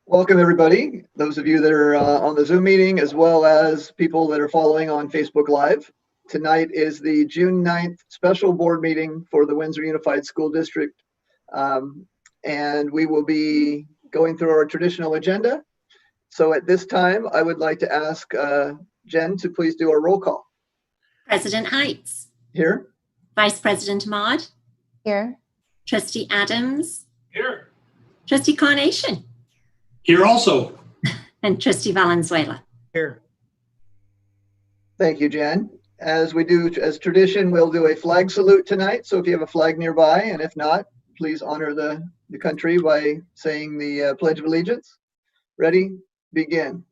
Welcome, everybody. Those of you that are on the Zoom meeting, as well as people that are following on Facebook Live. Tonight is the June 9th special board meeting for the Windsor Unified School District. And we will be going through our traditional agenda. So at this time, I would like to ask Jen to please do our roll call. President Heights. Here. Vice President Ahmad. Here. Trustee Adams. Here. Trustee Carnation. Here also. And Trustee Valenzuela. Here. Thank you, Jen. As we do as tradition, we'll do a flag salute tonight. So if you have a flag nearby, and if not, please honor the country by saying the Pledge of Allegiance. Ready? Begin.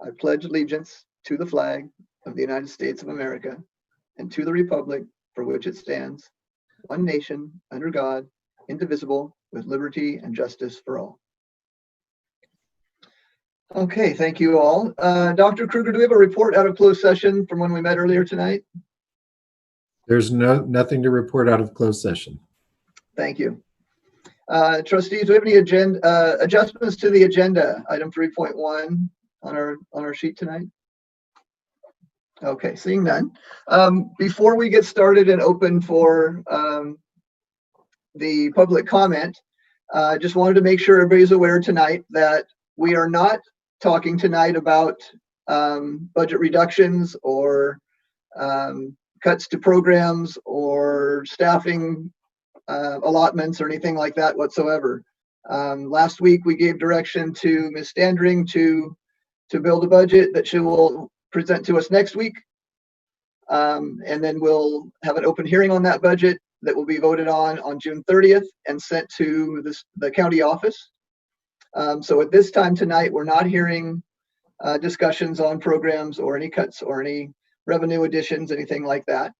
I pledge allegiance to the flag of the United States of America and to the republic for which it stands, one nation, under God, indivisible, with liberty and justice for all. Okay, thank you all. Dr. Kruger, do we have a report out of closed session from when we met earlier tonight? There's nothing to report out of closed session. Thank you. Trustees, do we have any agenda adjustments to the agenda, item 3.1 on our sheet tonight? Okay, seeing none. Before we get started and open for the public comment, just wanted to make sure everybody's aware tonight that we are not talking tonight about budget reductions or cuts to programs or staffing allotments or anything like that whatsoever. Last week we gave direction to Ms. Standring to build a budget that she will present to us next week. And then we'll have an open hearing on that budget that will be voted on June 30th and sent to the county office. So at this time tonight, we're not hearing discussions on programs or any cuts or any revenue additions, anything like that.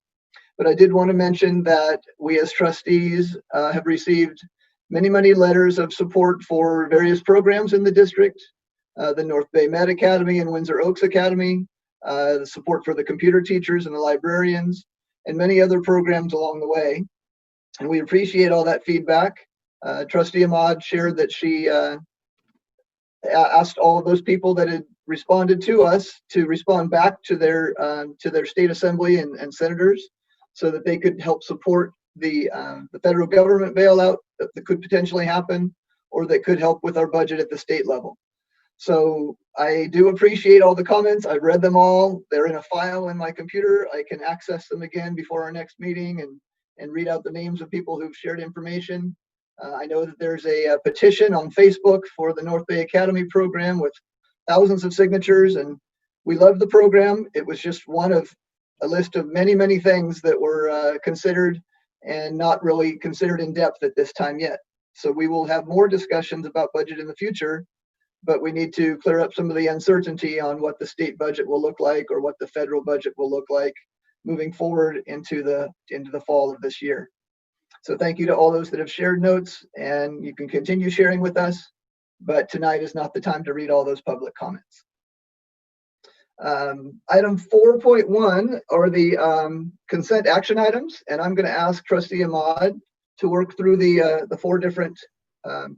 But I did want to mention that we as trustees have received many, many letters of support for various programs in the district, the North Bay Med Academy and Windsor Oaks Academy, the support for the computer teachers and the librarians, and many other programs along the way. And we appreciate all that feedback. Trustee Ahmad shared that she asked all of those people that had responded to us to respond back to their state assembly and senators so that they could help support the federal government bailout that could potentially happen or that could help with our budget at the state level. So I do appreciate all the comments. I've read them all. They're in a file in my computer. I can access them again before our next meeting and read out the names of people who've shared information. I know that there's a petition on Facebook for the North Bay Academy program with thousands of signatures, and we love the program. It was just one of a list of many, many things that were considered and not really considered in depth at this time yet. So we will have more discussions about budget in the future, but we need to clear up some of the uncertainty on what the state budget will look like or what the federal budget will look like moving forward into the fall of this year. So thank you to all those that have shared notes, and you can continue sharing with us, but tonight is not the time to read all those public comments. Item 4.1 are the consent action items, and I'm going to ask Trustee Ahmad to work through the 4 different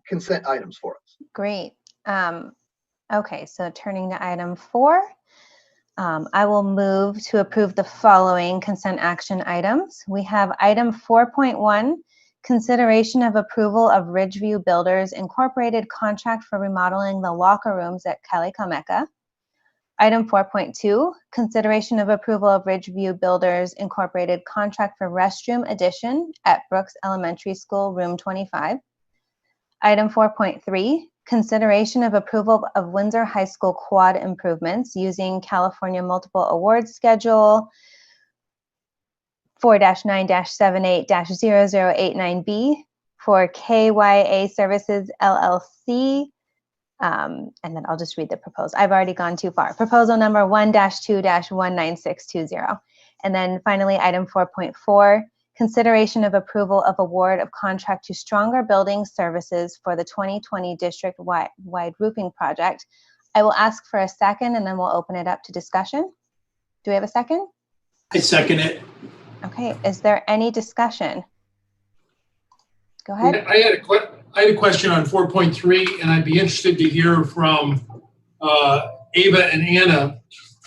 consent items for us. Great. Okay, so turning to item 4. I will move to approve the following consent action items. We have item 4.1, consideration of approval of Ridgeview Builders Incorporated contract for remodeling the locker rooms at Kelly Comeka. Item 4.2, consideration of approval of Ridgeview Builders Incorporated contract for restroom addition at Brooks Elementary School, room 25. Item 4.3, consideration of approval of Windsor High School quad improvements using California Multiple Awards Schedule 4-9-78-0089B for KYA Services LLC. And then I'll just read the proposal. I've already gone too far. Proposal number 1-2-19620. And then finally, item 4.4, consideration of approval of award of contract to Stronger Building Services for the 2020 district-wide roofing project. I will ask for a second and then we'll open it up to discussion. Do we have a second? I second it. Okay, is there any discussion? Go ahead. I had a question on 4.3, and I'd be interested to hear from Ava and Anna.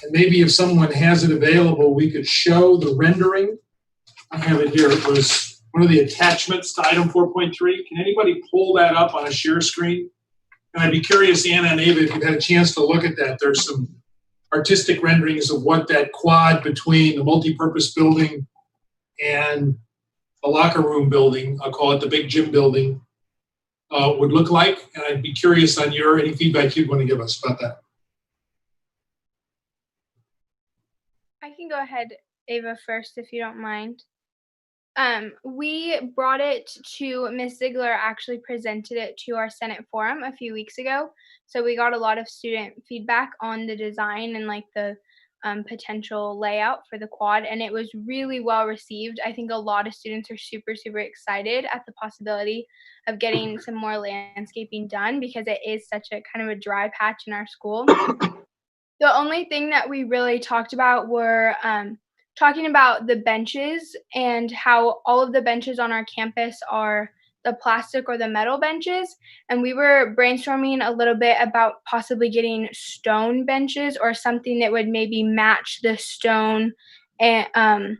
And maybe if someone has it available, we could show the rendering. I have it here. It was one of the attachments to item 4.3. Can anybody pull that up on a share screen? And I'd be curious, Anna and Ava, if you've had a chance to look at that. There's some artistic renderings of what that quad between the multi-purpose building and the locker room building, I'll call it the big gym building, would look like. And I'd be curious on any feedback you'd want to give us about that. I can go ahead, Ava, first, if you don't mind. We brought it to Ms. Ziegler, actually presented it to our Senate forum a few weeks ago. So we got a lot of student feedback on the design and like the potential layout for the quad, and it was really well received. I think a lot of students are super, super excited at the possibility of getting some more landscaping done because it is such a kind of a dry patch in our school. The only thing that we really talked about were talking about the benches and how all of the benches on our campus are the plastic or the metal benches. And we were brainstorming a little bit about possibly getting stone benches or something that would maybe match the stone and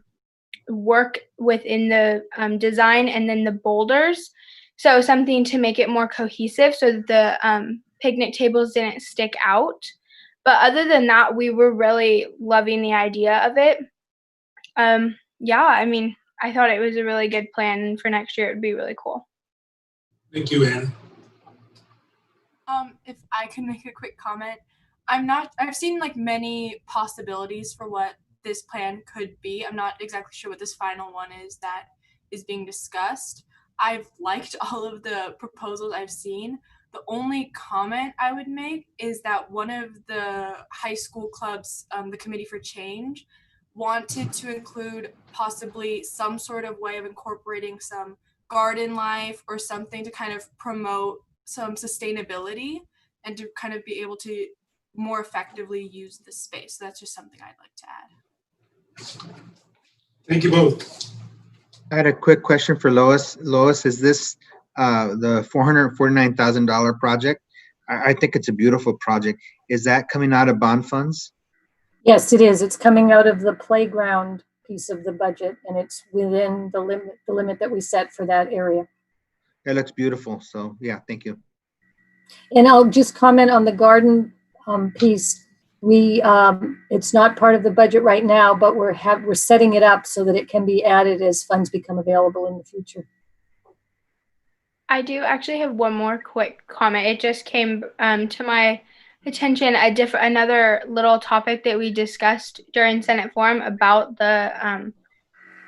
work within the design, and then the boulders. So something to make it more cohesive so that the picnic tables didn't stick out. But other than that, we were really loving the idea of it. Yeah, I mean, I thought it was a really good plan, and for next year it would be really cool. Thank you, Anna. If I can make a quick comment, I've seen like many possibilities for what this plan could be. I'm not exactly sure what this final one is that is being discussed. I've liked all of the proposals I've seen. The only comment I would make is that one of the high school clubs, the Committee for Change, wanted to include possibly some sort of way of incorporating some garden life or something to kind of promote some sustainability and to kind of be able to more effectively use the space. So that's just something I'd like to add. Thank you both. I had a quick question for Lois. Lois, is this the $449,000 project? I think it's a beautiful project. Is that coming out of bond funds? Yes, it is. It's coming out of the playground piece of the budget, and it's within the limit that we set for that area. It looks beautiful. So yeah, thank you. And I'll just comment on the garden piece. It's not part of the budget right now, but we're setting it up so that it can be added as funds become available in the future. I do actually have one more quick comment. It just came to my attention, another little topic that we discussed during Senate forum about the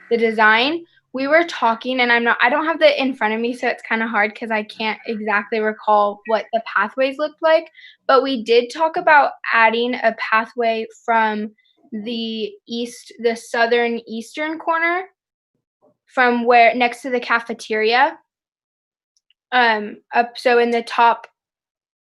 design. We were talking, and I don't have that in front of me, so it's kind of hard because I can't exactly recall what the pathways looked like, but we did talk about adding a pathway from the southern eastern corner from where next to the cafeteria up, so in the top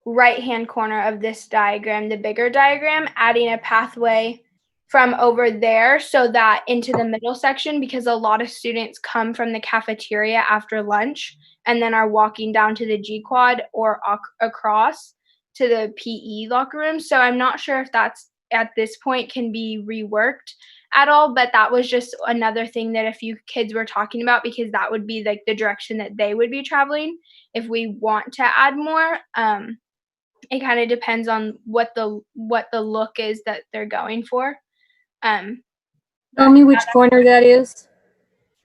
right hand corner of this diagram, the bigger diagram, adding a pathway from over there so that into the middle section, because a lot of students come from the cafeteria after lunch and then are walking down to the G quad or across to the PE locker room. So I'm not sure if that's at this point can be reworked at all, but that was just another thing that a few kids were talking about, because that would be like the direction that they would be traveling if we want to add more. It kind of depends on what the look is that they're going for. Tell me which corner that is.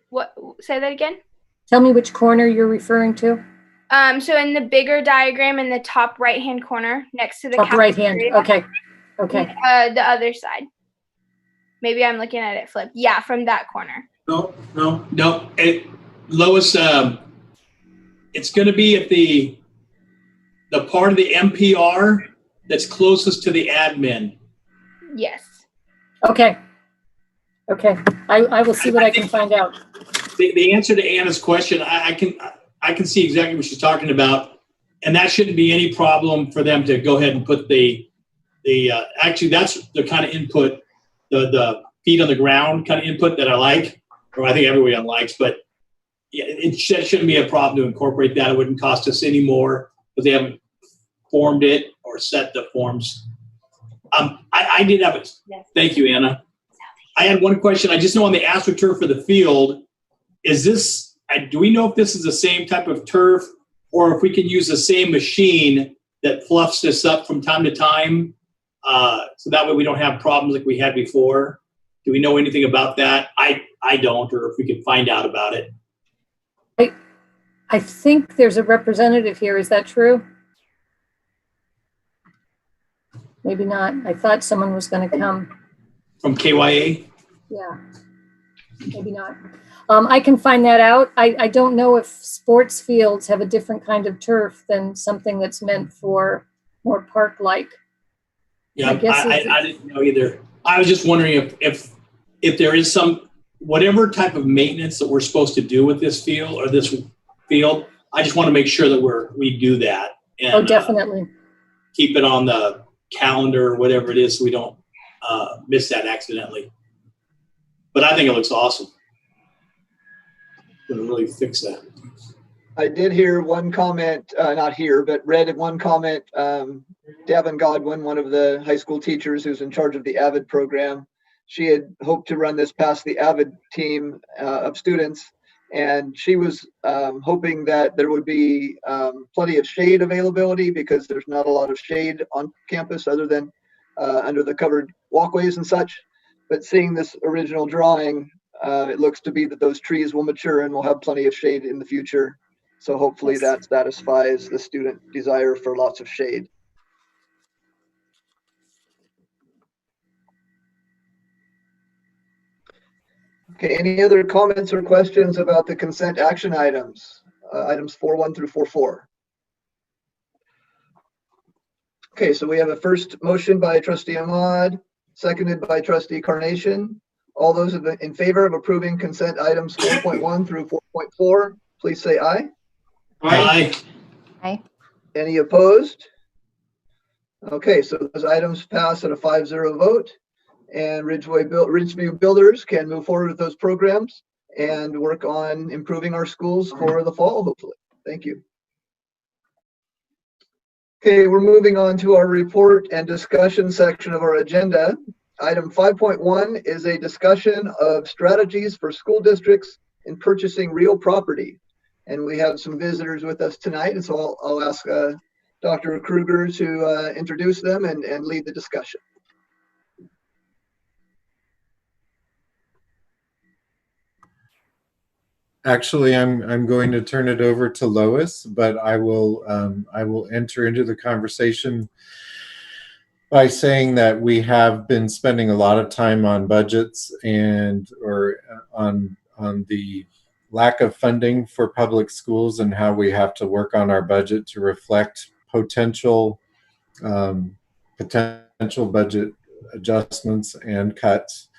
What? Say that again. Tell me which corner you're referring to. So in the bigger diagram, in the top right-hand corner, next to the Top right hand. Okay. Okay. The other side. Maybe I'm looking at it flip. Yeah, from that corner. No. Lois, it's going to be at the part of the MPR that's closest to the admin. Yes. Okay. Okay. I will see what I can find out. The answer to Anna's question, I can see exactly what she's talking about, and that shouldn't be any problem for them to go ahead and put the actually that's the kind of input, the feet on the ground kind of input that I like, or I think everyone likes. But yeah, it shouldn't be a problem to incorporate that. It wouldn't cost us any more because they haven't formed it or set the forms. I did have it. Yes. Thank you, Anna. I had one question. I just know on the AstroTurf for the field, is this, do we know if this is the same type of turf or if we can use the same machine that fluffs this up from time to time? So that way we don't have problems like we had before. Do we know anything about that? I don't, or if we can find out about it. I think there's a representative here. Is that true? Maybe not. I thought someone was going to come. From KYA? Yeah, maybe not. I can find that out. I don't know if sports fields have a different kind of turf than something that's meant for more park-like. Yeah, I didn't know either. I was just wondering if there is some, whatever type of maintenance that we're supposed to do with this field or this field, I just want to make sure that we do that. And, oh, definitely. Keep it on the calendar or whatever it is so we don't miss that accidentally. But I think it looks awesome. Gonna really fix that. I did hear one comment, not here, but read in one comment, Devin Godwin, one of the high school teachers who's in charge of the AVID program, she had hoped to run this past the AVID team of students, and she was hoping that there would be plenty of shade availability because there's not a lot of shade on campus other than under the covered walkways and such. But seeing this original drawing, it looks to be that those trees will mature and will have plenty of shade in the future. So hopefully that satisfies the student desire for lots of shade. Okay, any other comments or questions about the consent action items? Items 4.1 through 4.4. Okay, so we have a first motion by Trustee Ahmad, seconded by Trustee Carnation. All those in favor of approving consent items 4.1 through 4.4, please say aye. Aye. Aye. Any opposed? Okay, so those items pass at a 5-0 vote, and Ridgeview Builders can move forward with those programs and work on improving our schools for the fall, hopefully. Thank you. Okay, we're moving on to our report and discussion section of our agenda. Item 5.1 is a discussion of strategies for school districts in purchasing real property. And we have some visitors with us tonight, and so I'll ask Dr. Kruger to introduce them and lead the discussion. Actually, I'm going to turn it over to Lois, but I will enter into the conversation by saying that we have been spending a lot of time on budgets or on the lack of funding for public schools and how we have to work on our budget to reflect potential budget adjustments and cuts.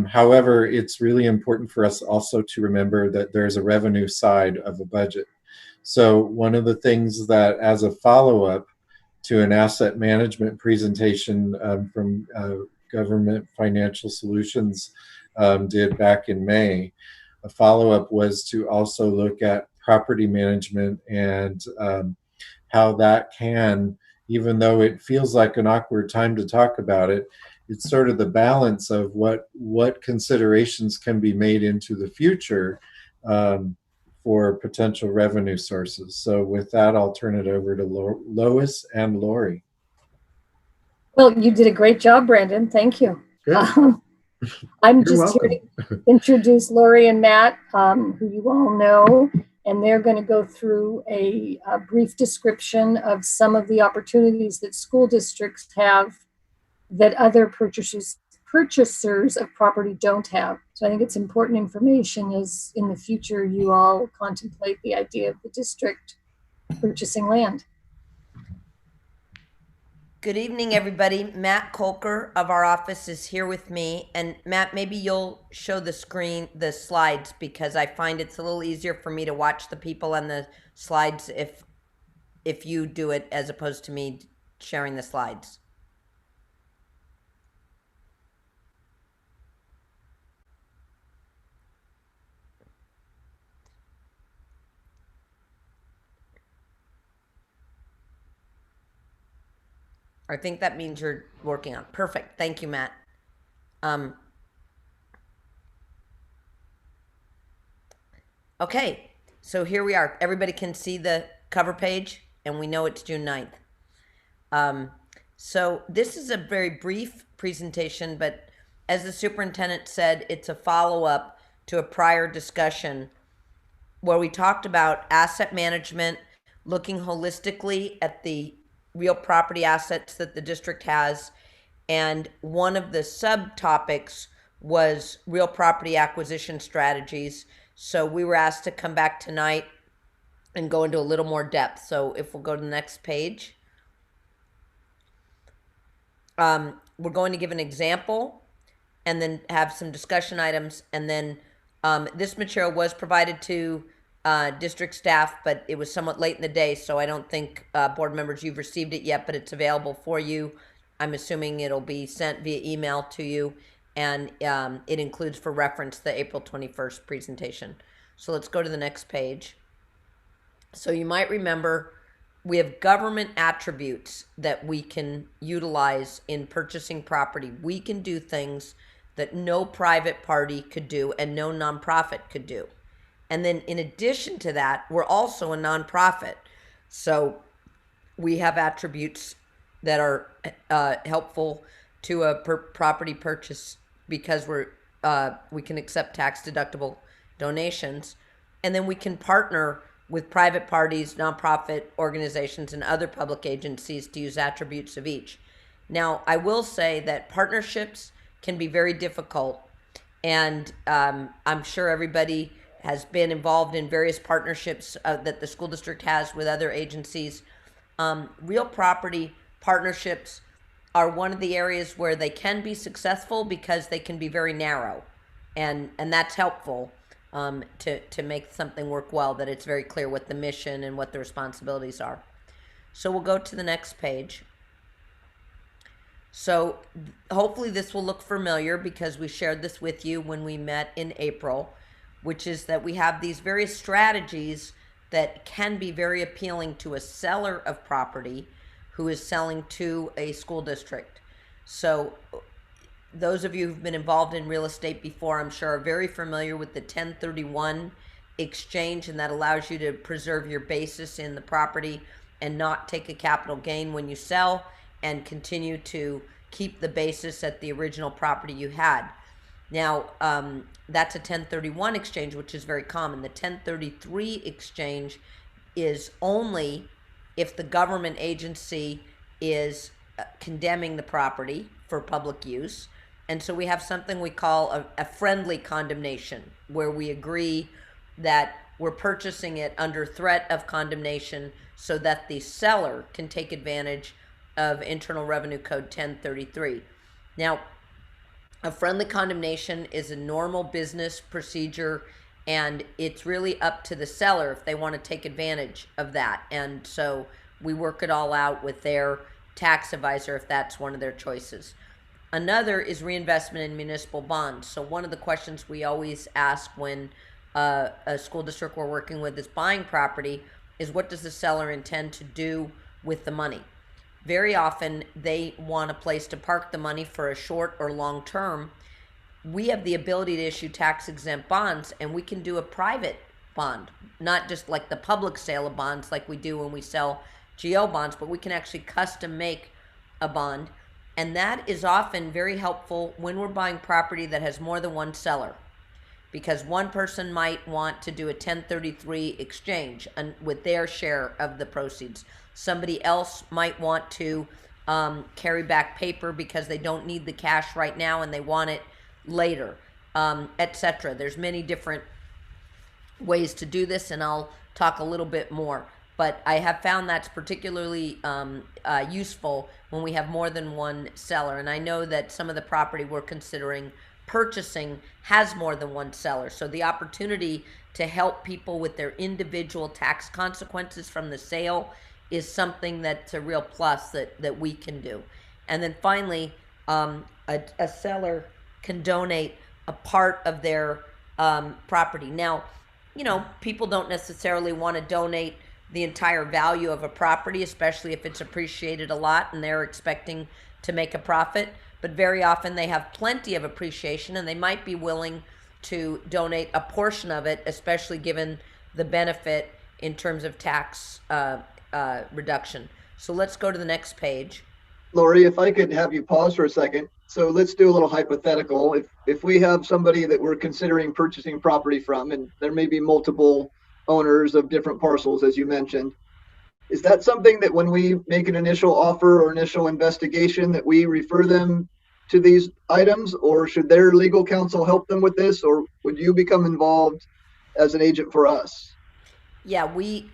However, it's really important for us also to remember that there's a revenue side of a budget. So one of the things that, as a follow-up to an asset management presentation from Government Financial Solutions did back in May, a follow-up was to also look at property management and how that can, even though it feels like an awkward time to talk about it, it's sort of the balance of what considerations can be made into the future for potential revenue sources. So with that, I'll turn it over to Lois and Lori. Well, you did a great job, Brandon. Thank you. I'm just here to introduce Lori and Matt, who you all know, and they're going to go through a brief description of some of the opportunities that school districts have that other purchasers of property don't have. So I think it's important information as in the future you all contemplate the idea of the district purchasing land. Good evening, everybody. Matt Kolker of our office is here with me. And Matt, maybe you'll show the screen, the slides, because I find it's a little easier for me to watch the people on the slides if you do it as opposed to me sharing the slides. I think that means you're working on. Perfect. Thank you, Matt. Okay, so here we are. Everybody can see the cover page, and we know it's June 9th. So this is a very brief presentation, but as the superintendent said, it's a follow-up to a prior discussion where we talked about asset management, looking holistically at the real property assets that the district has. And one of the subtopics was real property acquisition strategies. So we were asked to come back tonight and go into a little more depth. So if we'll go to the next page. We're going to give an example and then have some discussion items. And then this material was provided to district staff, but it was somewhat late in the day, so I don't think board members, you've received it yet, but it's available for you. I'm assuming it'll be sent via email to you, and it includes for reference the April 21st presentation. So let's go to the next page. So you might remember we have government attributes that we can utilize in purchasing property. We can do things that no private party could do and no nonprofit could do. And then in addition to that, we're also a nonprofit. So we have attributes that are helpful to a property purchase because we can accept tax deductible donations. And then we can partner with private parties, nonprofit organizations, and other public agencies to use attributes of each. Now, I will say that partnerships can be very difficult. And I'm sure everybody has been involved in various partnerships that the school district has with other agencies. Real property partnerships are one of the areas where they can be successful because they can be very narrow. And that's helpful to make something work well, that it's very clear what the mission and what the responsibilities are. So we'll go to the next page. So hopefully this will look familiar because we shared this with you when we met in April, which is that we have these various strategies that can be very appealing to a seller of property who is selling to a school district. So those of you who've been involved in real estate before, I'm sure, are very familiar with the 1031 exchange, and that allows you to preserve your basis in the property and not take a capital gain when you sell and continue to keep the basis at the original property you had. Now, that's a 1031 exchange, which is very common. The 1033 exchange is only if the government agency is condemning the property for public use. And so we have something we call a friendly condemnation, where we agree that we're purchasing it under threat of condemnation so that the seller can take advantage of Internal Revenue Code 1033. Now, a friendly condemnation is a normal business procedure, and it's really up to the seller if they want to take advantage of that. And so we work it all out with their tax advisor if that's one of their choices. Another is reinvestment in municipal bonds. So one of the questions we always ask when a school district we're working with is buying property is, what does the seller intend to do with the money? Very often they want a place to park the money for a short or long term. We have the ability to issue tax exempt bonds, and we can do a private bond, not just like the public sale of bonds like we do when we sell GO bonds, but we can actually custom make a bond. And that is often very helpful when we're buying property that has more than one seller, because one person might want to do a 1033 exchange with their share of the proceeds. Somebody else might want to carry back paper because they don't need the cash right now and they want it later, etc. There's many different ways to do this, and I'll talk a little bit more. But I have found that's particularly useful when we have more than one seller. And I know that some of the property we're considering purchasing has more than one seller. So the opportunity to help people with their individual tax consequences from the sale is something that's a real plus that we can do. And then finally, a seller can donate a part of their property. Now, you know, people don't necessarily want to donate the entire value of a property, especially if it's appreciated a lot and they're expecting to make a profit. But very often they have plenty of appreciation and they might be willing to donate a portion of it, especially given the benefit in terms of tax reduction. So let's go to the next page. Lori, if I could have you pause for a second. So let's do a little hypothetical. If we have somebody that we're considering purchasing property from, and there may be multiple owners of different parcels, as you mentioned, is that something that when we make an initial offer or initial investigation that we refer them to these items, or should their legal counsel help them with this, or would you become involved as an agent for us? Yeah,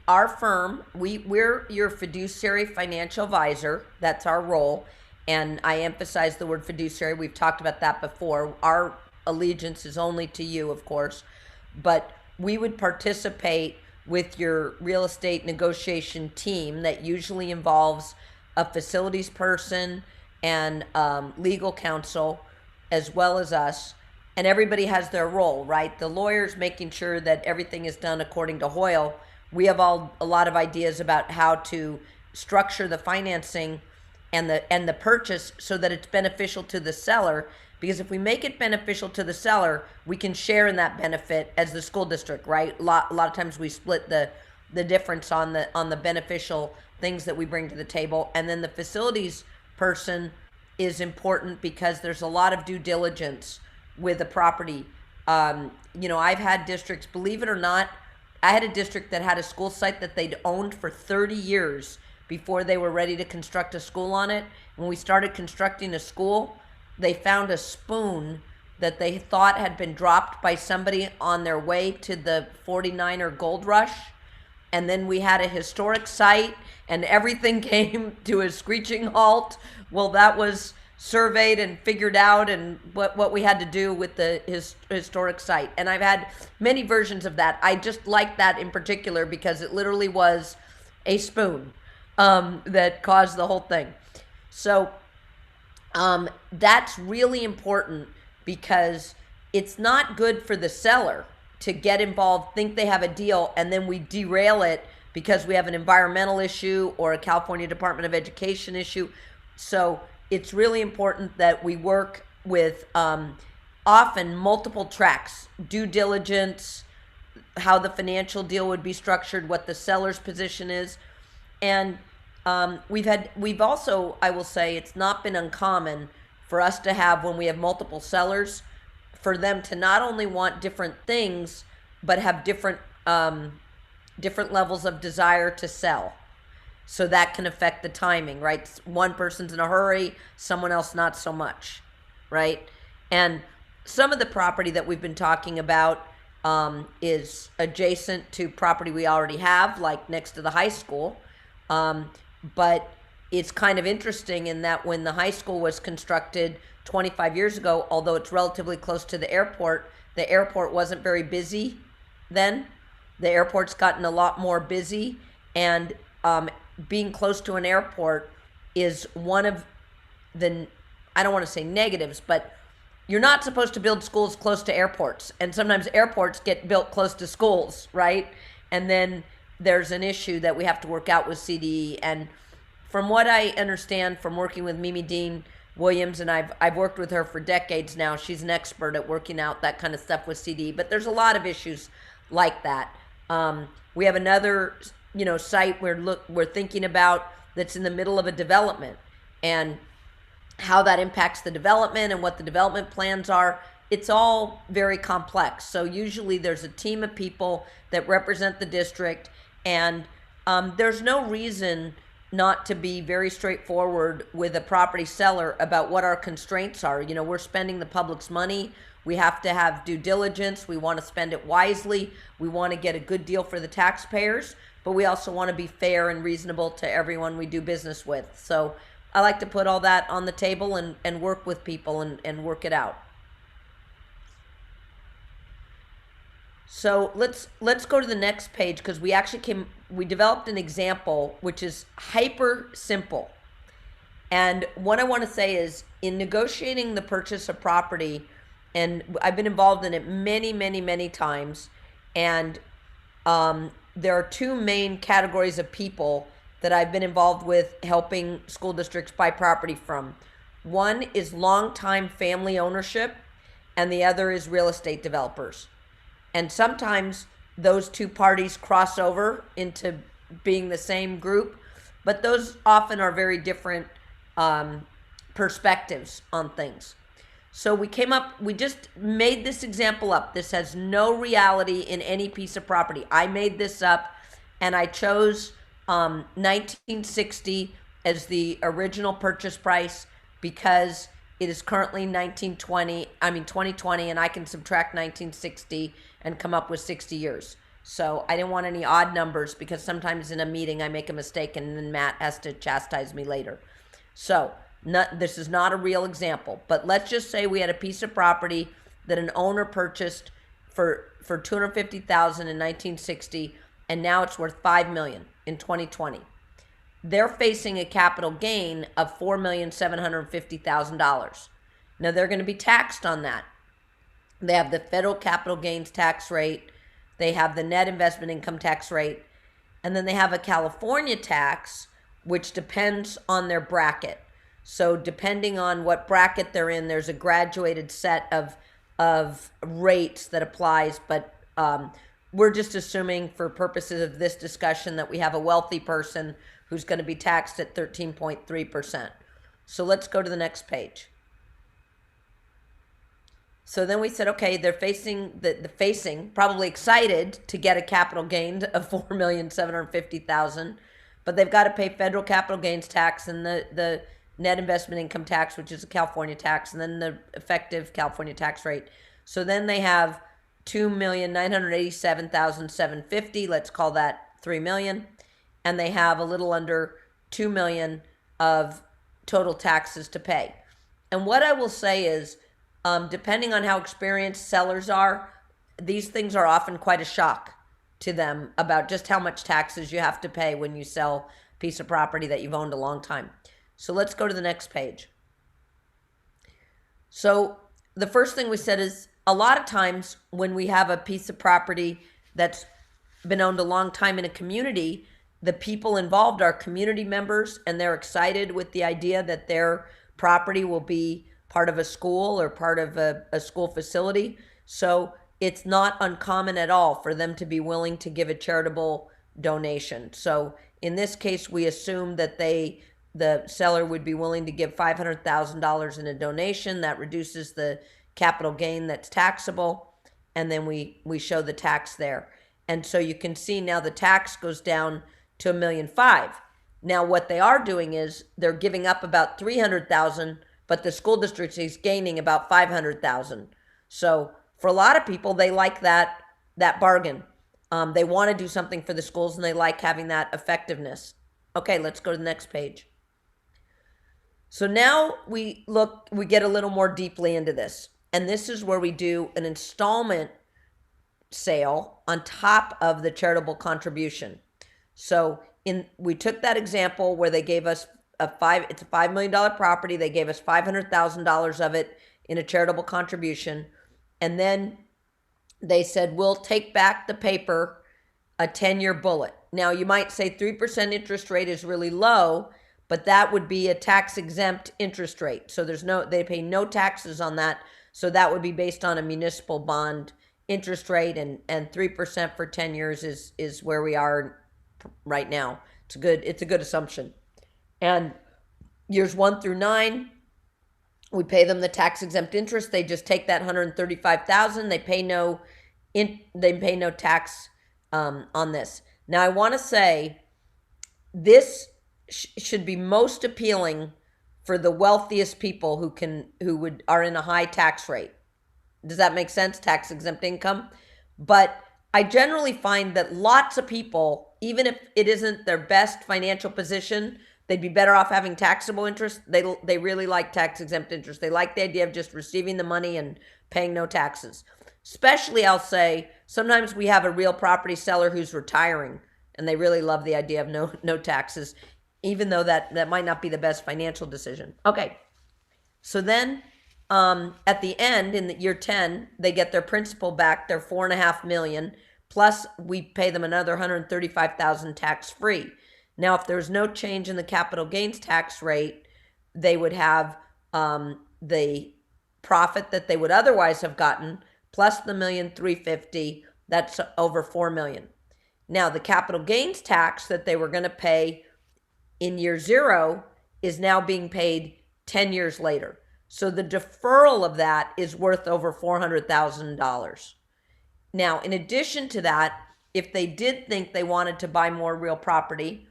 our firm, we're your fiduciary financial advisor. That's our role. And I emphasize the word fiduciary. We've talked about that before. Our allegiance is only to you, of course. But we would participate with your real estate negotiation team that usually involves a facilities person and legal counsel, as well as us. And everybody has their role, right? The lawyer's making sure that everything is done according to Hoyle. We have a lot of ideas about how to structure the financing and the purchase so that it's beneficial to the seller. Because if we make it beneficial to the seller, we can share in that benefit as the school district, right? A lot of times we split the difference on the beneficial things that we bring to the table. And then the facilities person is important because there's a lot of due diligence with a property. I've had districts, believe it or not, I had a district that had a school site that they'd owned for 30 years before they were ready to construct a school on it. When we started constructing a school, they found a spoon that they thought had been dropped by somebody on their way to the 49er gold rush. And then we had a historic site and everything came to a screeching halt. Well, that was surveyed and figured out and what we had to do with the historic site. And I've had many versions of that. I just like that in particular because it literally was a spoon that caused the whole thing. So that's really important because it's not good for the seller to get involved, think they have a deal, and then we derail it because we have an environmental issue or a California Department of Education issue. So it's really important that we work with often multiple tracks, due diligence, how the financial deal would be structured, what the seller's position is. And we've also, I will say, it's not been uncommon for us to have, when we have multiple sellers, for them to not only want different things, but have different levels of desire to sell. So that can affect the timing, right? One person's in a hurry, someone else not so much, right? And some of the property that we've been talking about is adjacent to property we already have, like next to the high school. But it's kind of interesting in that when the high school was constructed 25 years ago, although it's relatively close to the airport wasn't very busy then. The airport's gotten a lot more busy, and being close to an airport is one of the, I don't want to say negatives, but you're not supposed to build schools close to airports. And sometimes airports get built close to schools, right? And then there's an issue that we have to work out with CDE. And from what I understand from working with Mimi Dean Williams, and I've worked with her for decades now, she's an expert at working out that kind of stuff with CDE, but there's a lot of issues like that. We have another, site we're thinking about that's in the middle of a development, and how that impacts the development and what the development plans are. It's all very complex. So usually there's a team of people that represent the district, and there's no reason not to be very straightforward with a property seller about what our constraints are. We're spending the public's money. We have to have due diligence. We want to spend it wisely. We want to get a good deal for the taxpayers, but we also want to be fair and reasonable to everyone we do business with. So I like to put all that on the table and work with people and work it out. So let's go to the next page, because we developed an example which is hyper simple. And what I want to say is, in negotiating the purchase of property, and I've been involved in it many, many, many times, and there are two main categories of people that I've been involved with helping school districts buy property from. One is longtime family ownership, and the other is real estate developers. And sometimes those two parties cross over into being the same group, but those often are very different perspectives on things. So we just made this example up. This has no reality in any piece of property. I made this up, and I chose 1960 as the original purchase price because it is currently 2020, and I can subtract 1960 and come up with 60 years. So I didn't want any odd numbers because sometimes in a meeting I make a mistake and then Matt has to chastise me later. So this is not a real example, but let's just say we had a piece of property that an owner purchased for $250,000 in 1960, and now it's worth $5 million in 2020. They're facing a capital gain of $4,750,000. Now they're going to be taxed on that. They have the federal capital gains tax rate, they have the net investment income tax rate, and then they have a California tax, which depends on their bracket. So depending on what bracket they're in, there's a graduated set of rates that applies, but we're just assuming for purposes of this discussion that we have a wealthy person who's going to be taxed at 13.3%. So let's go to the next page. So then we said, okay, they're facing probably excited to get a capital gain of $4,750,000, but they've got to pay federal capital gains tax and the net investment income tax, which is a California tax, and then the effective California tax rate. So then they have $2,987,750. Let's call that $3 million, and they have a little under $2 million of total taxes to pay. And what I will say is, depending on how experienced sellers are, these things are often quite a shock to them about just how much taxes you have to pay when you sell a piece of property that you've owned a long time. So let's go to the next page. So the first thing we said is a lot of times when we have a piece of property that's been owned a long time in a community, the people involved are community members, and they're excited with the idea that their property will be part of a school or part of a school facility. So it's not uncommon at all for them to be willing to give a charitable donation. So in this case, we assume that the seller would be willing to give $500,000 in a donation. That reduces the capital gain that's taxable, and then we show the tax there. And so you can see now the tax goes down to $1.5 million. Now what they are doing is they're giving up about $300,000, but the school district is gaining about $500,000. So for a lot of people, they like that bargain. They want to do something for the schools, and they like having that effectiveness. Okay, let's go to the next page. So now we get a little more deeply into this. And this is where we do an installment sale on top of the charitable contribution. So we took that example where they gave us it's a $5 million property. They gave us $500,000 of it in a charitable contribution. And then they said, we'll take back the paper, a 10-year bullet. Now you might say 3% interest rate is really low, but that would be a tax exempt interest rate. So they pay no taxes on that. So that would be based on a municipal bond interest rate, and 3% for 10 years is where we are right now. It's a good assumption. And years 1 through 9, we pay them the tax exempt interest. They just take that $135,000. They pay no tax on this. Now I want to say this should be most appealing for the wealthiest people who are in a high tax rate. Does that make sense? Tax exempt income. But I generally find that lots of people, even if it isn't their best financial position, they'd be better off having taxable interest. They really like tax exempt interest. They like the idea of just receiving the money and paying no taxes. Especially, I'll say, sometimes we have a real property seller who's retiring, and they really love the idea of no taxes, even though that might not be the best financial decision. Okay, so then at the end, in the year 10, they get their principal back, their $4.5 million, plus we pay them another $135,000 tax-free. Now, if there's no change in the capital gains tax rate, they would have the profit that they would otherwise have gotten plus the $1,350,000. That's over $4 million. Now, the capital gains tax that they were going to pay in year 0 is now being paid 10 years later. So the deferral of that is worth over $400,000. Now, in addition to that, if they did think they wanted to buy more real property,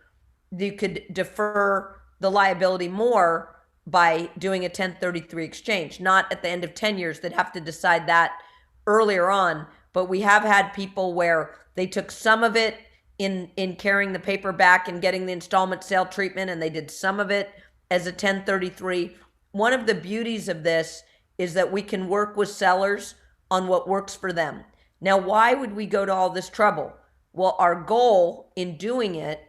you could defer the liability more by doing a 1033 exchange, not at the end of 10 years. They'd have to decide that earlier on. But we have had people where they took some of it in carrying the paper back and getting the installment sale treatment, and they did some of it as a 1033. One of the beauties of this is that we can work with sellers on what works for them. Now, why would we go to all this trouble? Well, our goal in doing it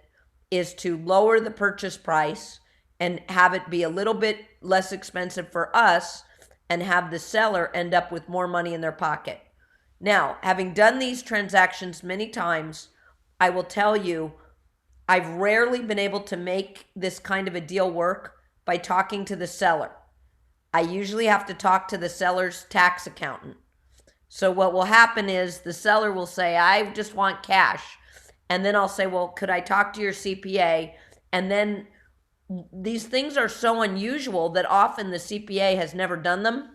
is to lower the purchase price and have it be a little bit less expensive for us and have the seller end up with more money in their pocket. Now, having done these transactions many times, I will tell you, I've rarely been able to make this kind of a deal work by talking to the seller. I usually have to talk to the seller's tax accountant. So what will happen is the seller will say, I just want cash. And then I'll say, well, could I talk to your CPA? And then these things are so unusual that often the CPA has never done them.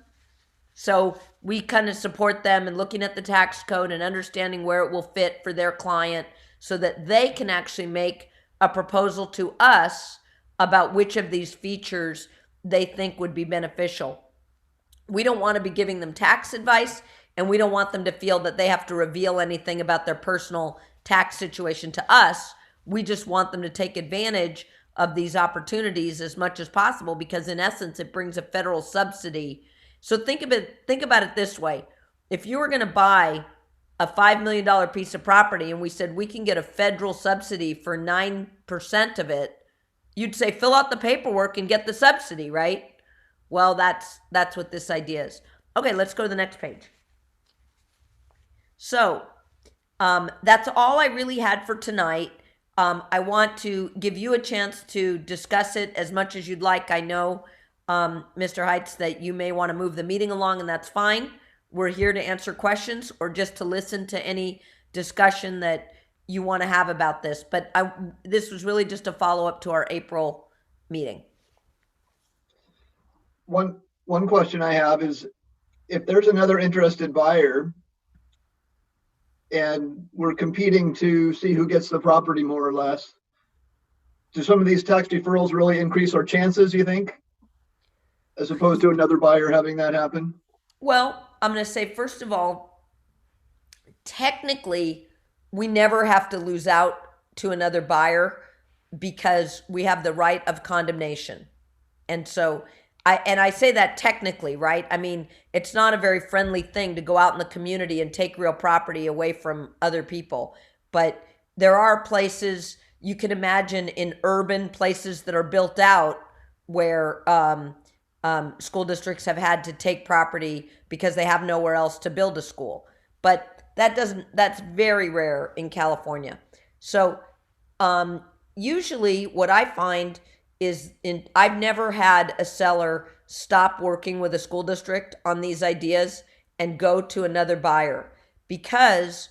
So we kind of support them in looking at the tax code and understanding where it will fit for their client so that they can actually make a proposal to us about which of these features they think would be beneficial. We don't want to be giving them tax advice, and we don't want them to feel that they have to reveal anything about their personal tax situation to us. We just want them to take advantage of these opportunities as much as possible because in essence, it brings a federal subsidy. So think about it this way. If you were going to buy a $5 million piece of property and we said we can get a federal subsidy for 9% of it, you'd say fill out the paperwork and get the subsidy, right? Well, that's what this idea is. Okay, let's go to the next page. So that's all I really had for tonight. I want to give you a chance to discuss it as much as you'd like. I know, Mr. Heitz, that you may want to move the meeting along, and that's fine. We're here to answer questions or just to listen to any discussion that you want to have about this. But this was really just a follow-up to our April meeting. One question I have is, if there's another interested buyer and we're competing to see who gets the property more or less, do some of these tax deferrals really increase our chances, you think, as opposed to another buyer having that happen? Well, I'm going to say, first of all, technically, we never have to lose out to another buyer because we have the right of condemnation. And so I say that technically, right? I mean, it's not a very friendly thing to go out in the community and take real property away from other people. But there are places you can imagine in urban places that are built out where school districts have had to take property because they have nowhere else to build a school. But that's very rare in California. So usually what I find is I've never had a seller stop working with a school district on these ideas and go to another buyer because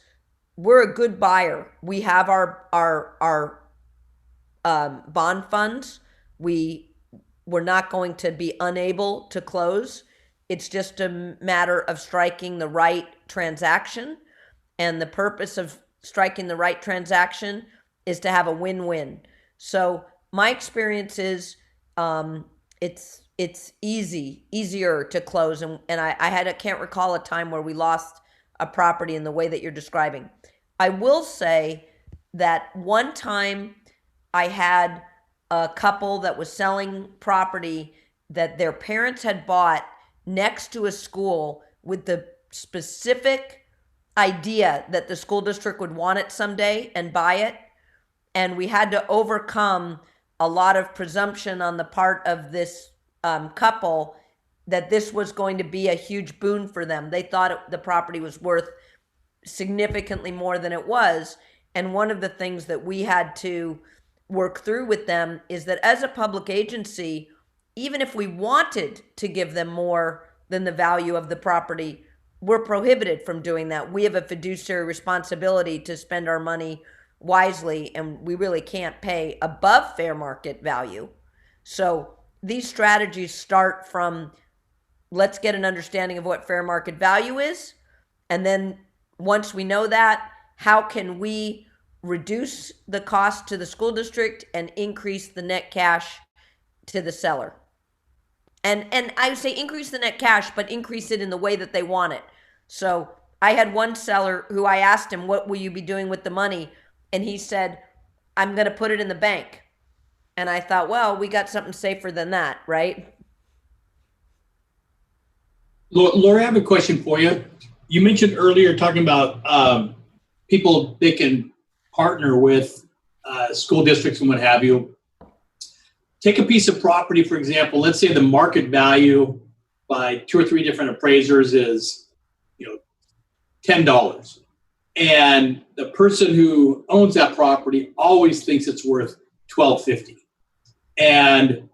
we're a good buyer. We have our bond funds. We're not going to be unable to close. It's just a matter of striking the right transaction. And the purpose of striking the right transaction is to have a win-win. So my experience is it's easier to close. And I can't recall a time where we lost a property in the way that you're describing. I will say that one time I had a couple that was selling property that their parents had bought next to a school with the specific idea that the school district would want it someday and buy it. And we had to overcome a lot of presumption on the part of this couple that this was going to be a huge boon for them. They thought the property was worth significantly more than it was. And one of the things that we had to work through with them is that as a public agency, even if we wanted to give them more than the value of the property, we're prohibited from doing that. We have a fiduciary responsibility to spend our money wisely, and we really can't pay above fair market value. So these strategies start from, let's get an understanding of what fair market value is. And then once we know that, how can we reduce the cost to the school district and increase the net cash to the seller? And I would say increase the net cash, but increase it in the way that they want it. So I had one seller who I asked him, what will you be doing with the money? And he said, I'm going to put it in the bank. And I thought, well, we got something safer than that, right? Lori, I have a question for you. You mentioned earlier talking about people they can partner with school districts and what have you. Take a piece of property, for example. Let's say the market value by 2 or 3 different appraisers is, $10, and the person who owns that property always thinks it's worth $12.50. And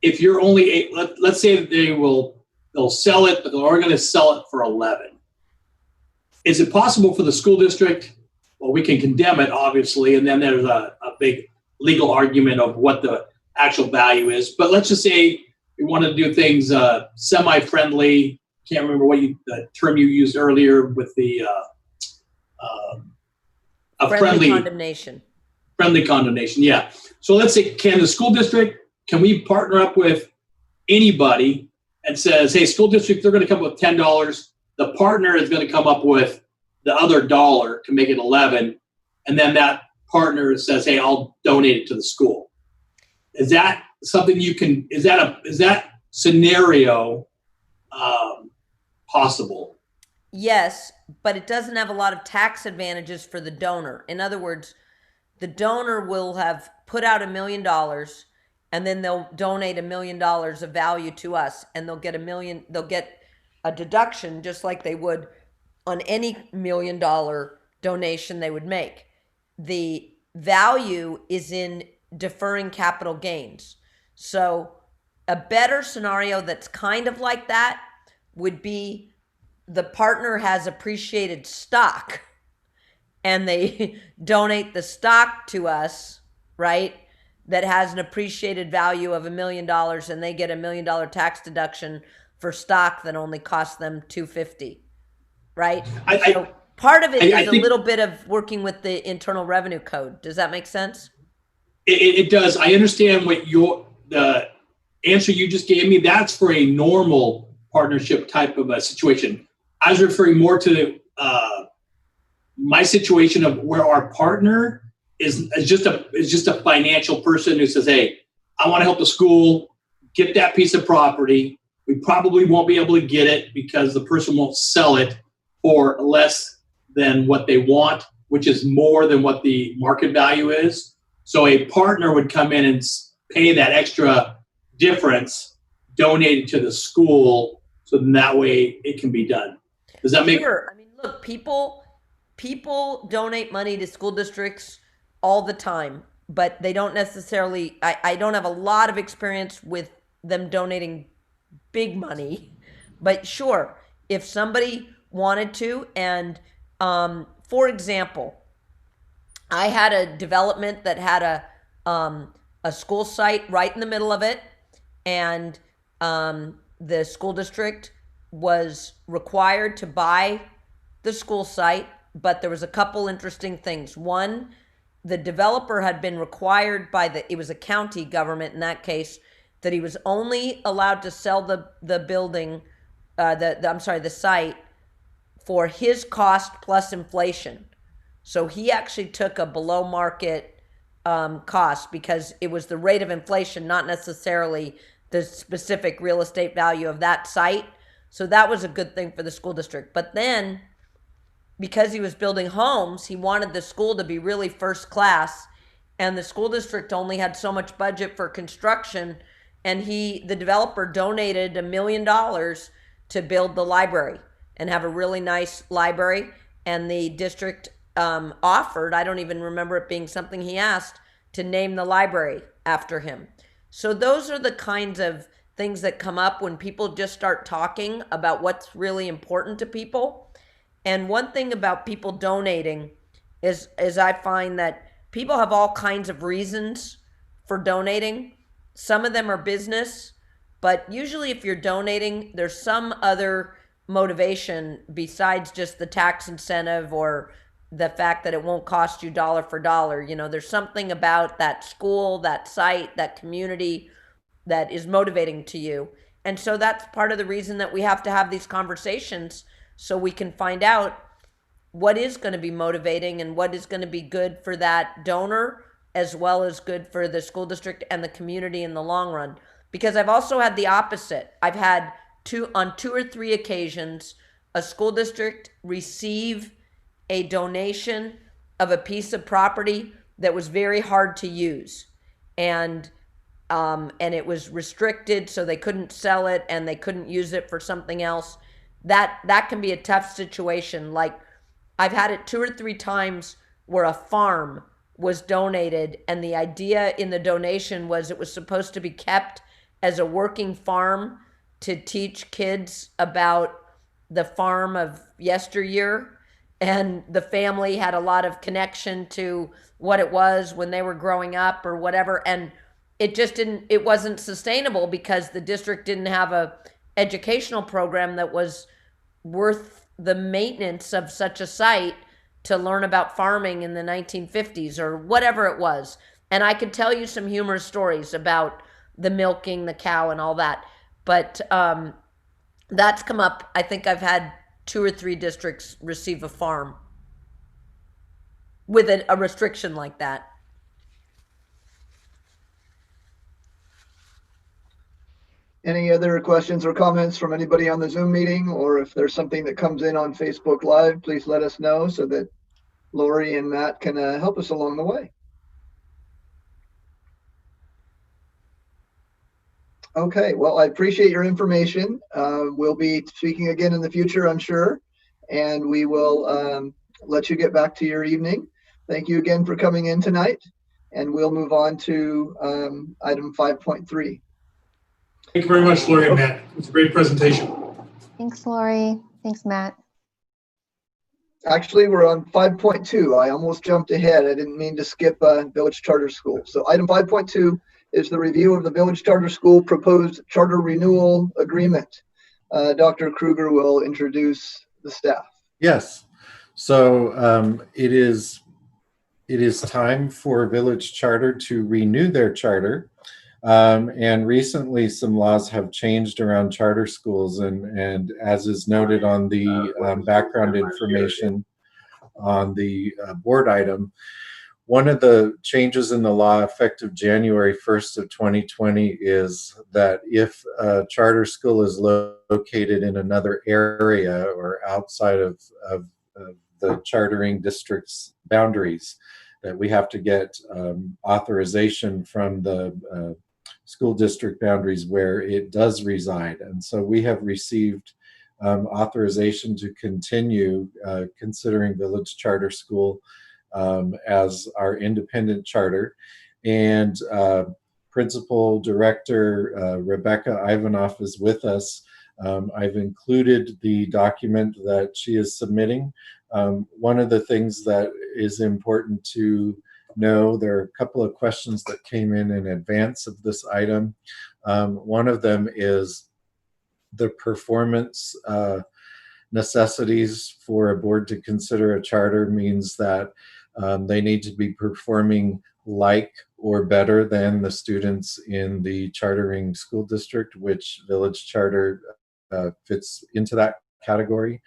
if you're only let's say they'll sell it, but they're only going to sell it for $11. Is it possible for the school district? Well, we can condemn it, obviously, and then there's a big legal argument of what the actual value is. But let's just say we want to do things semi-friendly. Can't remember the term you used earlier with the friendly condemnation. Friendly condemnation, yeah. So let's say, can we partner up with anybody and says, hey, school district, they're going to come up with $10. The partner is going to come up with the other $1 to make it 11, and then that partner says, hey, I'll donate it to the school. Is that something is that scenario possible? Yes, but it doesn't have a lot of tax advantages for the donor. In other words, the donor will have put out $1 million, and then they'll donate $1 million of value to us, and they'll get a deduction just like they would on any $1 million donation they would make. The value is in deferring capital gains. So a better scenario that's kind of like that would be the partner has appreciated stock and they donate the stock to us, right? That has an appreciated value of $1 million, and they get $1 million tax deduction for stock that only costs them $250, right? So part of it is a little bit of working with the Internal Revenue Code. Does that make sense? It does. I understand what the answer you just gave me. That's for a normal partnership type of a situation. I was referring more to my situation of where our partner is just a financial person who says, hey, I want to help the school get that piece of property. We probably won't be able to get it because the person won't sell it for less than what they want, which is more than what the market value is. So a partner would come in and pay that extra difference, donate it to the school, so then that way it can be done. Does that make sense? Sure. I mean, look, people donate money to school districts all the time, but they don't necessarily, I don't have a lot of experience with them donating big money, but sure, if somebody wanted to, and for example, I had a development that had a school site right in the middle of it, and the school district was required to buy the school site, but there was a couple interesting things. One, the developer had been required by it was a county government in that case, that he was only allowed to sell the building, the site for his cost plus inflation. So he actually took a below market cost because it was the rate of inflation, not necessarily the specific real estate value of that site. So that was a good thing for the school district. But then, because he was building homes, he wanted the school to be really first class, and the school district only had so much budget for construction, and the developer donated $1 million to build the library and have a really nice library. and the district offered, I don't even remember it being something he asked, to name the library after him. So those are the kinds of things that come up when people just start talking about what's really important to people. And one thing about people donating is I find that people have all kinds of reasons for donating. Some of them are business, but usually if you're donating, there's some other motivation besides just the tax incentive or the fact that it won't cost you dollar for dollar. You know, there's something about that school, that site, that community that is motivating to you. And so that's part of the reason that we have to have these conversations, so we can find out what is going to be motivating and what is going to be good for that donor, as well as good for the school district and the community in the long run. Because I've also had the opposite. I've had on two or three occasions, a school district receive a donation of a piece of property that was very hard to use. And it was restricted, so they couldn't sell it and they couldn't use it for something else. That can be a tough situation. Like, I've had it 2 or 3 times where a farm was donated, and the idea in the donation was it was supposed to be kept as a working farm to teach kids about the farm of yesteryear. And the family had a lot of connection to what it was when they were growing up or whatever. And it wasn't sustainable because the district didn't have a educational program that was worth the maintenance of such a site to learn about farming in the 1950s or whatever it was. And I could tell you some humorous stories about the milking the cow and all that. But that's come up. I think I've had 2 or 3 districts receive a farm with a restriction like that. Any other questions or comments from anybody on the Zoom meeting? Or if there's something that comes in on Facebook Live, please let us know so that Lori and Matt can help us along the way. Okay, well, I appreciate your information. We'll be speaking again in the future, I'm sure, and we will let you get back to your evening. Thank you again for coming in tonight, and we'll move on to item 5.3. Thank you very much, Lori and Matt. It was a great presentation. Thanks, Lori. Thanks, Matt. Actually, we're on 5.2. I almost jumped ahead. I didn't mean to skip Village Charter School. So item 5.2 is the review of the Village Charter School proposed charter renewal agreement. Dr. Kruger will introduce the staff. Yes. So it is time for Village Charter to renew their charter. And recently some laws have changed around charter schools, and as is noted on the background information on the board item, one of the changes in the law effective January 1st of 2020 is that if a charter school is located in another area or outside of the chartering district's boundaries, that we have to get authorization from the school district boundaries where it does reside. And so we have received authorization to continue considering Village Charter School as our independent charter. And Principal Director Rebecca Ivanoff is with us. I've included the document that she is submitting. One of the things that is important to know, there are a couple of questions that came in advance of this item. One of them is the performance necessities for a board to consider a charter means that they need to be performing like or better than the students in the chartering school district, which Village Charter fits into that category.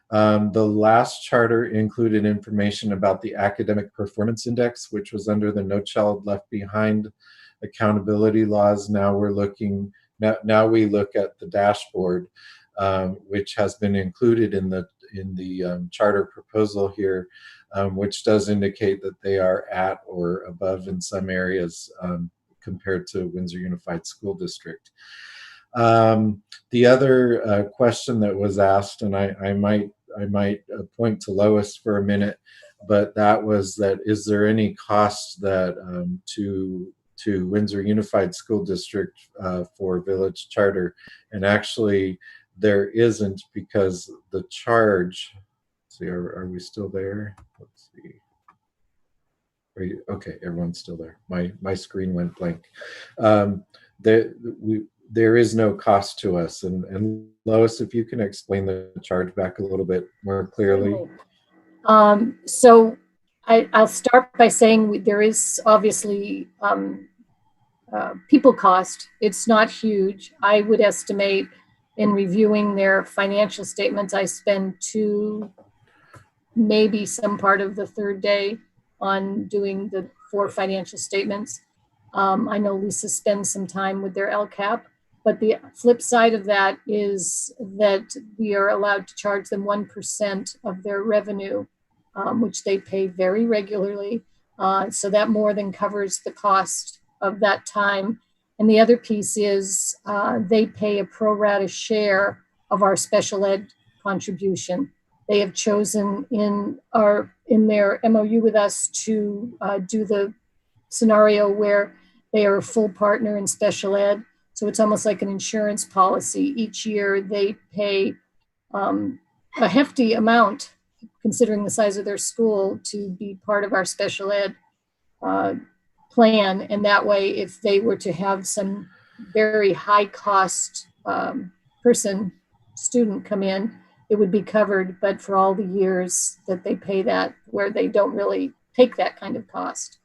The last charter included information about the Academic Performance Index, which was under the No Child Left Behind accountability laws. Now we look at the dashboard, which has been included in the charter proposal here, which does indicate that they are at or above in some areas compared to Windsor Unified School District. The other question that was asked, and I might I might point to Lois for a minute, but that was that, is there any cost that to Windsor Unified School District for Village Charter? And actually there isn't, because the charge, let's see, are we still there? Let's see. Okay, everyone's still there. My screen went blank. There is no cost to us. And Lois, if you can explain the charge back a little bit more clearly. So I'll start by saying there is obviously people cost. It's not huge. I would estimate, in reviewing their financial statements, I spend 2, maybe some part of the third day on doing the 4 financial statements. I know Lisa spends some time with their LCAP, but the flip side of that is that we are allowed to charge them 1% of their revenue, which they pay very regularly. So that more than covers the cost of that time. And the other piece is they pay a pro rata share of our special ed contribution. They have chosen in their MOU with us to do the scenario where they are a full partner in special ed. So it's almost like an insurance policy. Each year they pay a hefty amount, considering the size of their school, to be part of our special ed plan. And that way, if they were to have some very high cost student come in, it would be covered, but for all the years that they pay that, where they don't really take that kind of cost.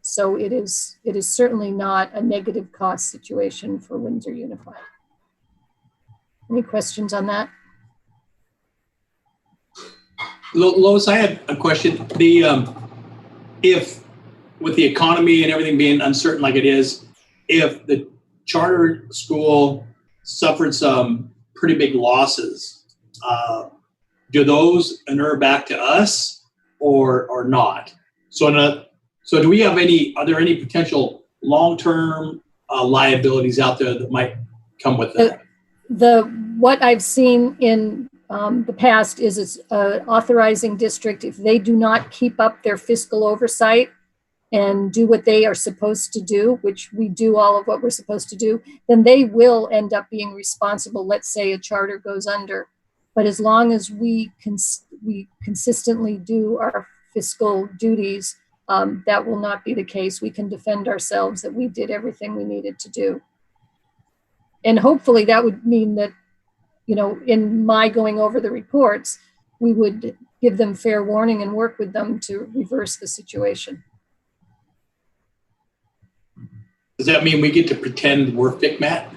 So it is certainly not a negative cost situation for Windsor Unified. Any questions on that? Lois, I had a question. If with the economy and everything being uncertain like it is, if the charter school suffered some pretty big losses, do those inure back to us or not? So do we have are there any potential long-term liabilities out there that might come with that? What I've seen in the past is it's authorizing district, if they do not keep up their fiscal oversight and do what they are supposed to do, which we do all of what we're supposed to do, then they will end up being responsible. Let's say a charter goes under. But as long as we consistently do our fiscal duties, that will not be the case. We can defend ourselves that we did everything we needed to do. And hopefully that would mean that, in my going over the reports, we would give them fair warning and work with them to reverse the situation. Does that mean we get to pretend we're FICMAT?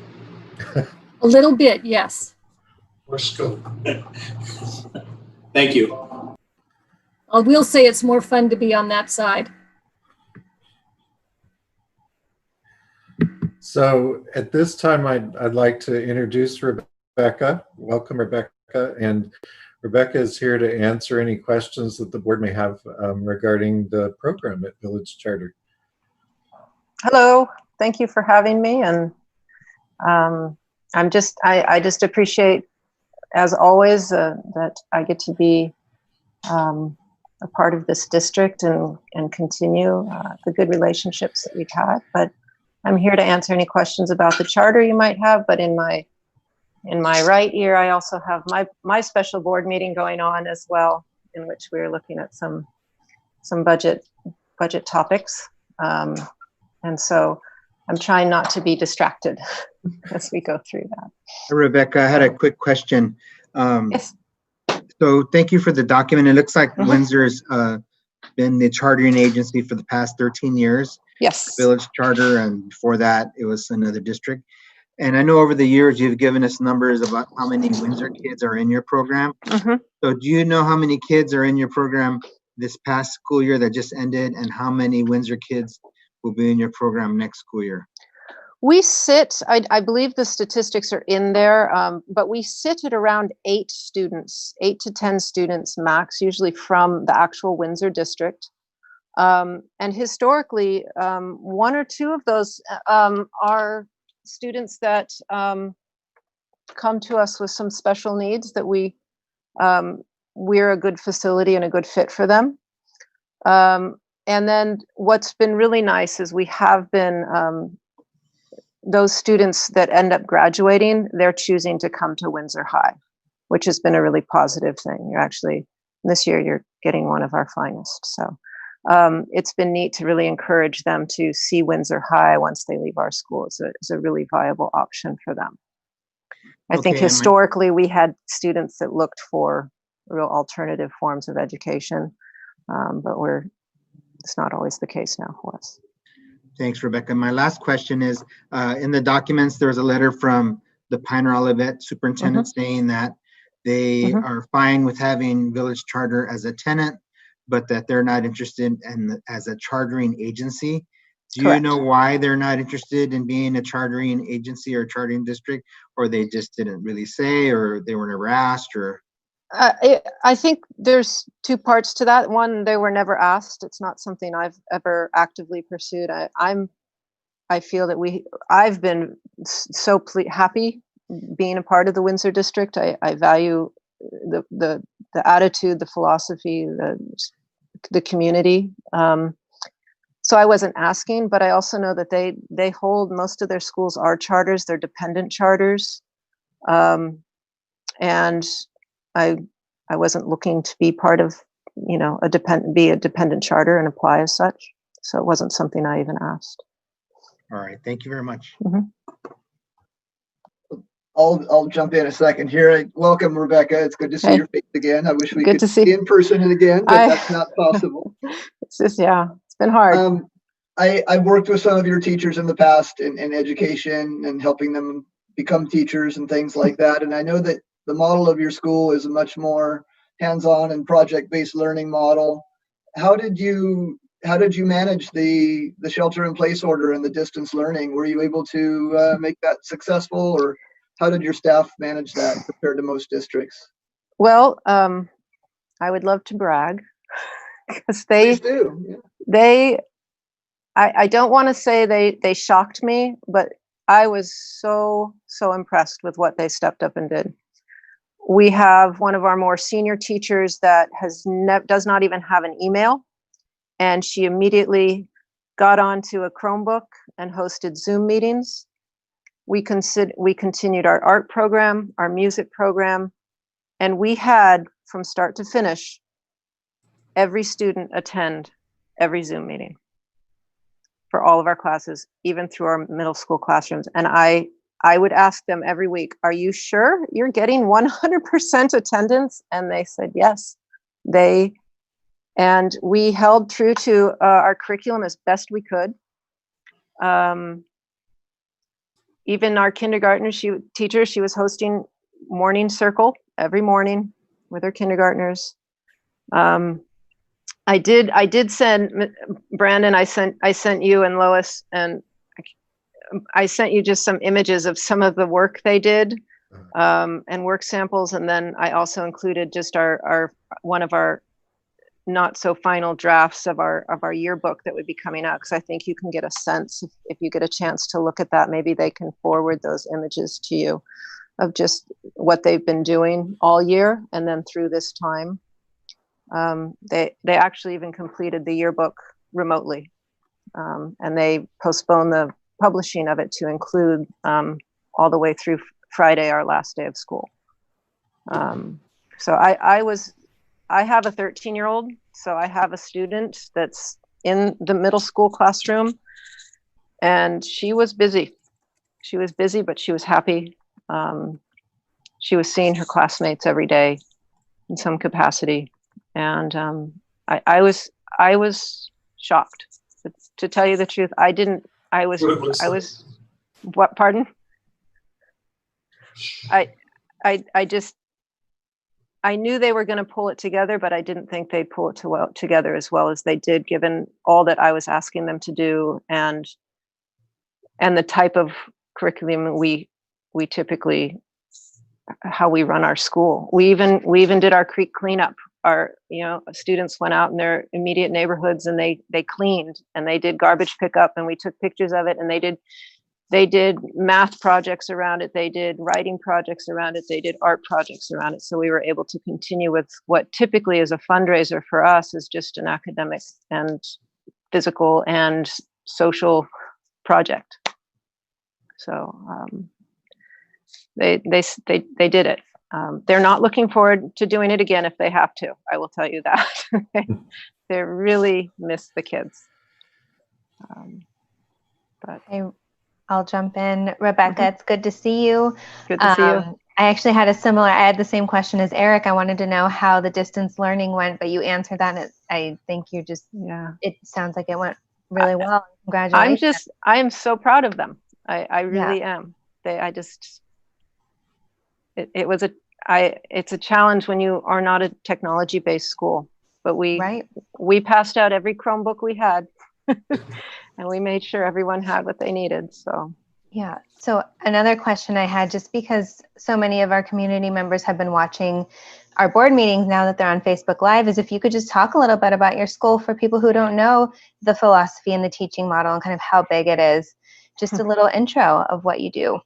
A little bit, yes. Or scope. Thank you. I will say it's more fun to be on that side. So at this time, I'd like to introduce Rebecca. Welcome, Rebecca. And Rebecca is here to answer any questions that the board may have regarding the program at Village Charter. Hello, thank you for having me. And I just appreciate, as always, that I get to be a part of this district and continue the good relationships that we've had. But I'm here to answer any questions about the charter you might have. But in my right ear, I also have my special board meeting going on as well, in which we're looking at some budget topics. And so I'm trying not to be distracted as we go through that. Rebecca, I had a quick question. Yes. So thank you for the document. It looks like Windsor's been the chartering agency for the past 13 years. Yes. Village Charter, and before that, it was another district. And I know over the years, you've given us numbers about how many Windsor kids are in your program. So do you know how many kids are in your program this past school year that just ended, and how many Windsor kids will be in your program next school year? We sit, I believe the statistics are in there, but we sit at around 8 to 10 students max, usually from the actual Windsor district. And historically, 1 or 2 of those are students that come to us with some special needs that we we're a good facility and a good fit for them. And then what's been really nice is we have been, those students that end up graduating, they're choosing to come to Windsor High, which has been a really positive thing. You're actually, this year, you're getting one of our finest. So it's been neat to really encourage them to see Windsor High once they leave our school. It's a really viable option for them. I think Okay, historically we had students that looked for real alternative forms of education, but it's not always the case now for us. Thanks, Rebecca. My last question is, in the documents, there was a letter from the Pioneer Olivet superintendent saying that they are fine with having Village Charter as a tenant, but that they're not interested in as a chartering agency. Do you Correct. know why they're not interested in being a chartering agency or chartering district, or they just didn't really say, or they were never asked, or? I think there's two parts to that. One, they were never asked. It's not something I've ever actively pursued. I feel that I've been so happy being a part of the Windsor district. I value the attitude, the philosophy, the community. So I wasn't asking, but I also know that they hold, most of their schools are charters. They're dependent charters. And I wasn't looking to be part of, be a dependent charter and apply as such. So it wasn't something I even asked. All right, thank you very much. I'll jump in a second here. Welcome, Rebecca. It's good to see your face again. I wish we Good could to see be in person again, but that's not possible. It's just, it's been hard. I've worked with some of your teachers in the past in education and helping them become teachers and things like that. And I know that the model of your school is a much more hands-on and project-based learning model. How did you manage the shelter-in-place order and the distance learning? Were you able to make that successful, or how did your staff manage that compared to most districts? Well, I would love to brag because Please do. Yeah. I don't want to say they shocked me, but I was so impressed with what they stepped up and did. We have one of our more senior teachers that does not even have an email, and she immediately got onto a Chromebook and hosted Zoom meetings. We continued our art program, our music program, and we had, from start to finish, every student attend every Zoom meeting for all of our classes, even through our middle school classrooms. And I would ask them every week, are you sure you're getting 100% attendance? And they said, yes. And we held true to our curriculum as best we could. Even our kindergartner teacher, she was hosting morning circle every morning with her kindergartners. I did send Brandon. I sent you and Lois, and I sent you just some images of some of the work they did, and work samples. And then I also included just our one of our not so final drafts of our yearbook that would be coming out, because I think you can get a sense if you get a chance to look at that. Maybe they can forward those images to you of just what they've been doing all year and then through this time. They actually even completed the yearbook remotely, and they postponed the publishing of it to include all the way through Friday, our last day of school. So I have a 13-year-old, so I have a student that's in the middle school classroom, and she was busy. She was busy, but she was happy. She was seeing her classmates every day in some capacity. And I was shocked, to tell you the truth. I was what, pardon? I knew they were going to pull it together, but I didn't think they'd pull it together as well as they did, given all that I was asking them to do and the type of curriculum we typically, how we run our school. We even did our creek cleanup. Our students went out in their immediate neighborhoods and they cleaned, and they did garbage pickup, and we took pictures of it, and they they did math projects around it, they did writing projects around it, they did art projects around it. So we were able to continue with what typically is a fundraiser for us is just an academic and physical and social project. So they did it. They're not looking forward to doing it again if they have to. I will tell you that. They really miss the kids. But I'll jump in. Rebecca, it's good to see you. Good to see you. I actually had I had the same question as Eric. I wanted to know how the distance learning went, but you answered that. And I think you just, it sounds like it went really well. Congratulations. I am so proud of them. I really am. It's a challenge when you are not a technology-based school, but we passed out every Chromebook we had. And we made sure everyone had what they needed. So yeah. So another question I had, just because so many of our community members have been watching our board meetings now that they're on Facebook Live, is if you could just talk a little bit about your school for people who don't know the philosophy and the teaching model and kind of how big it is. Just a little intro of what you do.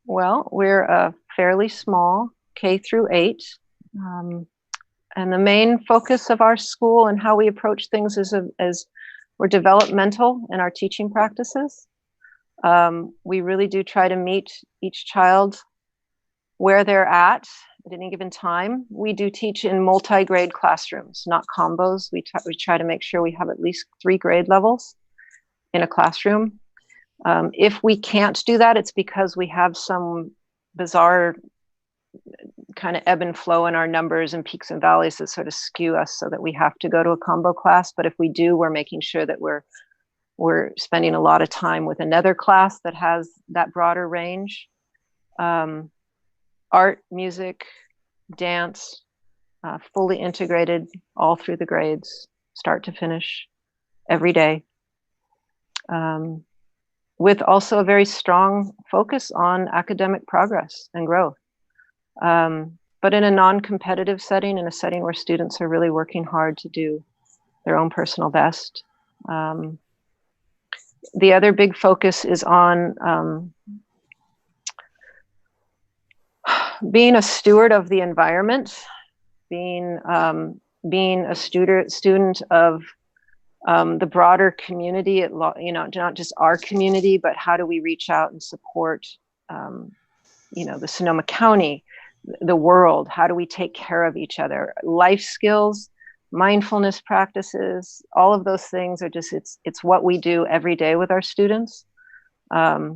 Well, we're a fairly small K through 8. And the main focus of our school and how we approach things is we're developmental in our teaching practices. We really do try to meet each child where they're at any given time. We do teach in multi-grade classrooms, not combos. We try to make sure we have at least 3 grade levels in a classroom. If we can't do that, it's because we have some bizarre kind of ebb and flow in our numbers and peaks and valleys that sort of skew us so that we have to go to a combo class. But if we do, we're making sure that we're spending a lot of time with another class that has that broader range. Art, music, dance, fully integrated all through the grades, start to finish, every day. With also a very strong focus on academic progress and growth. But in a non-competitive setting, in a setting where students are really working hard to do their own personal best. The other big focus is on being a steward of the environment, being a student of the broader community, not just our community, but how do we reach out and support, the Sonoma County, the world? How do we take care of each other? Life skills, mindfulness practices, all of those things are just, it's what we do every day with our students. I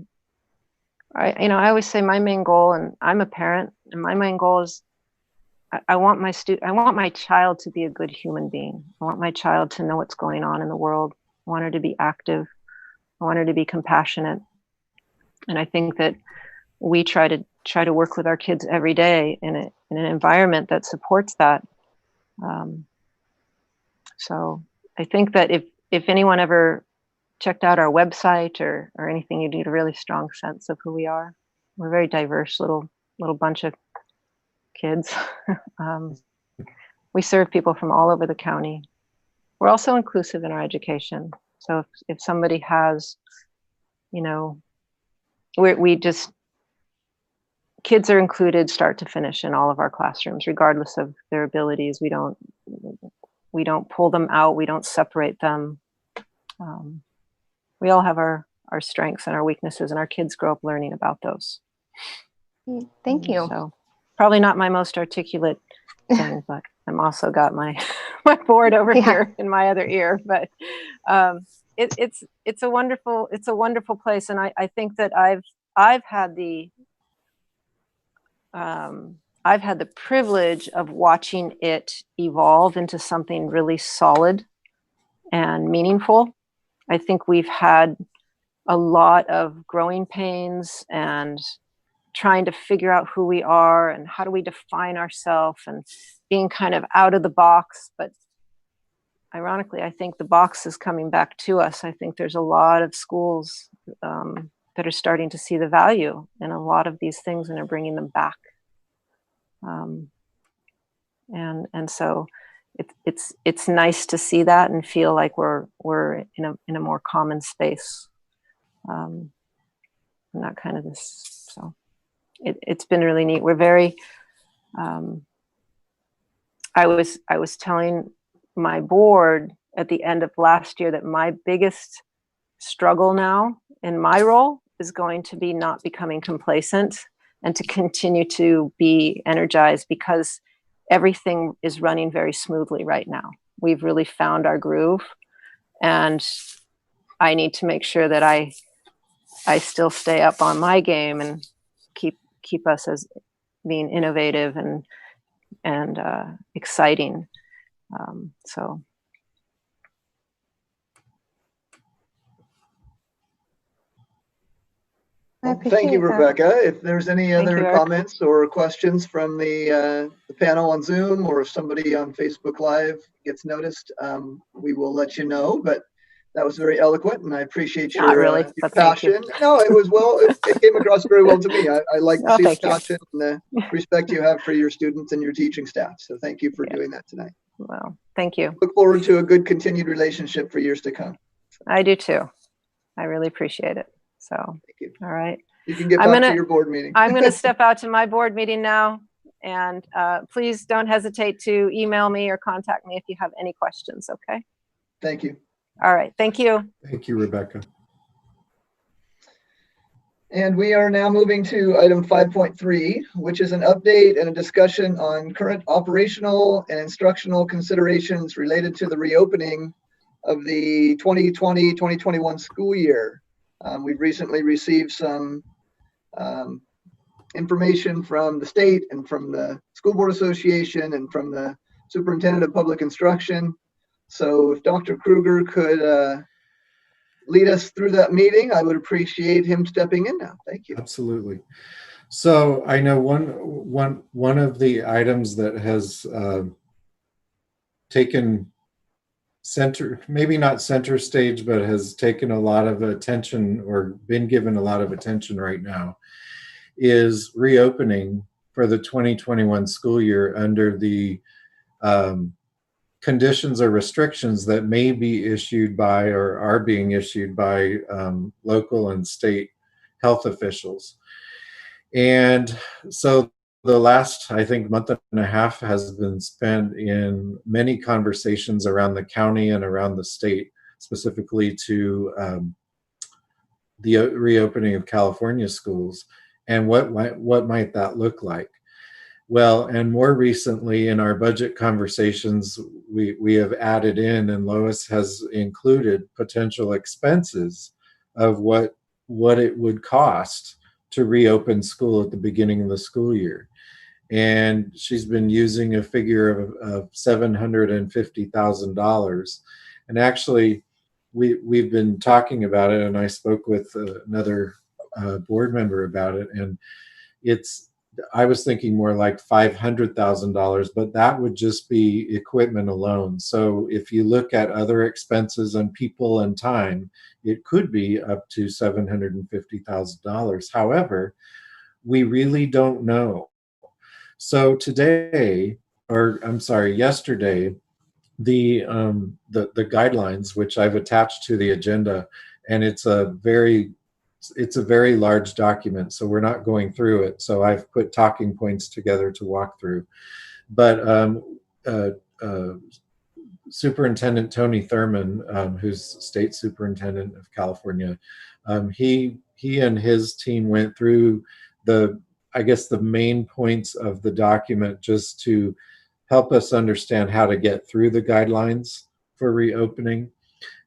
always say my main goal, and I'm a parent, and my main goal is I want my child to be a good human being. I want my child to know what's going on in the world. I want her to be active. I want her to be compassionate. And I think that we try to work with our kids every day in an environment that supports that. So I think that if anyone ever checked out our website or anything, you'd get a really strong sense of who we are. We're a very diverse little bunch of kids. We serve people from all over the county. We're also inclusive in our education. So if somebody has, kids are included start to finish in all of our classrooms, regardless of their abilities. We don't pull them out. We don't separate them. We all have our strengths and our weaknesses, and our kids grow up learning about those. Thank you. So probably not my most articulate thing, but I'm also got my board over here in my other ear. But it's a wonderful place, and I think that I've had the privilege of watching it evolve into something really solid and meaningful. I think we've had a lot of growing pains and trying to figure out who we are and how do we define ourselves and being kind of out of the box. But ironically, I think the box is coming back to us. I think there's a lot of schools that are starting to see the value in a lot of these things and are bringing them back. And so it's nice to see that and feel like we're in a more common space. and that kind of this. So it's been really neat. We're very, I was telling my board at the end of last year that my biggest struggle now in my role is going to be not becoming complacent and to continue to be energized, because everything is running very smoothly right now. We've really found our groove, and I need to make sure that I still stay up on my game and keep us as being innovative and exciting. So. Well, thank you, Rebecca. If there's any other comments or questions from the panel on Zoom, or if somebody on Facebook Live gets noticed, we will let you know. But that was very eloquent, and I appreciate your passion. No, it was well. It came across very well to me. I like to see the passion and the respect you have for your students and your teaching staff. So thank you for doing that tonight. Well, thank you. Look forward to a good continued relationship for years to come. I do too. I really appreciate it. So, thank you. All right. You can get back to your board meeting. I'm going to step out to my board meeting now. And please don't hesitate to email me or contact me if you have any questions, okay? Thank you. All right. Thank you. Thank you, Rebecca. And we are now moving to item 5.3, which is an update and a discussion on current operational and instructional considerations related to the reopening of the 2020-2021 school year. We've recently received some information from the state and from the School Board Association and from the Superintendent of Public Instruction. So if Dr. Kruger could lead us through that meeting, I would appreciate him stepping in now. Thank you. Absolutely. So I know one of the items that has taken center, maybe not center stage, but has taken a lot of attention or been given a lot of attention right now is reopening for the 2021 school year under the conditions or restrictions that may be issued by or are being issued by local and state health officials. And so the last, I think, month and a half has been spent in many conversations around the county and around the state, specifically to the reopening of California schools and what might that look like. Well, and more recently in our budget conversations, we have added in, and Lois has included potential expenses of what it would cost to reopen school at the beginning of the school year. And she's been using a figure of $750,000. And actually, we've been talking about it, and I spoke with another board member about it, and I was thinking more like $500,000, but that would just be equipment alone. So if you look at other expenses on people and time, it could be up to $750,000. However, we really don't know. So yesterday, the guidelines, which I've attached to the agenda, and it's a very large document, so we're not going through it. So I've put talking points together to walk through. But Superintendent Tony Thurman, who's state superintendent of California, he and his team went through the main points of the document just to help us understand how to get through the guidelines for reopening.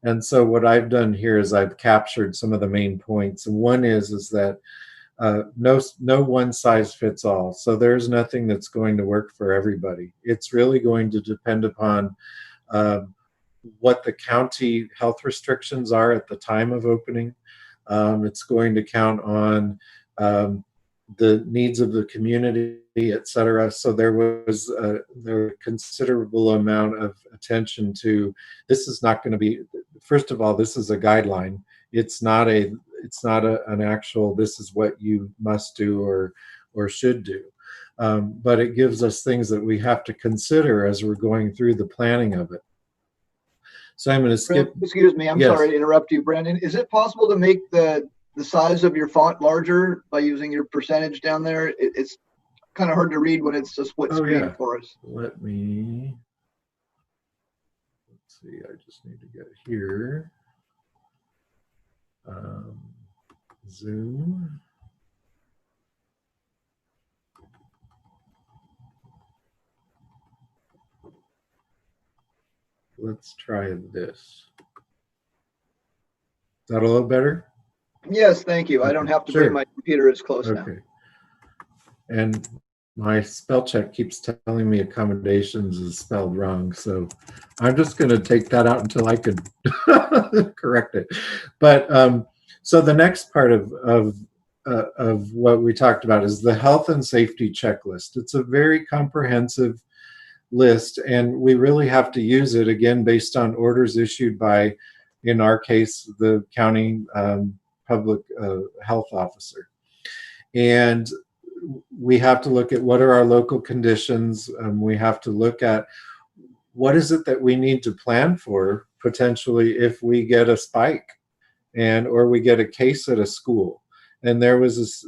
And so what I've done here is I've captured some of the main points. And one is that no one size fits all. So there's nothing that's going to work for everybody. It's really going to depend upon what the county health restrictions are at the time of opening. It's going to count on the needs of the community, et cetera. So there was a considerable amount of attention to, this is not going to be, first of all, this is a guideline. It's not an actual, this is what you must do or should do. But it gives us things that we have to consider as we're going through the planning of it. So I'm going to skip. Excuse me, I'm sorry to interrupt you, Brandon. Is it possible to make the the size of your font larger by using your percentage down there? It's kind of hard to read when it's a split screen for us. Let's see, I just need to get here. Zoom. Let's try this. Is that a little better? Yes, thank you. I don't have to bring Sure. my computer as close now. Okay. And my spell check keeps telling me accommodations is spelled wrong, so I'm just going to take that out until I could correct it. But so the next part of what we talked about is the health and safety checklist. It's a very comprehensive list, and we really have to use it again based on orders issued by, in our case, the county public health officer. And we have to look at what are our local conditions. We have to look at what is it that we need to plan for potentially if we get a spike or we get a case at a school. And there was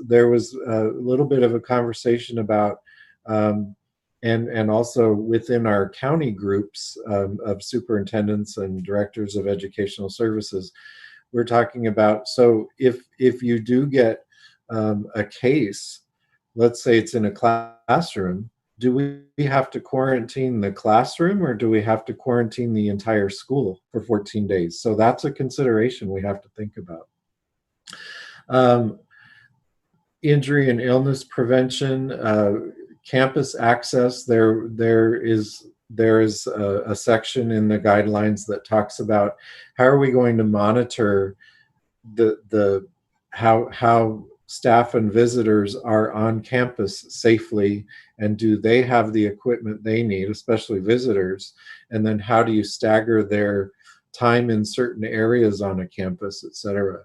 a little bit of a conversation about and also within our county groups of superintendents and directors of educational services, we're talking about, so if you do get a case, let's say it's in a classroom, do we have to quarantine the classroom or do we have to quarantine the entire school for 14 days? So that's a consideration we have to think about. Injury and illness prevention, campus access, there is a section in the guidelines that talks about how are we going to monitor how staff and visitors are on campus safely, and do they have the equipment they need, especially visitors, and then how do you stagger their time in certain areas on a campus, etc.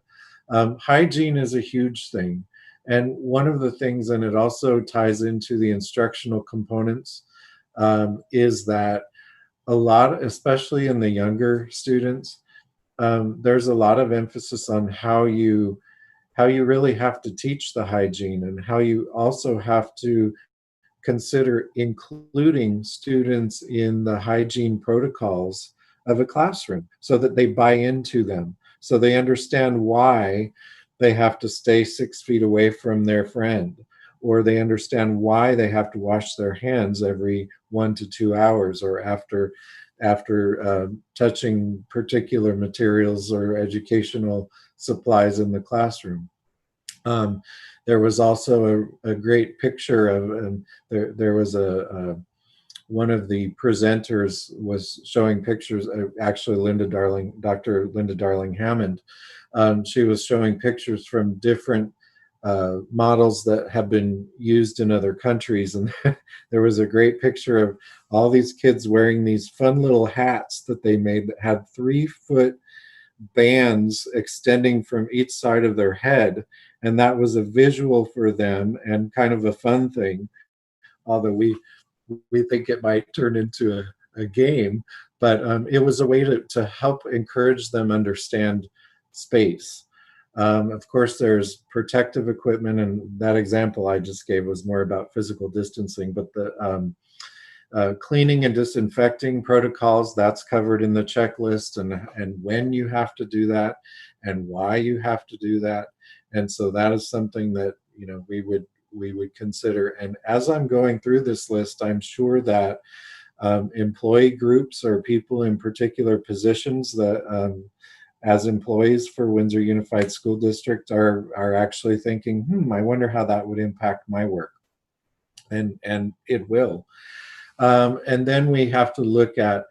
Hygiene is a huge thing, and one of the things, and it also ties into the instructional components, is that a lot, especially in the younger students, there's a lot of emphasis on how you really have to teach the hygiene, and how you also have to consider including students in the hygiene protocols of a classroom so that they buy into them, so they understand why they have to stay 6 feet away from their friend, or they understand why they have to wash their hands every 1 to 2 hours, or after touching particular materials or educational supplies in the classroom. There was also a great picture of, there was one of the presenters was showing pictures, actually Dr. Linda Darling Hammond. She was showing pictures from different models that have been used in other countries, and there was a great picture of all these kids wearing these fun little hats that they made that had 3-foot bands extending from each side of their head, and that was a visual for them and kind of a fun thing, although we think it might turn into a game, but it was a way to help encourage them understand space. Of course, there's protective equipment, and that example I just gave was more about physical distancing, but the cleaning and disinfecting protocols, that's covered in the checklist, and when you have to do that and why you have to do that. And so that is something that, you know, we would consider. And as I'm going through this list, I'm sure that employee groups or people in particular positions that as employees for Windsor Unified School District are actually thinking, I wonder how that would impact my work. And it will. And then we have to look at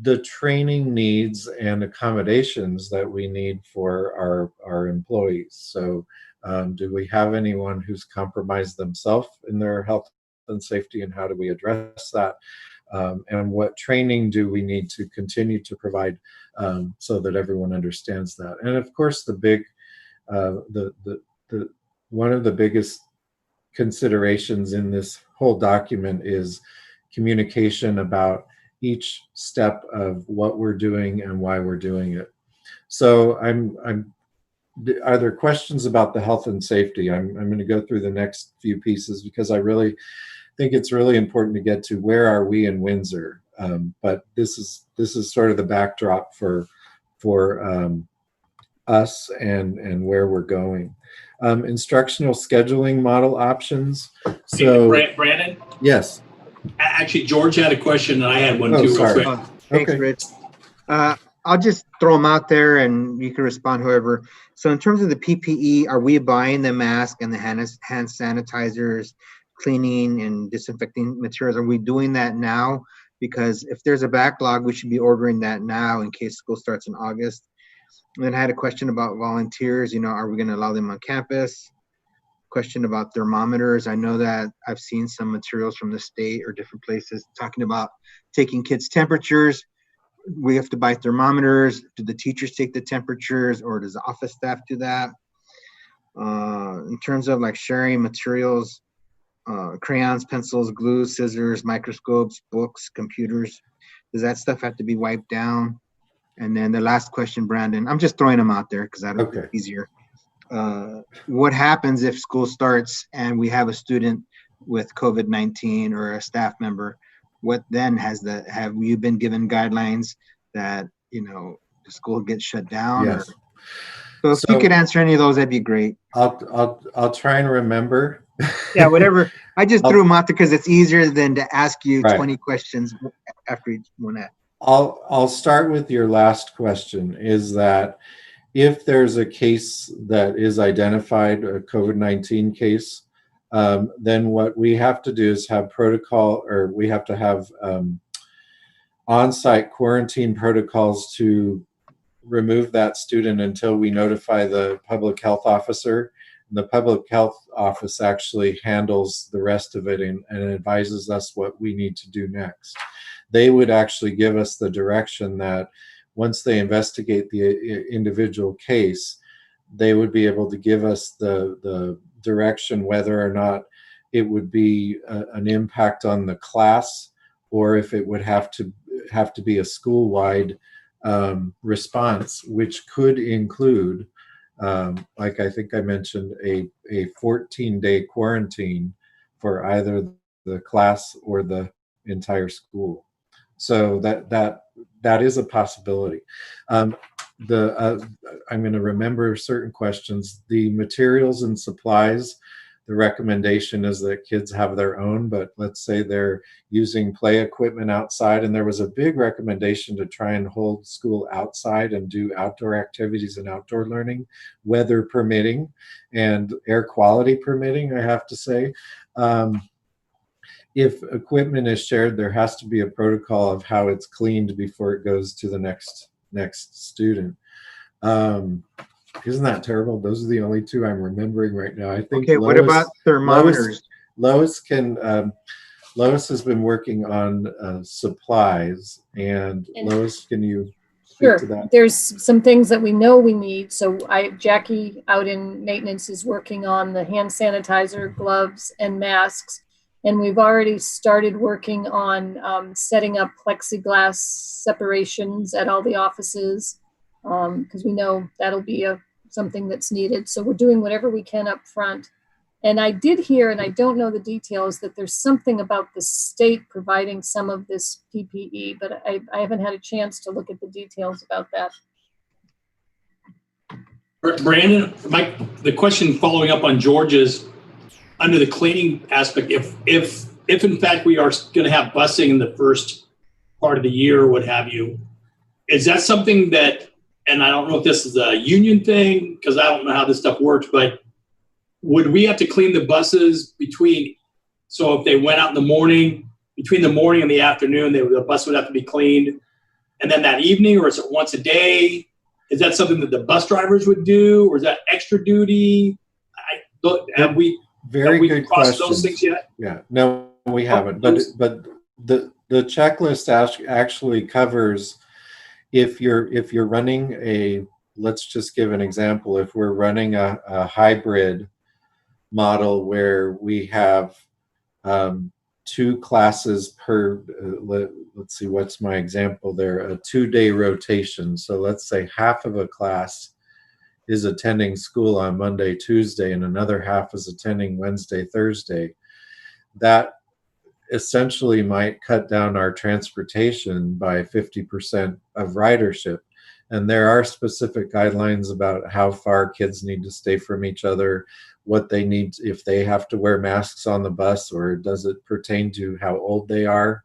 the training needs and accommodations that we need for our employees. So do we have anyone who's compromised themselves in their health and safety, and how do we address that? And what training do we need to continue to provide so that everyone understands that? And of course, one of the biggest considerations in this whole document is communication about each step of what we're doing and why we're doing it. So I'm are there questions about the health and safety? I'm going to go through the next few pieces because I really think it's really important to get to where are we in Windsor. But this is sort of the backdrop for us and where we're going. Instructional scheduling model options. So Brandon? Yes. Actually, George had a question and I had one Oh, too, sorry. real quick. Thanks, Okay. Rich. I'll just throw them out there and you can respond, whoever. So in terms of the PPE, are we buying the mask and the hand sanitizers, cleaning and disinfecting materials? Are we doing that now? Because if there's a backlog, we should be ordering that now in case school starts in August. And then I had a question about volunteers. Are we going to allow them on campus? Question about thermometers. I know that I've seen some materials from the state or different places talking about taking kids' temperatures. We have to buy thermometers. Do the teachers take the temperatures or does the office staff do that? In terms of like sharing materials, crayons, pencils, glue, scissors, microscopes, books, computers, does that stuff have to be wiped down? And then the last question, Brandon, I'm just throwing them out there because I don't think it's easier. What happens if school starts and we have a student with COVID-19 or a staff member? What then have you been given guidelines that the school gets shut down? Yes. So if you could answer any of those, that'd be great. I'll try and remember. Yeah, whatever. I just threw them out there because it's easier than to ask you 20 questions after each one. I'll start with your last question. Is that if there's a case that is identified, a COVID-19 case, then what we have to do is have protocol, or we have to have on-site quarantine protocols to remove that student until we notify the public health officer. And the public health office actually handles the rest of it and advises us what we need to do next. They would actually give us the direction that once they investigate the individual case, they would be able to give us the direction whether or not it would be an impact on the class, or if it would have to be a school-wide response, which could include, like I think I mentioned, a 14-day quarantine for either the class or the entire school. So that is a possibility. I'm going to remember certain questions. The materials and supplies, the recommendation is that kids have their own, but let's say they're using play equipment outside, and there was a big recommendation to try and hold school outside and do outdoor activities and outdoor learning, weather permitting and air quality permitting, I have to say. If equipment is shared, there has to be a protocol of how it's cleaned before it goes to the next student. Isn't that terrible? Those are the only two I'm remembering right now. I think. Okay, what about thermometers? Lois has been working on supplies, and Lois, can you speak to that? There's some things that we know we need. So Jackie out in maintenance is working on the hand sanitizer, gloves, and masks. And we've already started working on setting up plexiglass separations at all the offices, because we know that'll be something that's needed. So we're doing whatever we can up front. And I did hear, and I don't know the details, that there's something about the state providing some of this PPE, but I haven't had a chance to look at the details about that. Brandon, the question following up on George's, under the cleaning aspect, if in fact we are going to have busing in the first part of the year or what have you, is that something that, and I don't know if this is a union thing because I don't know how this stuff works, but would we have to clean the buses so if they went out in the morning, between the morning and the afternoon, the bus would have to be cleaned, and then that evening, or is it once a day? Is that something that the bus drivers would do, or is that extra duty? Have we good crossed question. those things yet? Yeah, no, we haven't. But the checklist actually covers if you're running let's just give an example. If we're running a hybrid model where we have 2 classes per, let's see, what's my example there? A 2-day rotation. So let's say half of a class is attending school on Monday, Tuesday, and another half is attending Wednesday, Thursday, that essentially might cut down our transportation by 50% of ridership. And there are specific guidelines about how far kids need to stay from each other, what they need, if they have to wear masks on the bus, or does it pertain to how old they are,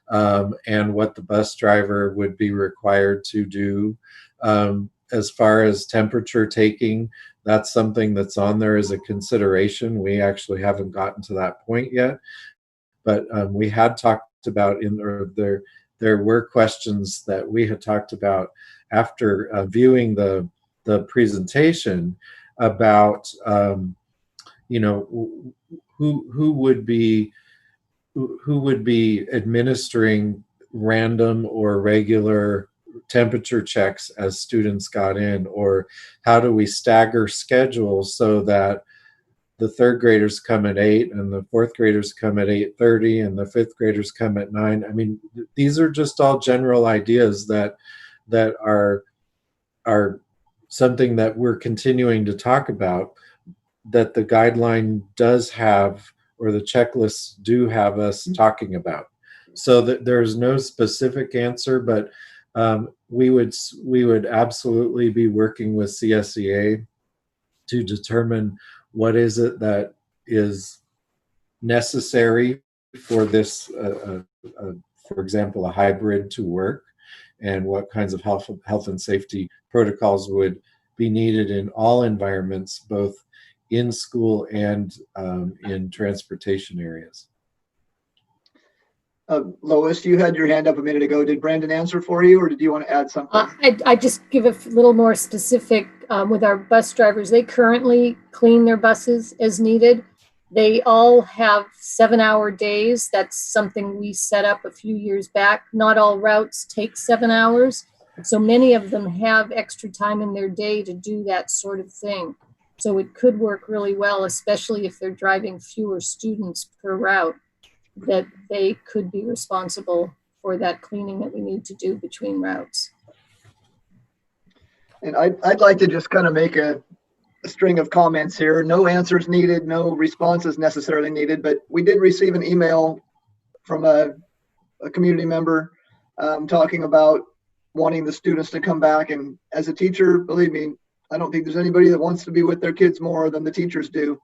and what the bus driver would be required to do. As far as temperature taking, that's something that's on there as a consideration. We actually haven't gotten to that point yet, but we had talked about there were questions that we had talked about after viewing the presentation about who would be administering random or regular temperature checks as students got in, or how do we stagger schedules so that the third graders come at 8 and the fourth graders come at 8:30 and the fifth graders come at 9. I mean, these are just all general ideas that are something that we're continuing to talk about, that the guideline does have, or the checklists do have us talking about. So that there's no specific answer, but we would absolutely be working with CSEA to determine what is it that is necessary for this, for example, a hybrid to work, and what kinds of health and safety protocols would be needed in all environments, both in school and in transportation areas. Lois, you had your hand up a minute ago. Did Brandon answer for you, or did you want to add something? I just give a little more specific with our bus drivers. They currently clean their buses as needed. They all have 7-hour days. That's something we set up a few years back. Not all routes take 7 hours. So many of them have extra time in their day to do that sort of thing. So it could work really well, especially if they're driving fewer students per route, that they could be responsible for that cleaning that we need to do between routes. And I'd like to just kind of make a string of comments here. No answers needed, no responses necessarily needed, but we did receive an email from a community member talking about wanting the students to come back. And as a teacher, believe me, I don't think there's anybody that wants to be with their kids more than the teachers do.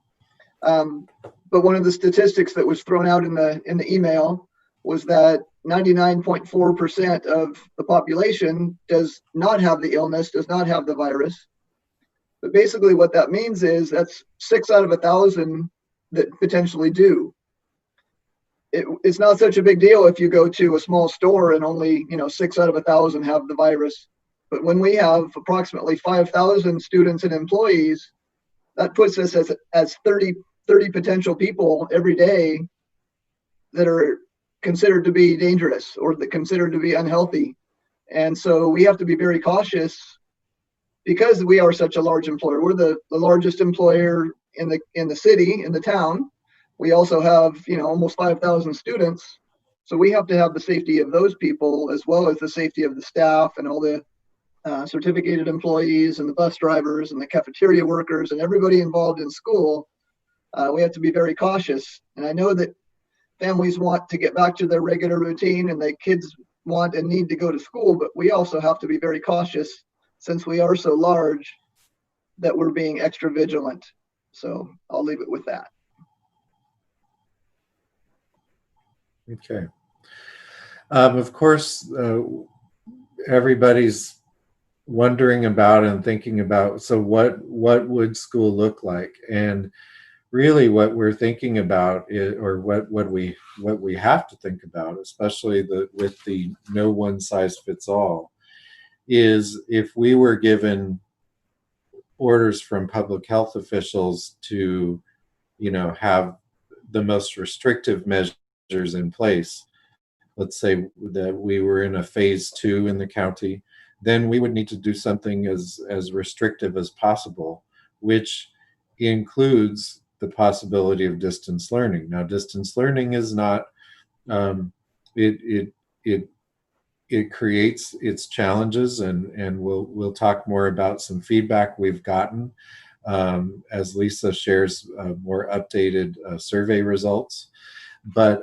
But one of the statistics that was thrown out in the email was that 99.4% of the population does not have the illness, does not have the virus. But basically what that means is that's 6 out of 1,000 that potentially do. It's not such a big deal if you go to a small store and only 6 out of 1,000 have the virus. But when we have approximately 5,000 students and employees, that puts us as 30 potential people every day that are considered to be dangerous or that considered to be unhealthy. And so we have to be very cautious because we are such a large employer. We're the largest employer in the city, in the town. We also have, almost 5,000 students. So we have to have the safety of those people as well as the safety of the staff and all the certificated employees and the bus drivers and the cafeteria workers and everybody involved in school. We have to be very cautious. And I know that families want to get back to their regular routine and the kids want and need to go to school, but we also have to be very cautious since we are so large that we're being extra vigilant. So I'll leave it with that. Okay. Of course, everybody's wondering about and thinking about, so what would school look like? And really what we're thinking about is, or what we have to think about, especially with the no one size fits all, is if we were given orders from public health officials to, have the most restrictive measures in place. Let's say that we were in a phase 2 in the county, then we would need to do something as restrictive as possible, which includes the possibility of distance learning. Now, distance learning is not, it it creates its challenges, and we'll talk more about some feedback we've gotten as Lisa shares more updated survey results. But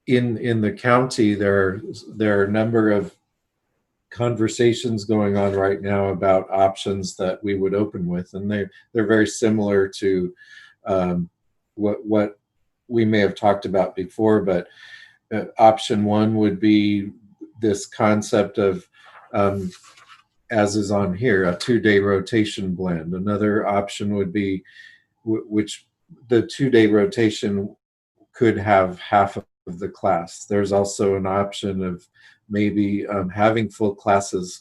in the county, there are a number of conversations going on right now about options that we would open with, and they're very similar to what we may have talked about before. But option one would be this concept of, as is on here, a 2-day rotation blend. Another option would be, which the 2-day rotation could have half of the class. There's also an option of maybe having full classes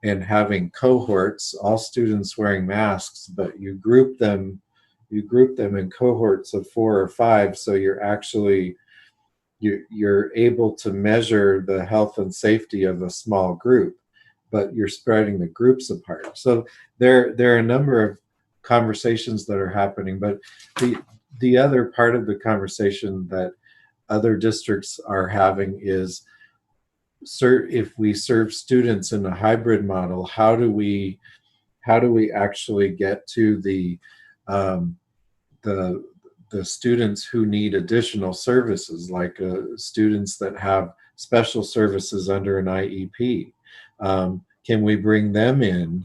and having cohorts, all students wearing masks, but you group them in cohorts of 4 or 5, so you're able to measure the health and safety of a small group, but you're spreading the groups apart. So there are a number of conversations that are happening, but the other part of the conversation that other districts are having is, if we serve students in a hybrid model, how do we actually get to the students who need additional services, like students that have special services under an IEP? Can we bring them in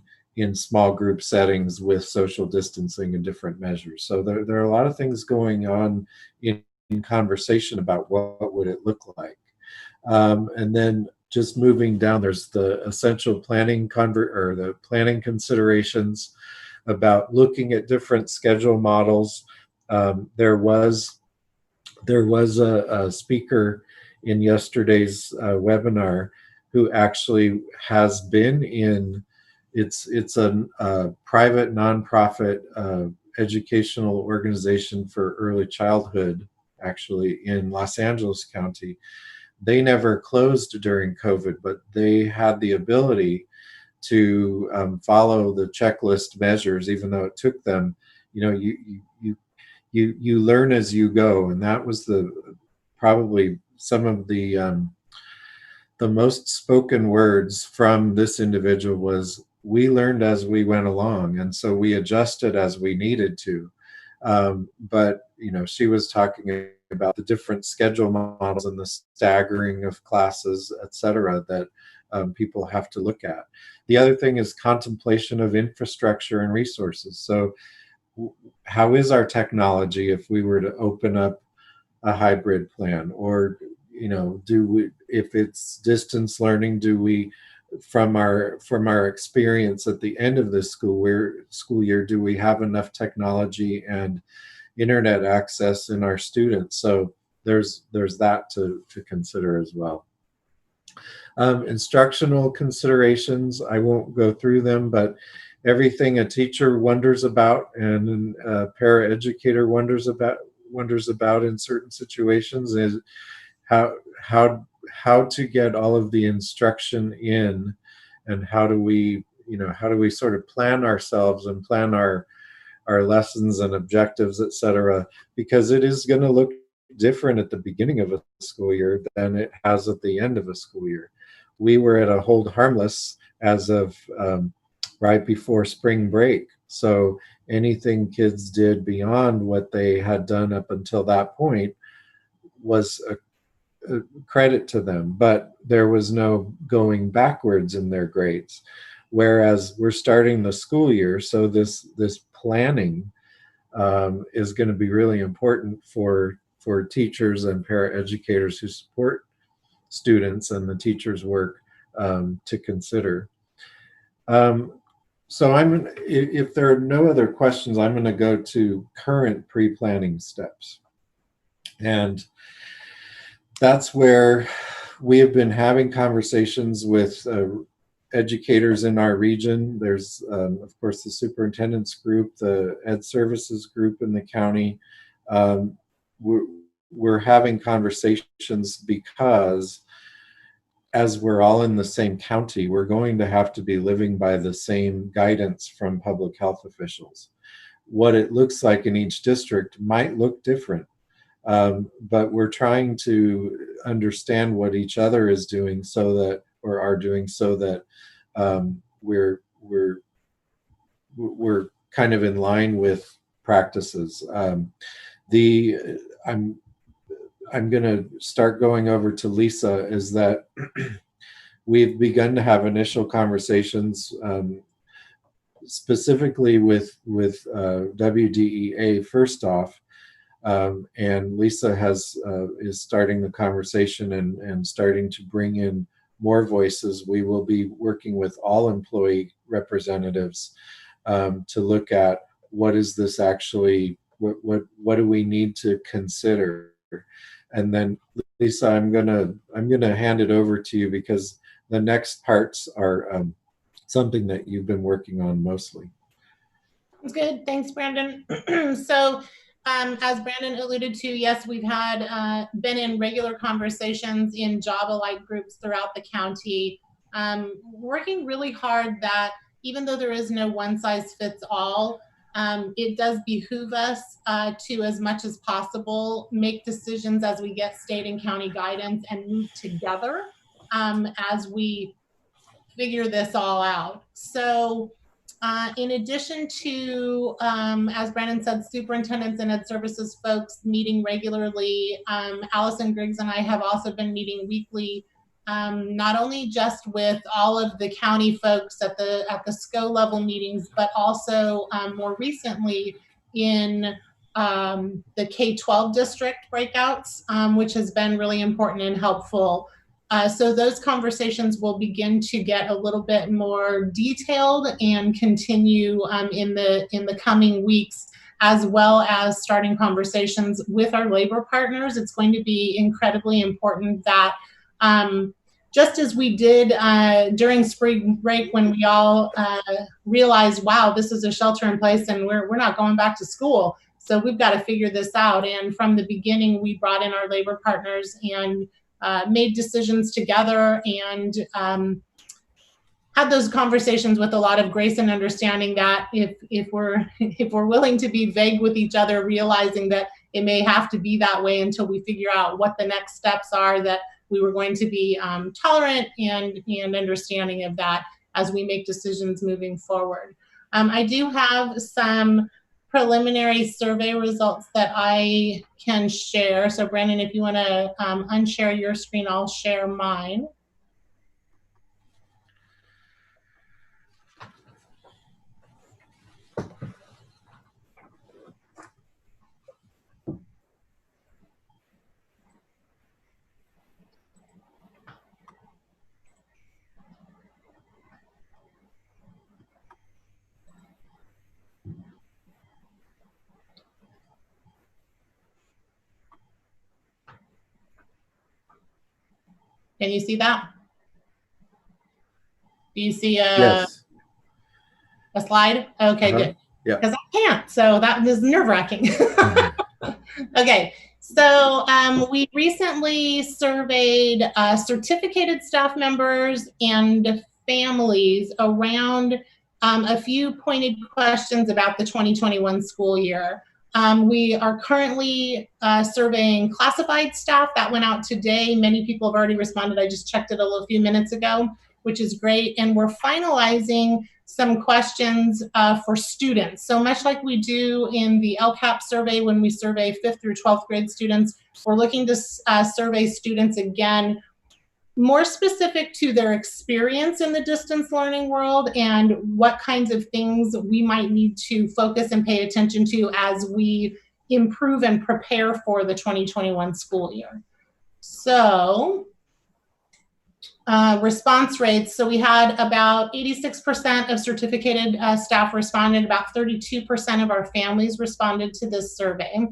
small group settings with social distancing and different measures? So there are a lot of things going on in conversation about what would it look like. And then just moving down, there's the essential planning the planning considerations about looking at different schedule models. There was a speaker in yesterday's webinar who actually has been in, it's a private nonprofit educational organization for early childhood, actually, in Los Angeles County. They never closed during COVID, but they had the ability to follow the checklist measures, even though it took them, you learn as you go. And that was probably some of the most spoken words from this individual was, we learned as we went along, and so we adjusted as we needed to. But she was talking about the different schedule models and the staggering of classes, et cetera, that people have to look at. The other thing is contemplation of infrastructure and resources. So how is our technology if we were to open up a hybrid plan? Or if it's distance learning, do we, from our experience at the end of this school year, do we have enough technology and internet access in our students? So there's that to consider as well. Instructional considerations, I won't go through them, but everything a teacher wonders about and a paraeducator wonders about in certain situations is how to get all of the instruction in, and how do we sort of plan ourselves and plan our lessons and objectives, et cetera, because it is going to look different at the beginning of a school year than it has at the end of a school year. We were at a hold harmless as of right before spring break. So anything kids did beyond what they had done up until that point was a credit to them, but there was no going backwards in their grades. Whereas we're starting the school year, so this planning is going to be really important for teachers and paraeducators who support students and the teachers' work to consider. So if there are no other questions, I'm going to go to current pre-planning steps. And that's where we have been having conversations with educators in our region. There's, of course, the superintendent's group, the ed services group in the county. We're having conversations because as we're all in the same county, we're going to have to be living by the same guidance from public health officials. What it looks like in each district might look different. But we're trying to understand what each other is doing so that, or are doing, so that we're kind of in line with practices. I'm going to start going over to Lisa, is that we've begun to have initial conversations specifically with WDEA first off, and Lisa is starting the conversation and starting to bring in more voices. We will be working with all employee representatives to look at what is this actually, what do we need to consider. And then Lisa, I'm gonna hand it over to you, because the next parts are something that you've been working on mostly. Sounds good. Thanks, Brandon. So as Brandon alluded to, yes, we've had been in regular conversations in job-alike groups throughout the county, working really hard that even though there is no one-size-fits-all, it does behoove us to, as much as possible, make decisions as we get state and county guidance and move together as we figure this all out. So in addition to, as Brandon said, superintendents and ed services folks meeting regularly, Allison Griggs and I have also been meeting weekly, not only just with all of the county folks at the SCO level meetings, but also more recently in the K-12 district breakouts, which has been really important and helpful. So those conversations will begin to get a little bit more detailed and continue in the coming weeks, as well as starting conversations with our labor partners. It's going to be incredibly important that just as we did during spring break, when we all realized, wow, this is a shelter in place and we're not going back to school. So we've got to figure this out. And from the beginning, we brought in our labor partners and made decisions together and had those conversations with a lot of grace and understanding that if we're willing to be vague with each other, realizing that it may have to be that way until we figure out what the next steps are, that we were going to be tolerant and understanding of that as we make decisions moving forward. I do have some preliminary survey results that I can share. So Brandon, if you want to unshare your screen, I'll share mine. Can you see that? Do you see Yes. a slide? Okay, good. Yeah. Because I can't, so that is nerve-wracking. Okay, so we recently surveyed certificated staff members and families around a few pointed questions about the 2021 school year. We are currently surveying classified staff. That went out today. Many people have already responded. I just checked it a few minutes ago, which is great. And we're finalizing some questions for students. So much like we do in the LCAP survey when we survey 5th through 12th grade students, we're looking to survey students again, more specific to their experience in the distance learning world and what kinds of things we might need to focus and pay attention to as we improve and prepare for the 2021 school year. So response rates. So we had about 86% of certificated staff responded, about 32% of our families responded to this survey.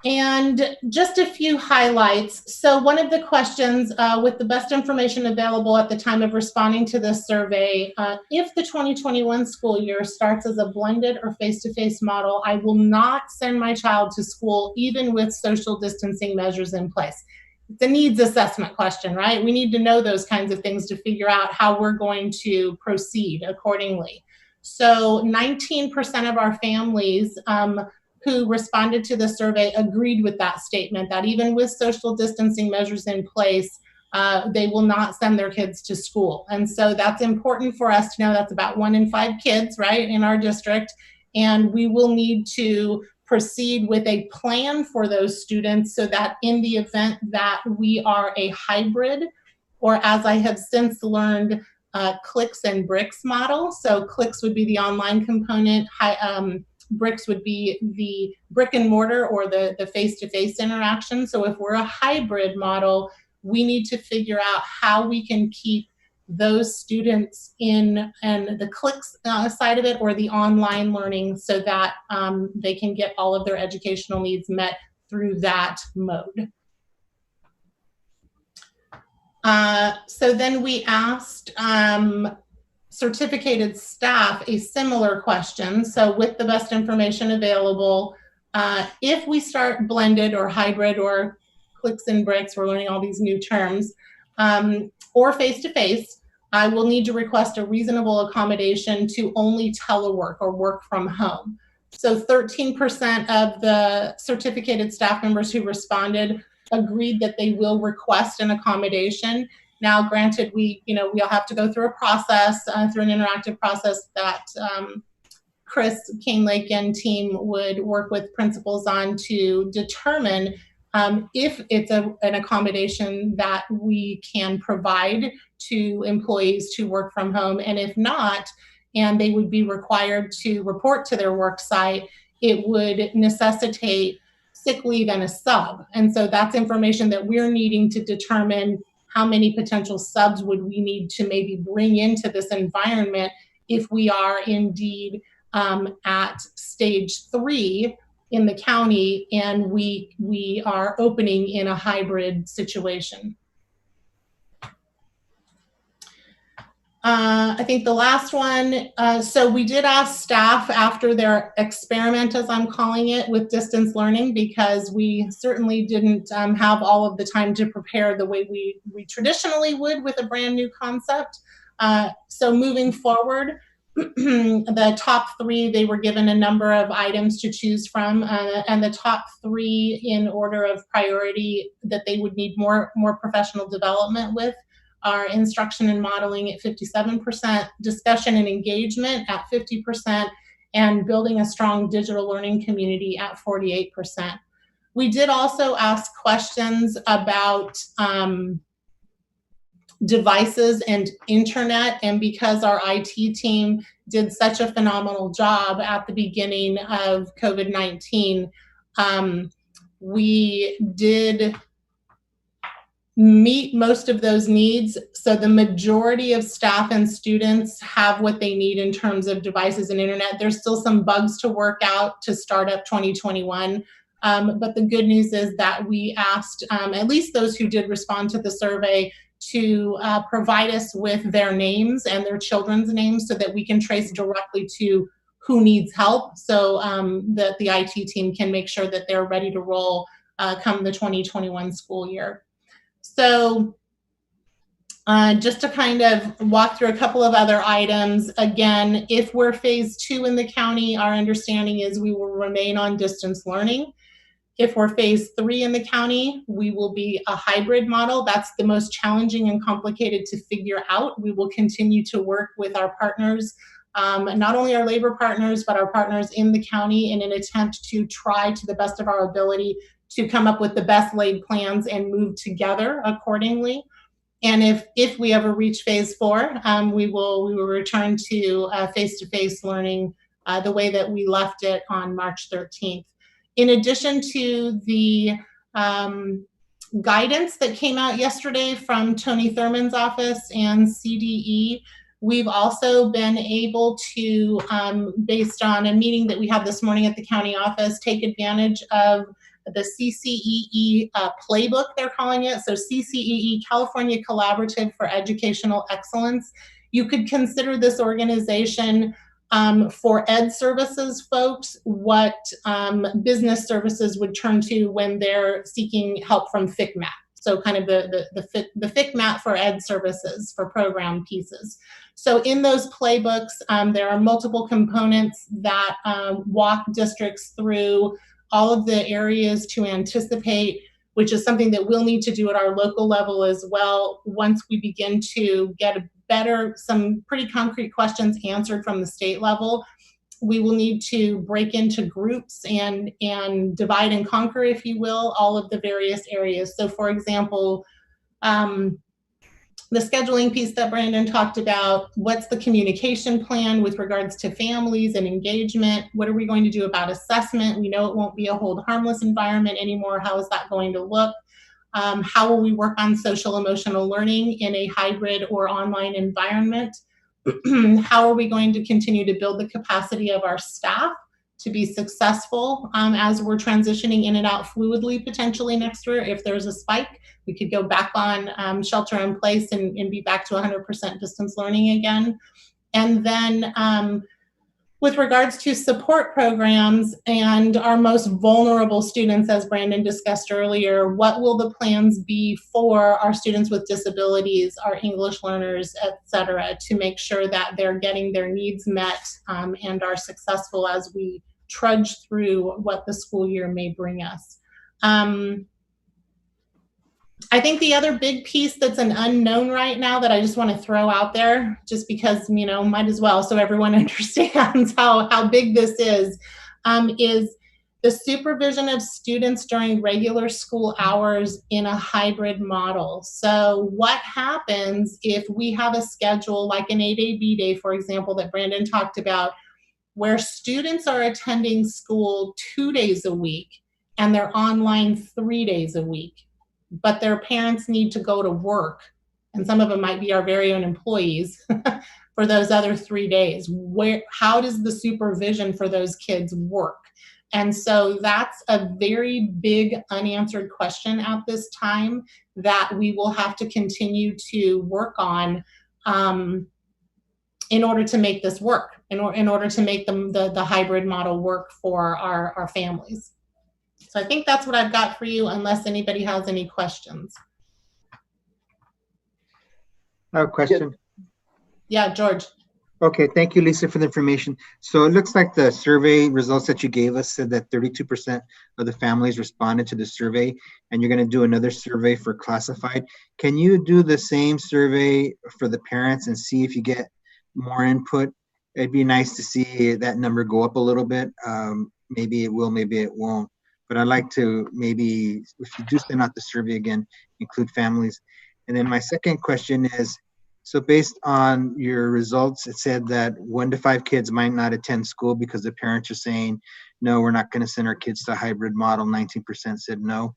And just a few highlights. So one of the questions, with the best information available at the time of responding to this survey, if the 2021 school year starts as a blended or face-to-face model, I will not send my child to school even with social distancing measures in place. It's a needs assessment question, right? We need to know those kinds of things to figure out how we're going to proceed accordingly. So 19% of our families who responded to the survey agreed with that statement, that even with social distancing measures in place, they will not send their kids to school. And so that's important for us to know. That's about 1 in 5 kids, right, in our district. And we will need to proceed with a plan for those students so that in the event that we are a hybrid, or as I have since learned, clicks and bricks model. So clicks would be the online component, bricks would be the brick and mortar or the face-to-face interaction. So if we're a hybrid model, we need to figure out how we can keep those students in and the clicks side of it or the online learning so that they can get all of their educational needs met through that mode. So then we asked certificated staff a similar question. So with the best information available, if we start blended or hybrid or clicks and bricks, we're learning all these new terms, or face-to-face, I will need to request a reasonable accommodation to only telework or work from home. So 13% of the certificated staff members who responded agreed that they will request an accommodation. Now, granted, we'll have to go through a process, through an interactive process that Chris Kane-Lake and team would work with principals on to determine if it's an accommodation that we can provide to employees to work from home, and if not, and they would be required to report to their work site, it would necessitate sick leave and a sub. And so that's information that we're needing to determine how many potential subs would we need to maybe bring into this environment if we are indeed at stage 3 in the county and we are opening in a hybrid situation. I think the last one, so we did ask staff after their experiment, as I'm calling it, with distance learning, because we certainly didn't have all of the time to prepare the way we traditionally would with a brand new concept. So moving forward, the top 3, they were given a number of items to choose from, and the top 3 in order of priority that they would need more professional development with are instruction and modeling at 57%, discussion and engagement at 50%, and building a strong digital learning community at 48%. We did also ask questions about devices and internet, and because our IT team did such a phenomenal job at the beginning of COVID-19, we did meet most of those needs. So the majority of staff and students have what they need in terms of devices and internet. There's still some bugs to work out to start up 2021. But the good news is that we asked at least those who did respond to the survey to provide us with their names and their children's names so that we can trace directly to who needs help, so that the IT team can make sure that they're ready to roll come the 2021 school year. So just to kind of walk through a couple of other items, again, if we're phase 2 in the county, our understanding is we will remain on distance learning. If we're phase 3 in the county, we will be a hybrid model. That's the most challenging and complicated to figure out. We will continue to work with our partners, not only our labor partners, but our partners in the county in an attempt to try to the best of our ability to come up with the best laid plans and move together accordingly. And if we ever reach phase 4, we will return to face-to-face learning the way that we left it on March 13th. In addition to the guidance that came out yesterday from Tony Thurman's office and CDE, we've also been able to, based on a meeting that we had this morning at the county office, take advantage of the CCEE playbook, they're calling it. So CCEE, California Collaborative for Educational Excellence. You could consider this organization for ed services folks what business services would turn to when they're seeking help from FCMAT. So kind of the FICMAT for ed services for program pieces. So in those playbooks, there are multiple components that walk districts through all of the areas to anticipate, which is something that we'll need to do at our local level as well once we begin to get some pretty concrete questions answered from the state level. We will need to break into groups and divide and conquer, if you will, all of the various areas. So for example, the scheduling piece that Brandon talked about, what's the communication plan with regards to families and engagement? What are we going to do about assessment? We know it won't be a hold harmless environment anymore. How is that going to look? How will we work on social emotional learning in a hybrid or online environment? How are we going to continue to build the capacity of our staff to be successful as we're transitioning in and out fluidly potentially next year? If there's a spike, we could go back on shelter in place and be back to 100% distance learning again. And then with regards to support programs and our most vulnerable students, as Brandon discussed earlier, what will the plans be for our students with disabilities, our English learners, et cetera, to make sure that they're getting their needs met and are successful as we trudge through what the school year may bring us. I think the other big piece that's an unknown right now that I just want to throw out there, just because, you know, might as well, so everyone understands how big this is the supervision of students during regular school hours in a hybrid model. So what happens if we have a schedule like an 8A/B day, for example, that Brandon talked about, where students are attending school 2 days a week and they're online 3 days a week, but their parents need to go to work, and some of them might be our very own employees for those other 3 days. How does the supervision for those kids work? And so that's a very big unanswered question at this time that we will have to continue to work on in order to make this work, in order to make the hybrid model work for our families. So I think that's what I've got for you, unless anybody has any questions. I have a question. Yeah, George. Okay, thank you, Lisa, for the information. So it looks like the survey results that you gave us said that 32% of the families responded to the survey, and you're going to do another survey for classified. Can you do the same survey for the parents and see if you get more input? It'd be nice to see that number go up a little bit. Maybe it will, maybe it won't. But I'd like to maybe, if you do send out the survey again, include families. And then my second question is, so based on your results, it said that 1 to 5 kids might not attend school because the parents are saying, no, we're not going to send our kids to a hybrid model. 19% said no.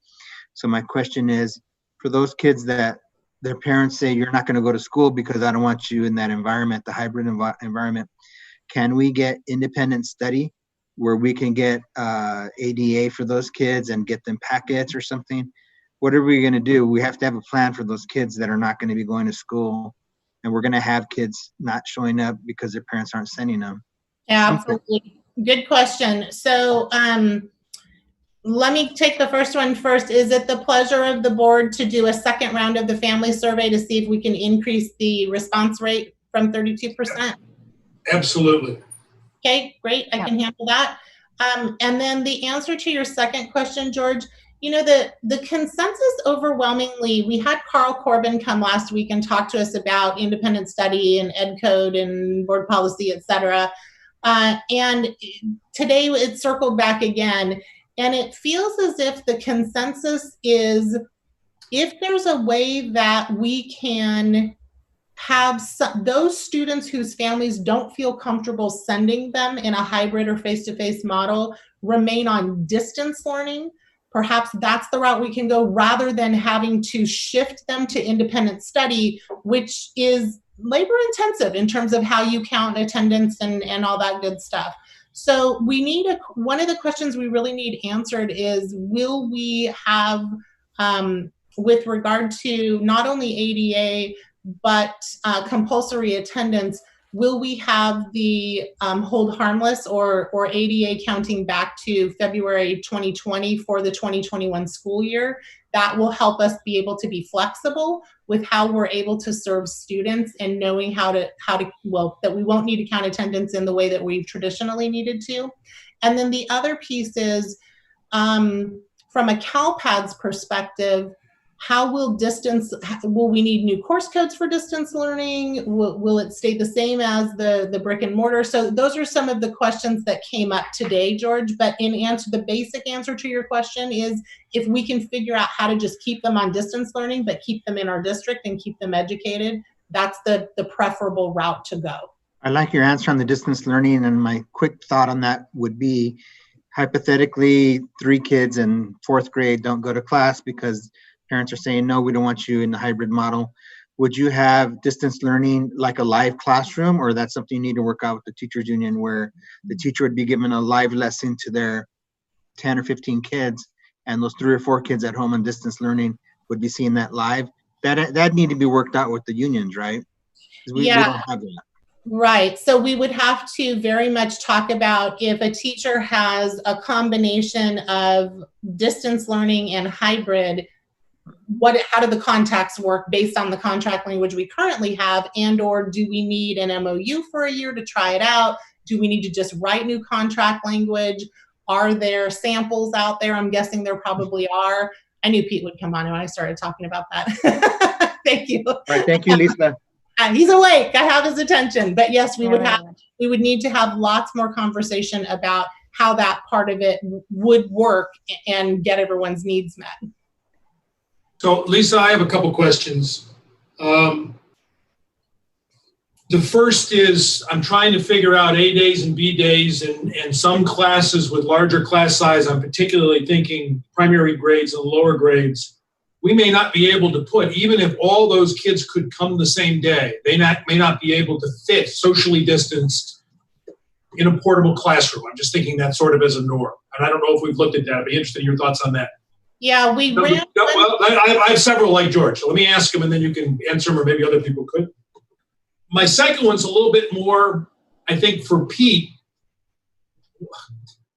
So my question is, for those kids that their parents say, you're not going to go to school because I don't want you in that environment, the hybrid environment, can we get independent study where we can get ADA for those kids and get them packets or something? What are we going to do? We have to have a plan for those kids that are not going to be going to school. And we're going to have kids not showing up because their parents aren't sending them. Yeah, absolutely. Good question. So let me take the first one first. Is it the pleasure of the board to do a second round of the family survey to see if we can increase the response rate from 32%? Absolutely. Okay, great. I can handle that. And then the answer to your second question, George, you know, the consensus overwhelmingly, we had Carl Corbin come last week and talk to us about independent study and ed code and board policy, et cetera. And today it circled back again. And it feels as if the consensus is, if there's a way that we can have those students whose families don't feel comfortable sending them in a hybrid or face-to-face model remain on distance learning, perhaps that's the route we can go, rather than having to shift them to independent study, which is labor intensive in terms of how you count attendance and all that good stuff. So we need one of the questions we really need answered is, will we have, with regard to not only ADA, but compulsory attendance, will we have the hold harmless or ADA counting back to February 2020 for the 2021 school year? That will help us be able to be flexible with how we're able to serve students and knowing how to well, that we won't need to count attendance in the way that we've traditionally needed to. And then the other piece is, from a CalPADS perspective, how will we need new course codes for distance learning? Will it stay the same as the brick and mortar? So those are some of the questions that came up today, George, but the basic answer to your question is, if we can figure out how to just keep them on distance learning, but keep them in our district and keep them educated, that's the preferable route to go. I like your answer on the distance learning, and my quick thought on that would be, hypothetically, 3 kids in 4th grade don't go to class because parents are saying, no, we don't want you in the hybrid model. Would you have distance learning like a live classroom, or that's something you need to work out with the teachers union, where the teacher would be given a live lesson to their 10 or 15 kids, and those 3 or 4 kids at home on distance learning would be seeing that live? That need to be worked out with the unions, right? We don't have that. Right. So we would have to very much talk about, if a teacher has a combination of distance learning and hybrid, how do the contacts work based on the contract language we currently have, and or do we need an MOU for a year to try it out? Do we need to just write new contract language? Are there samples out there? I'm guessing there probably are. I knew Pete would come on when I started talking about that. Thank you. All right, thank you, Lisa. He's awake. I have his attention. But yes, we would need to have lots more conversation about how that part of it would work and get everyone's needs met. So, Lisa, I have a couple questions. The first is, I'm trying to figure out A days and B days, and some classes with larger class size. I'm particularly thinking primary grades and lower grades. We may not be able to put, even if all those kids could come the same day, they may not be able to fit socially distanced in a portable classroom. I'm just thinking that sort of as a norm. And I don't know if we've looked at that. I'd be interested in your thoughts on that. Yeah, I have several like George. Let me ask them and then you can answer them, or maybe other people could. My second one's a little bit more, I think, for Pete.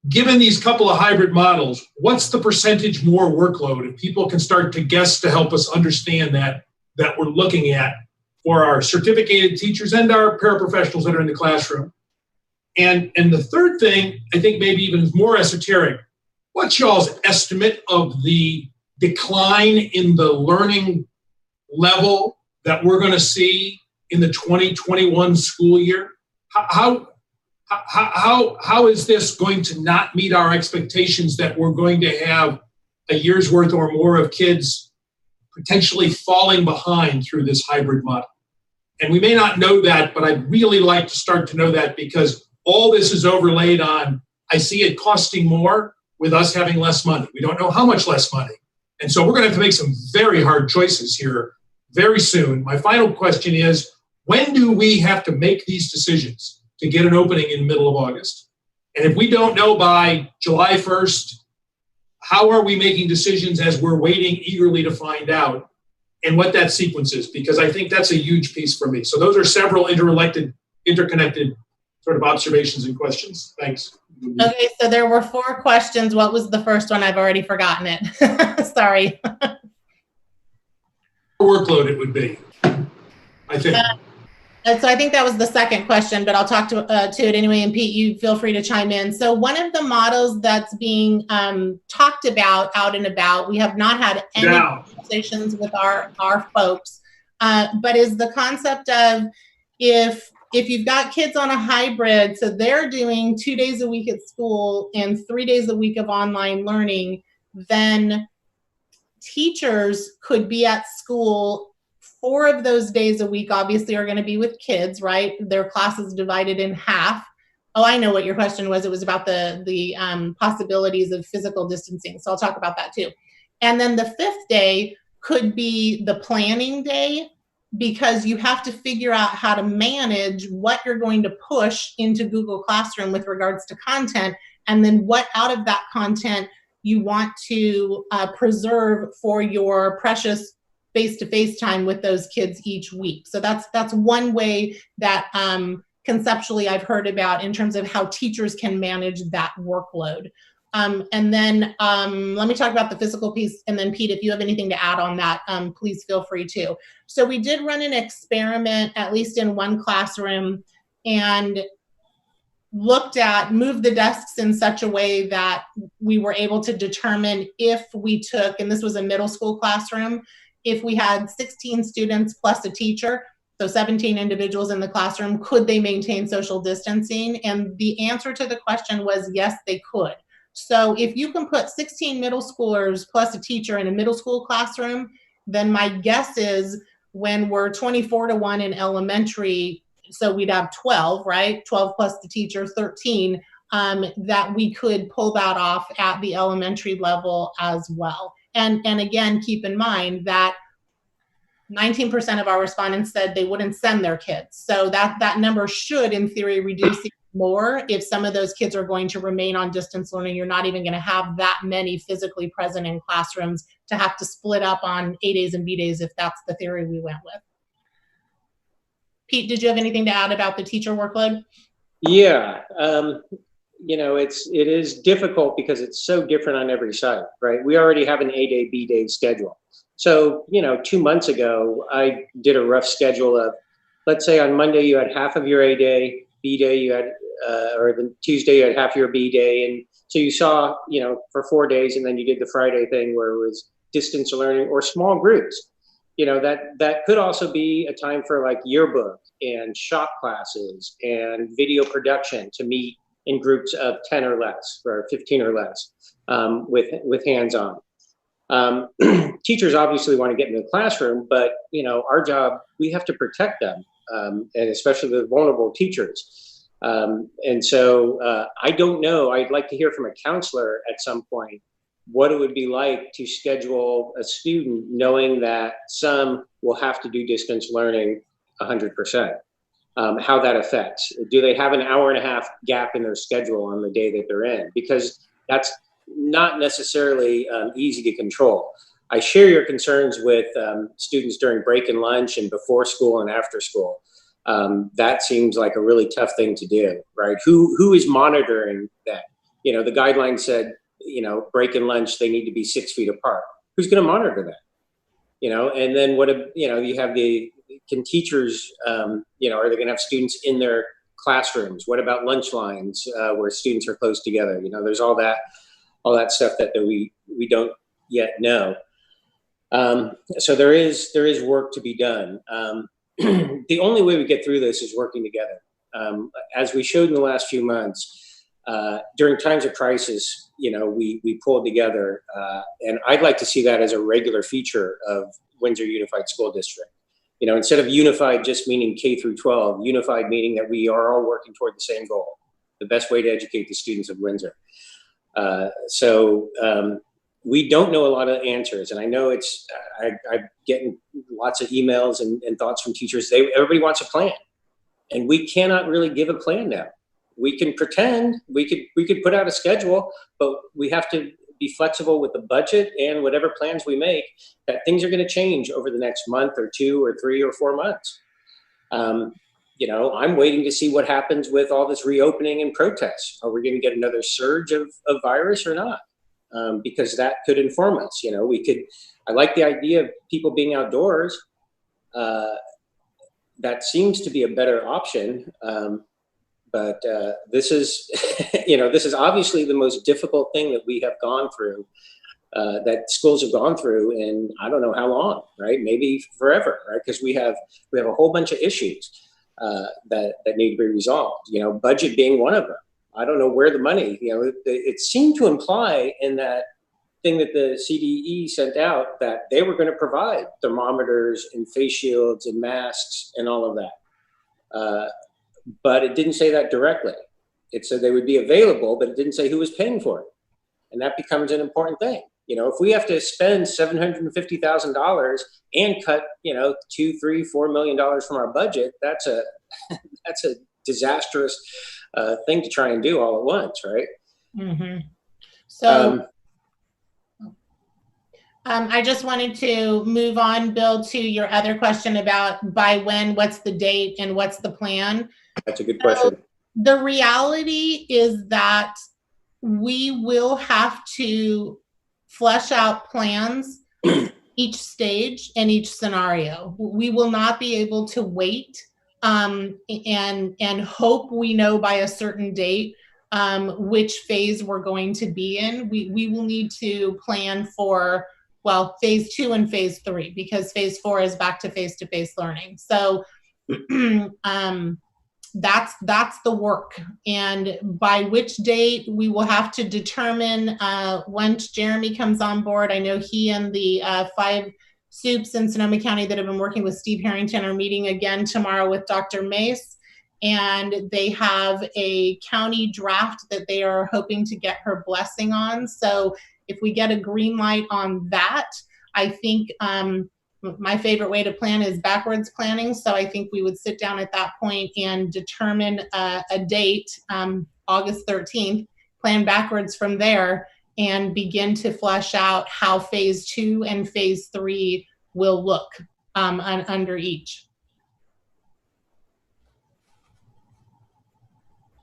Given these couple of hybrid models, what's the percentage more workload, if people can start to guess to help us understand that we're looking at for our certificated teachers and our paraprofessionals that are in the classroom? And the third thing, I think maybe even more esoteric, what's y'all's estimate of the decline in the learning level that we're going to see in the 2021 school year? How is this going to not meet our expectations that we're going to have a year's worth or more of kids potentially falling behind through this hybrid model? And we may not know that, but I'd really like to start to know that, because all this is overlaid on, I see it costing more with us having less money. We don't know how much less money. And so we're going to have to make some very hard choices here very soon. My final question is, when do we have to make these decisions to get an opening in the middle of August? And if we don't know by July 1st, how are we making decisions as we're waiting eagerly to find out, and what that sequence is? Because I think that's a huge piece for me. So those are several interconnected sort of observations and questions. Thanks. Okay, so there were 4 questions. What was the first one? I've already forgotten it. Sorry. Workload it would be, I think. And so I think that was the second question, but I'll talk to it anyway. And Pete, you feel free to chime in. So one of the models that's being talked about out and about, we have not had any conversations with our folks, but is the concept of, if you've got kids on a hybrid, so they're doing 2 days a week at school and 3 days a week of online learning, then teachers could be at school 4 of those days a week. Obviously are going to be with kids, right? Their classes divided in half. Oh, I know what your question was. It was about the possibilities of physical distancing. So I'll talk about that too. And then the 5th day could be the planning day, because you have to figure out how to manage what you're going to push into Google Classroom with regards to content, and then what out of that content you want to preserve for your precious face-to-face time with those kids each week. So that's one way that conceptually I've heard about in terms of how teachers can manage that workload. And then let me talk about the physical piece, and then Pete, if you have anything to add on that, please feel free to. So we did run an experiment, at least in one classroom, and moved the desks in such a way that we were able to determine if we took, and this was a middle school classroom, if we had 16 students plus a teacher, so 17 individuals in the classroom, could they maintain social distancing? And the answer to the question was yes, they could. So if you can put 16 middle schoolers plus a teacher in a middle school classroom, then my guess is when we're 24-1 in elementary, so we'd have 12, right? 12 plus the teacher, 13, that we could pull that off at the elementary level as well. And again, keep in mind that 19% of our respondents said they wouldn't send their kids. So that number should, in theory, reduce more if some of those kids are going to remain on distance learning. You're not even going to have that many physically present in classrooms to have to split up on A days and B days if that's the theory we went with. Pete, did you have anything to add about the teacher workload? Yeah, you know, it is difficult because it's so different on every site, right? We already have an A-day, B-day schedule. So, you know, 2 months ago, I did a rough schedule of, let's say on Monday you had half of your A-day, B-day you had, or the Tuesday you had half your B-day. And so you saw, you know, for 4 days, and then you did the Friday thing where it was distance learning or small groups. You know, that could also be a time for like yearbook and shop classes and video production to meet in groups of 10 or less or 15 or less with hands-on. Teachers obviously want to get in the classroom, but you know, our job, we have to protect them, and especially the vulnerable teachers. And so I don't know, I'd like to hear from a counselor at some point what it would be like to schedule a student knowing that some will have to do distance learning 100%. How that affects. Do they have an hour and a half gap in their schedule on the day that they're in? Because that's not necessarily easy to control. I share your concerns with students during break and lunch and before school and after school. That seems like a really tough thing to do, right? Who is monitoring that? You know, the guidelines said, you know, break and lunch, they need to be 6 feet apart. Who's going to monitor that? You know, and then what, you know, you have can teachers, you know, are they going to have students in their classrooms? What about lunch lines where students are close together? You know, there's all that stuff that we don't yet know. So there is work to be done. The only way we get through this is working together. As we showed in the last few months, during times of crisis, you know, we pulled together, and I'd like to see that as a regular feature of Windsor Unified School District. You know, instead of unified just meaning K through 12, unified meaning that we are all working toward the same goal, the best way to educate the students of Windsor. So we don't know a lot of answers, and I know I'm getting lots of emails and thoughts from teachers. Everybody wants a plan, and we cannot really give a plan now. We can pretend, we could put out a schedule, but we have to be flexible with the budget and whatever plans we make, that things are going to change over the next month or 2 or 3 or 4 months. You know, I'm waiting to see what happens with all this reopening and protests. Are we going to get another surge of virus or not? Because that could inform us. You know, I like the idea of people being outdoors. That seems to be a better option. But this is, you know, this is obviously the most difficult thing that we have gone through, that schools have gone through in I don't know how long, right? Maybe forever, right? Because we have a whole bunch of issues that need to be resolved. You know, budget being one of them. I don't know where the money. You know, it seemed to imply in that thing that the CDE sent out that they were going to provide thermometers and face shields and masks and all of that. But it didn't say that directly. It said they would be available, but it didn't say who was paying for it. And that becomes an important thing. You know, if we have to spend $750,000 and cut, you know, $2, $3, $4 million from our budget, that's a disastrous thing to try and do all at once, right? Mm-hmm. So I just wanted to move on, Bill, to your other question about by when, what's the date, and what's the plan. That's a good question. The reality is that we will have to flesh out plans each stage and each scenario. We will not be able to wait and hope we know by a certain date which phase we're going to be in. We will need to plan for, well, phase 2 and phase 3, because phase 4 is back to face-to-face learning. So that's the work. And by which date we will have to determine once Jeremy comes on board. I know he and the 5 soups in Sonoma County that have been working with Steve Harrington are meeting again tomorrow with Dr. Mace. And they have a county draft that they are hoping to get her blessing on. So if we get a green light on that, I think my favorite way to plan is backwards planning. So I think we would sit down at that point and determine a date, August 13th, plan backwards from there, and begin to flesh out how phase 2 and phase 3 will look under each.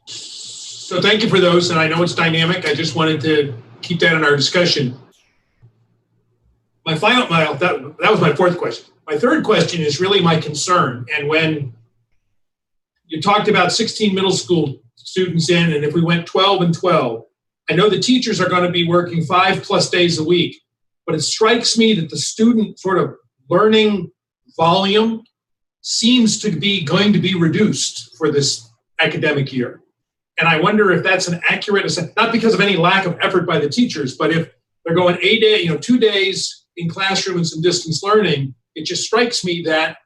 So thank you for those, and I know it's dynamic. I just wanted to keep that in our discussion. That was my 4th question. My 3rd question is really my concern. And when you talked about 16 middle school students in, and if we went 12 and 12, I know the teachers are going to be working 5+ days a week, but it strikes me that the student sort of learning volume seems to be going to be reduced for this academic year. And I wonder if that's an accurate assessment, not because of any lack of effort by the teachers, but if they're going 2 days in classroom and some distance learning, it just strikes me that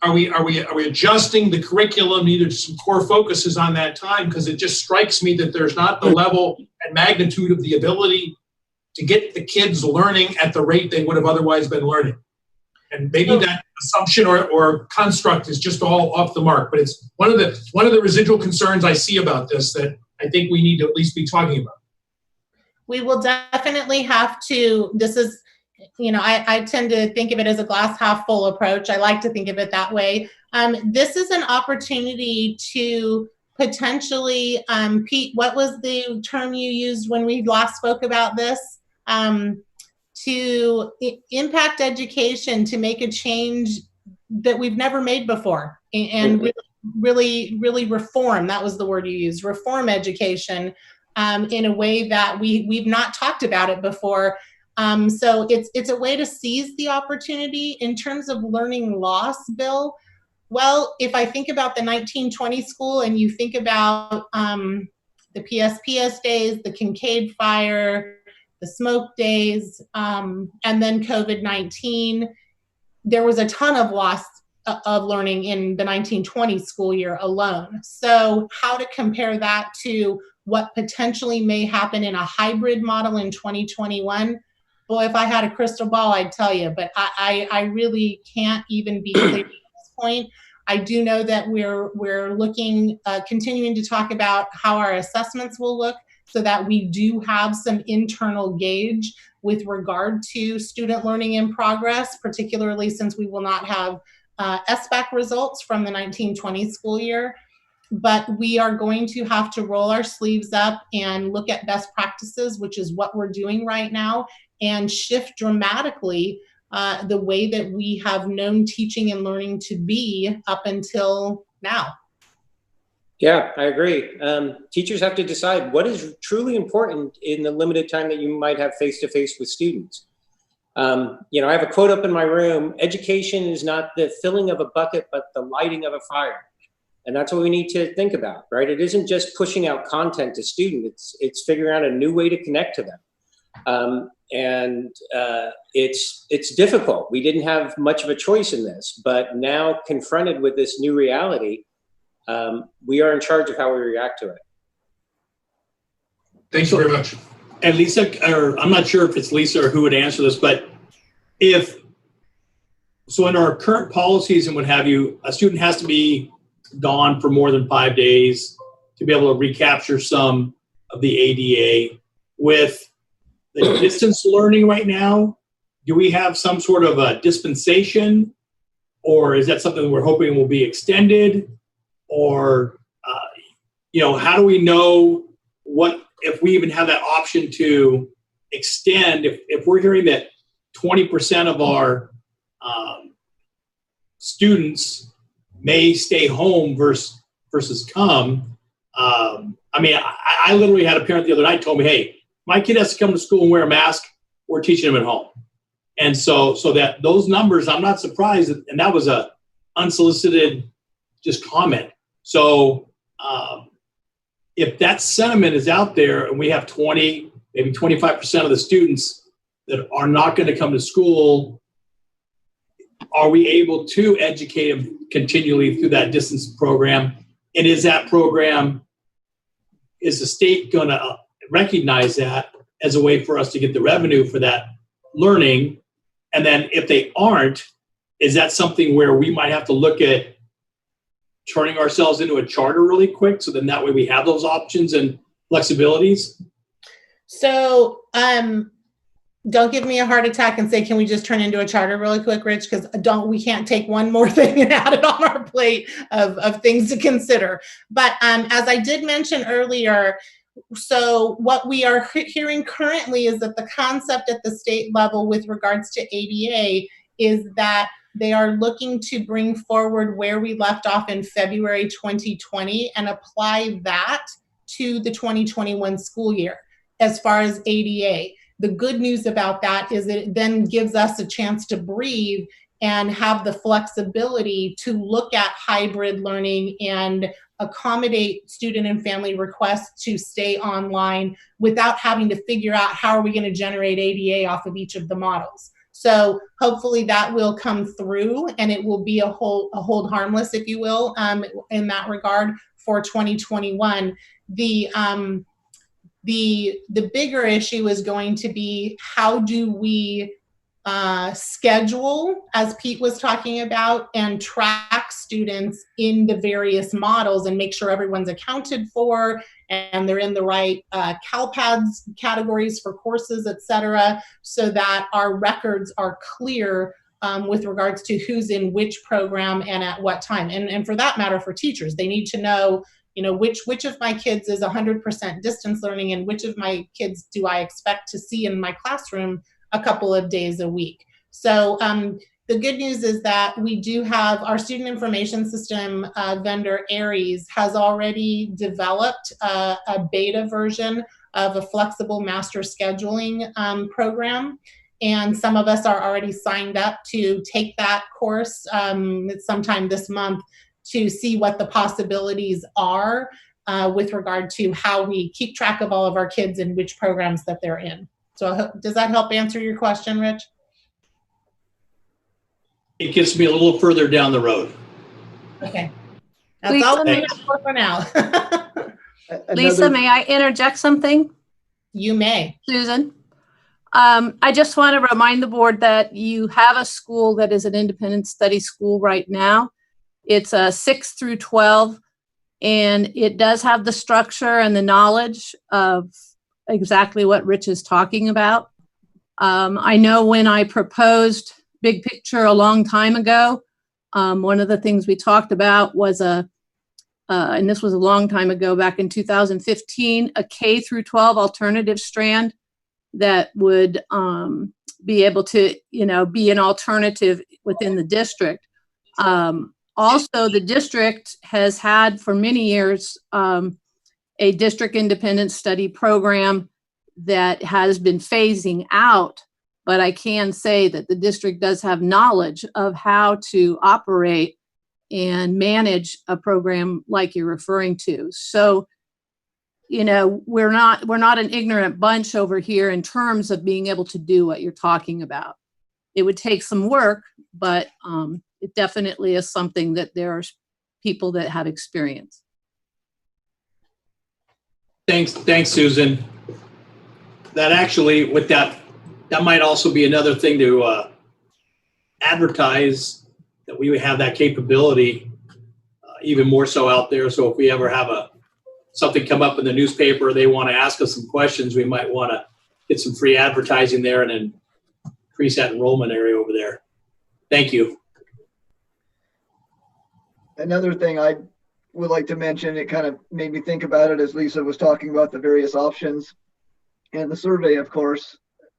are we adjusting the curriculum, neither some core focuses on that time? Because it just strikes me that there's not the level and magnitude of the ability to get the kids learning at the rate they would have otherwise been learning. And maybe that assumption or construct is just all off the mark. But it's one of the residual concerns I see about this that I think we need to at least be talking about. We will definitely have to, this is, I tend to think of it as a glass half full approach. I like to think of it that way. This is an opportunity to potentially, Pete, what was the term you used when we last spoke about this? To impact education, to make a change that we've never made before, and really reform, that was the word you used, reform education in a way that we've not talked about it before. So it's a way to seize the opportunity. In terms of learning loss, Bill, well, if I think about the 1920 school and you think about the PSPS days, the Kincaid fire, the smoke days, and then COVID-19, there was a ton of loss of learning in the 1920 school year alone. So how to compare that to what potentially may happen in a hybrid model in 2021? Boy, if I had a crystal ball, I'd tell you, but I really can't even be clear at this point. I do know that we're looking, continuing to talk about how our assessments will look, so that we do have some internal gauge with regard to student learning in progress, particularly since we will not have SBAC results from the 1920 school year. But we are going to have to roll our sleeves up and look at best practices, which is what we're doing right now, and shift dramatically the way that we have known teaching and learning to be up until now. Yeah, I agree. Teachers have to decide what is truly important in the limited time that you might have face-to-face with students. I have a quote up in my room: education is not the filling of a bucket, but the lighting of a fire. And that's what we need to think about, right? It isn't just pushing out content to students, it's figuring out a new way to connect to them. It's difficult. We didn't have much of a choice in this, but now confronted with this new reality, we are in charge of how we react to it. Thanks very much. And Lisa, or I'm not sure if it's Lisa or who would answer this, but so in our current policies and what have you, a student has to be gone for more than 5 days to be able to recapture some of the ADA. With the distance learning right now? Do we have some sort of a dispensation, or is that something we're hoping will be extended? Or, how do we know what, if we even have that option to extend, if we're hearing that 20% of our students may stay home versus come. I literally had a parent the other night told me, hey, my kid has to come to school and wear a mask. We're teaching them at home. And so that those numbers, I'm not surprised. And that was a unsolicited just comment. So if that sentiment is out there and we have 20, maybe 25% of the students that are not going to come to school, are we able to educate them continually through that distance program? And is that program, is the state going to recognize that as a way for us to get the revenue for that learning? And then if they aren't, is that something where we might have to look at turning ourselves into a charter really quick, so then that way we have those options and flexibilities? So don't give me a heart attack and say, can we just turn into a charter really quick, Rich? Because we can't take one more thing and add it on our plate of things to consider. But as I did mention earlier, so what we are hearing currently is that the concept at the state level with regards to ADA is that they are looking to bring forward where we left off in February 2020 and apply that to the 2021 school year as far as ADA. The good news about that is it then gives us a chance to breathe and have the flexibility to look at hybrid learning and accommodate student and family requests to stay online without having to figure out how are we going to generate ADA off of each of the models. So hopefully that will come through and it will be a hold harmless, if you will, in that regard for 2021. The bigger issue is going to be how do we schedule, as Pete was talking about, and track students in the various models and make sure everyone's accounted for and they're in the right CalPADS categories for courses, et cetera, so that our records are clear with regards to who's in which program and at what time. And for that matter, for teachers, they need to know, which of my kids is 100% distance learning and which of my kids do I expect to see in my classroom a couple of days a week. So the good news is that we do have our student information system vendor, Aries, has already developed a beta version of a flexible master scheduling program. And some of us are already signed up to take that course sometime this month to see what the possibilities are with regard to how we keep track of all of our kids and which programs that they're in. So does that help answer your question, Rich? It gets me a little further down the road. Okay. That's all we have for now. Lisa, may I interject something? You may. Susan. I just want to remind the board that you have a school that is an independent study school right now. It's a 6 through 12, and it does have the structure and the knowledge of exactly what Rich is talking about. I know when I proposed Big Picture a long time ago, one of the things we talked about was and this was a long time ago, back in 2015, a K through 12 alternative strand that would be able to, be an alternative within the district. Also, the district has had for many years a district independent study program that has been phasing out, but I can say that the district does have knowledge of how to operate and manage a program like you're referring to. So, we're not an ignorant bunch over here in terms of being able to do what you're talking about. It would take some work, but it definitely is something that there are people that have experience. Thanks, Susan. That actually, with that might also be another thing to advertise that we would have that capability even more so out there. So if we ever have something come up in the newspaper, they want to ask us some questions, we might want to get some free advertising there and then increase that enrollment area over there. Thank you. Another thing I would like to mention, it kind of made me think about it as Lisa was talking about the various options and the survey, of course.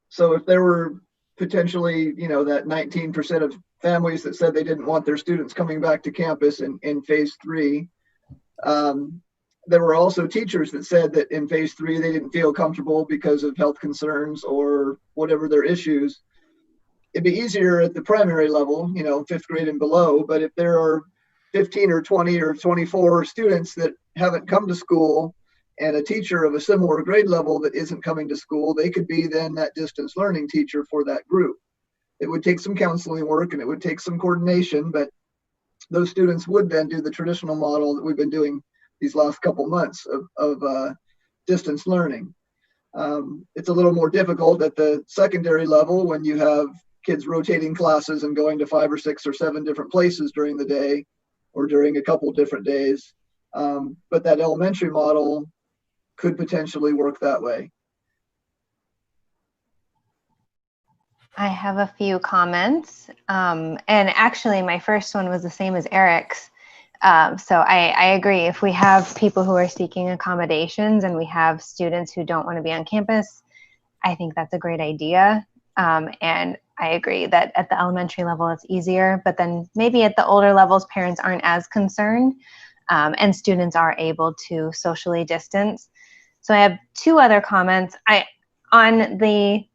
So if there were potentially, that 19% of families that said they didn't want their students coming back to campus in phase 3, there were also teachers that said that in phase 3 they didn't feel comfortable because of health concerns or whatever their issues. It'd be easier at the primary level, 5th grade and below, but if there are 15 or 20 or 24 students that haven't come to school and a teacher of a similar grade level that isn't coming to school, they could be then that distance learning teacher for that group. It would take some counseling work and it would take some coordination, but those students would then do the traditional model that we've been doing these last couple months of distance learning. It's a little more difficult at the secondary level when you have kids rotating classes and going to 5 or 6 or 7 different places during the day or during a couple different days. But that elementary model could potentially work that way. I have a few comments. And actually, my first one was the same as Eric's. So I agree. If we have people who are seeking accommodations and we have students who don't want to be on campus, I think that's a great idea. And I agree that at the elementary level, it's easier, but then maybe at the older levels, parents aren't as concerned and students are able to socially distance. So I have 2 other comments. On the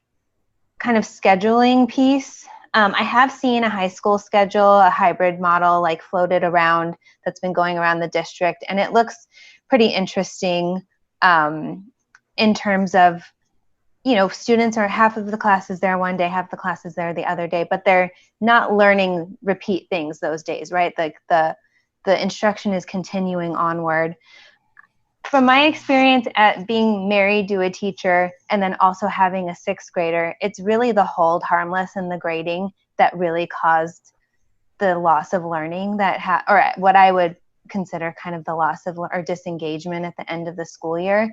kind of scheduling piece, I have seen a high school schedule, a hybrid model like floated around that's been going around the district, and it looks pretty interesting in terms of, students are half of the classes there one day, half the classes there the other day, but they're not learning repeat things those days, right? Like the instruction is continuing onward. From my experience at being married to a teacher and then also having a 6th grader, it's really the hold harmless and the grading that really caused the loss of learning or what I would consider kind of the loss of or disengagement at the end of the school year.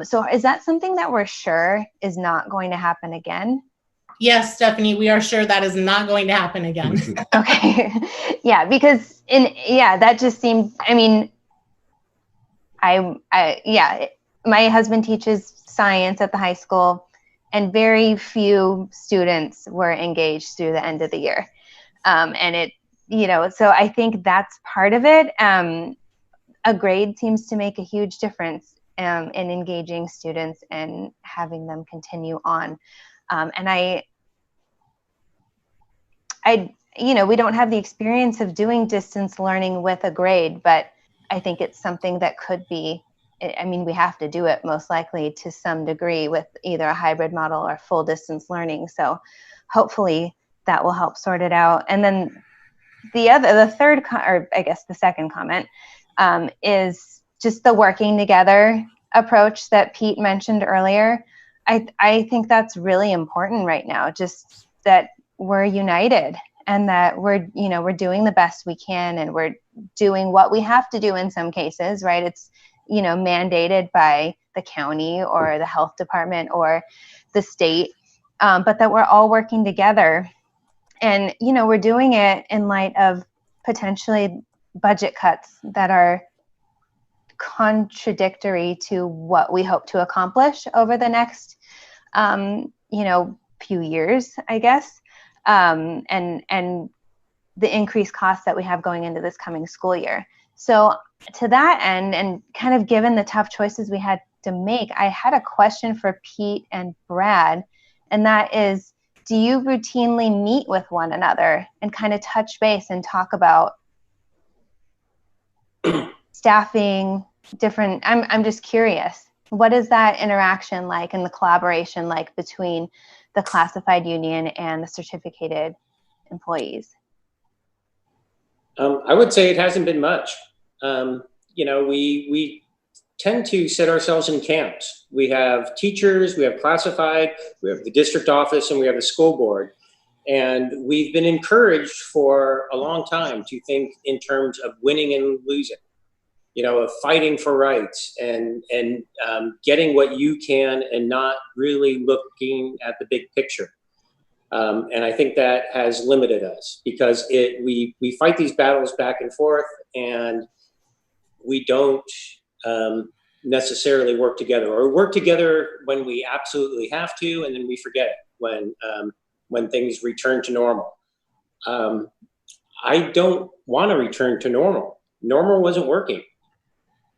So is that something that we're sure is not going to happen again? Yes, Stephanie, we are sure that is not going to happen again. Okay. Yeah, because that just seemed, my husband teaches science at the high school and very few students were engaged through the end of the year. And it, so I think that's part of it. A grade seems to make a huge difference in engaging students and having them continue on. And we don't have the experience of doing distance learning with a grade, but I think it's something that could be, we have to do it most likely to some degree with either a hybrid model or full distance learning. So hopefully that will help sort it out. And then the second comment is just the working together approach that Pete mentioned earlier. I think that's really important right now, just that we're united and that we're doing the best we can and we're doing what we have to do in some cases, right? It's, mandated by the county or the health department or the state, but that we're all working together. And, we're doing it in light of potentially budget cuts that are contradictory to what we hope to accomplish over the next, few years, I guess. And the increased costs that we have going into this coming school year. So to that end, and kind of given the tough choices we had to make, I had a question for Pete and Brad, and that is, do you routinely meet with one another and kind of touch base and talk about staffing, different, I'm just curious, what is that interaction like and the collaboration like between the classified union and the certificated employees? I would say it hasn't been much. We tend to set ourselves in camps. We have teachers, we have classified, we have the district office, and we have the school board. And we've been encouraged for a long time to think in terms of winning and losing. of fighting for rights and getting what you can and not really looking at the big picture. And I think that has limited us because we fight these battles back and forth, and we don't necessarily work together, or work together when we absolutely have to, and then we forget it when things return to normal. I don't want to return to normal. Normal wasn't working.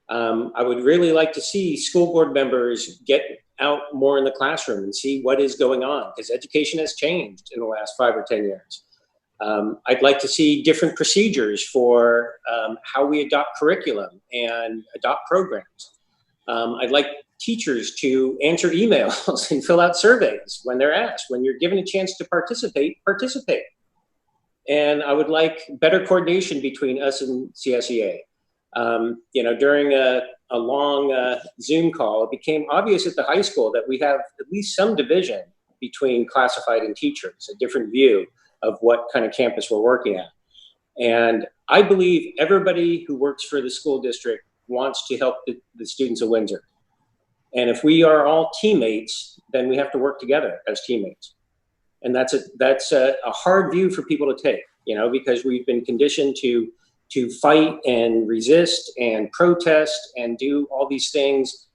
I would really like to see school board members get out more in the classroom and see what is going on, because education has changed in the last 5 or 10 years. I'd like to see different procedures for how we adopt curriculum and adopt programs. I'd like teachers to answer emails and fill out surveys when they're asked. When you're given a chance to participate, participate. And I would like better coordination between us and CSEA. During a long Zoom call, it became obvious at the high school that we have at least some division between classified and teachers, a different view of what kind of campus we're working at. And I believe everybody who works for the school district wants to help the students of Windsor. And if we are all teammates, then we have to work together as teammates. And that's a hard view for people to take, because we've been conditioned to fight and resist and protest and do all these things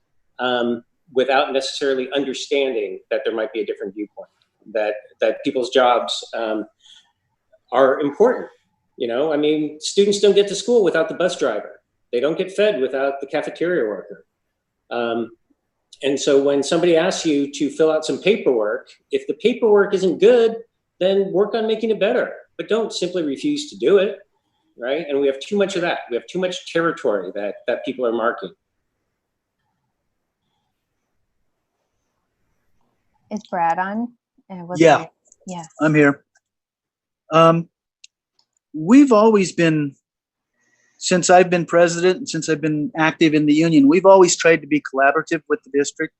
without necessarily understanding that there might be a different viewpoint, that people's jobs are important. Students don't get to school without the bus driver. They don't get fed without the cafeteria worker. And so when somebody asks you to fill out some paperwork, if the paperwork isn't good, then work on making it better, but don't simply refuse to do it. Right? And we have too much of that. We have too much territory that people are marking. Is Brad on? Yeah. Yes. I'm here. We've always been, since I've been president and since I've been active in the union, we've always tried to be collaborative with the district,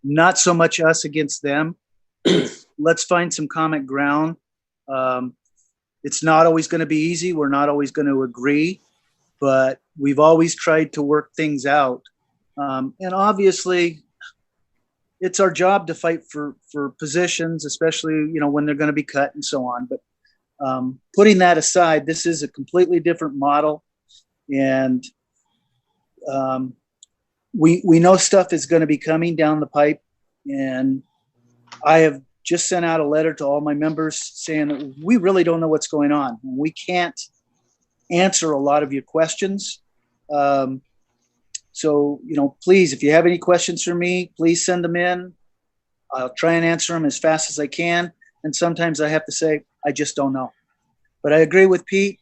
not so much us against them. Let's find some common ground. It's not always going to be easy. We're not always going to agree, but we've always tried to work things out. And obviously, it's our job to fight for positions, especially when they're going to be cut and so on. But putting that aside, this is a completely different model, and we know stuff is going to be coming down the pipe. And I have just sent out a letter to all my members saying that we really don't know what's going on. We can't answer a lot of your questions. So, please, if you have any questions for me, please send them in. I'll try and answer them as fast as I can. And sometimes I have to say, I just don't know. But I agree with Pete.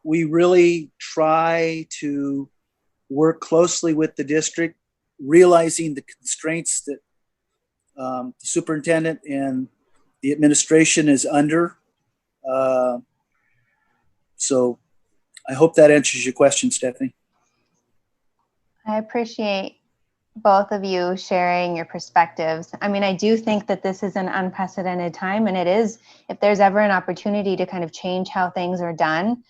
We really try to work closely with the district, realizing the constraints that the superintendent and the administration is under. So I hope that answers your question, Stephanie. I appreciate both of you sharing your perspectives. I do think that this is an unprecedented time, and it is, if there's ever an opportunity to kind of change how things are done,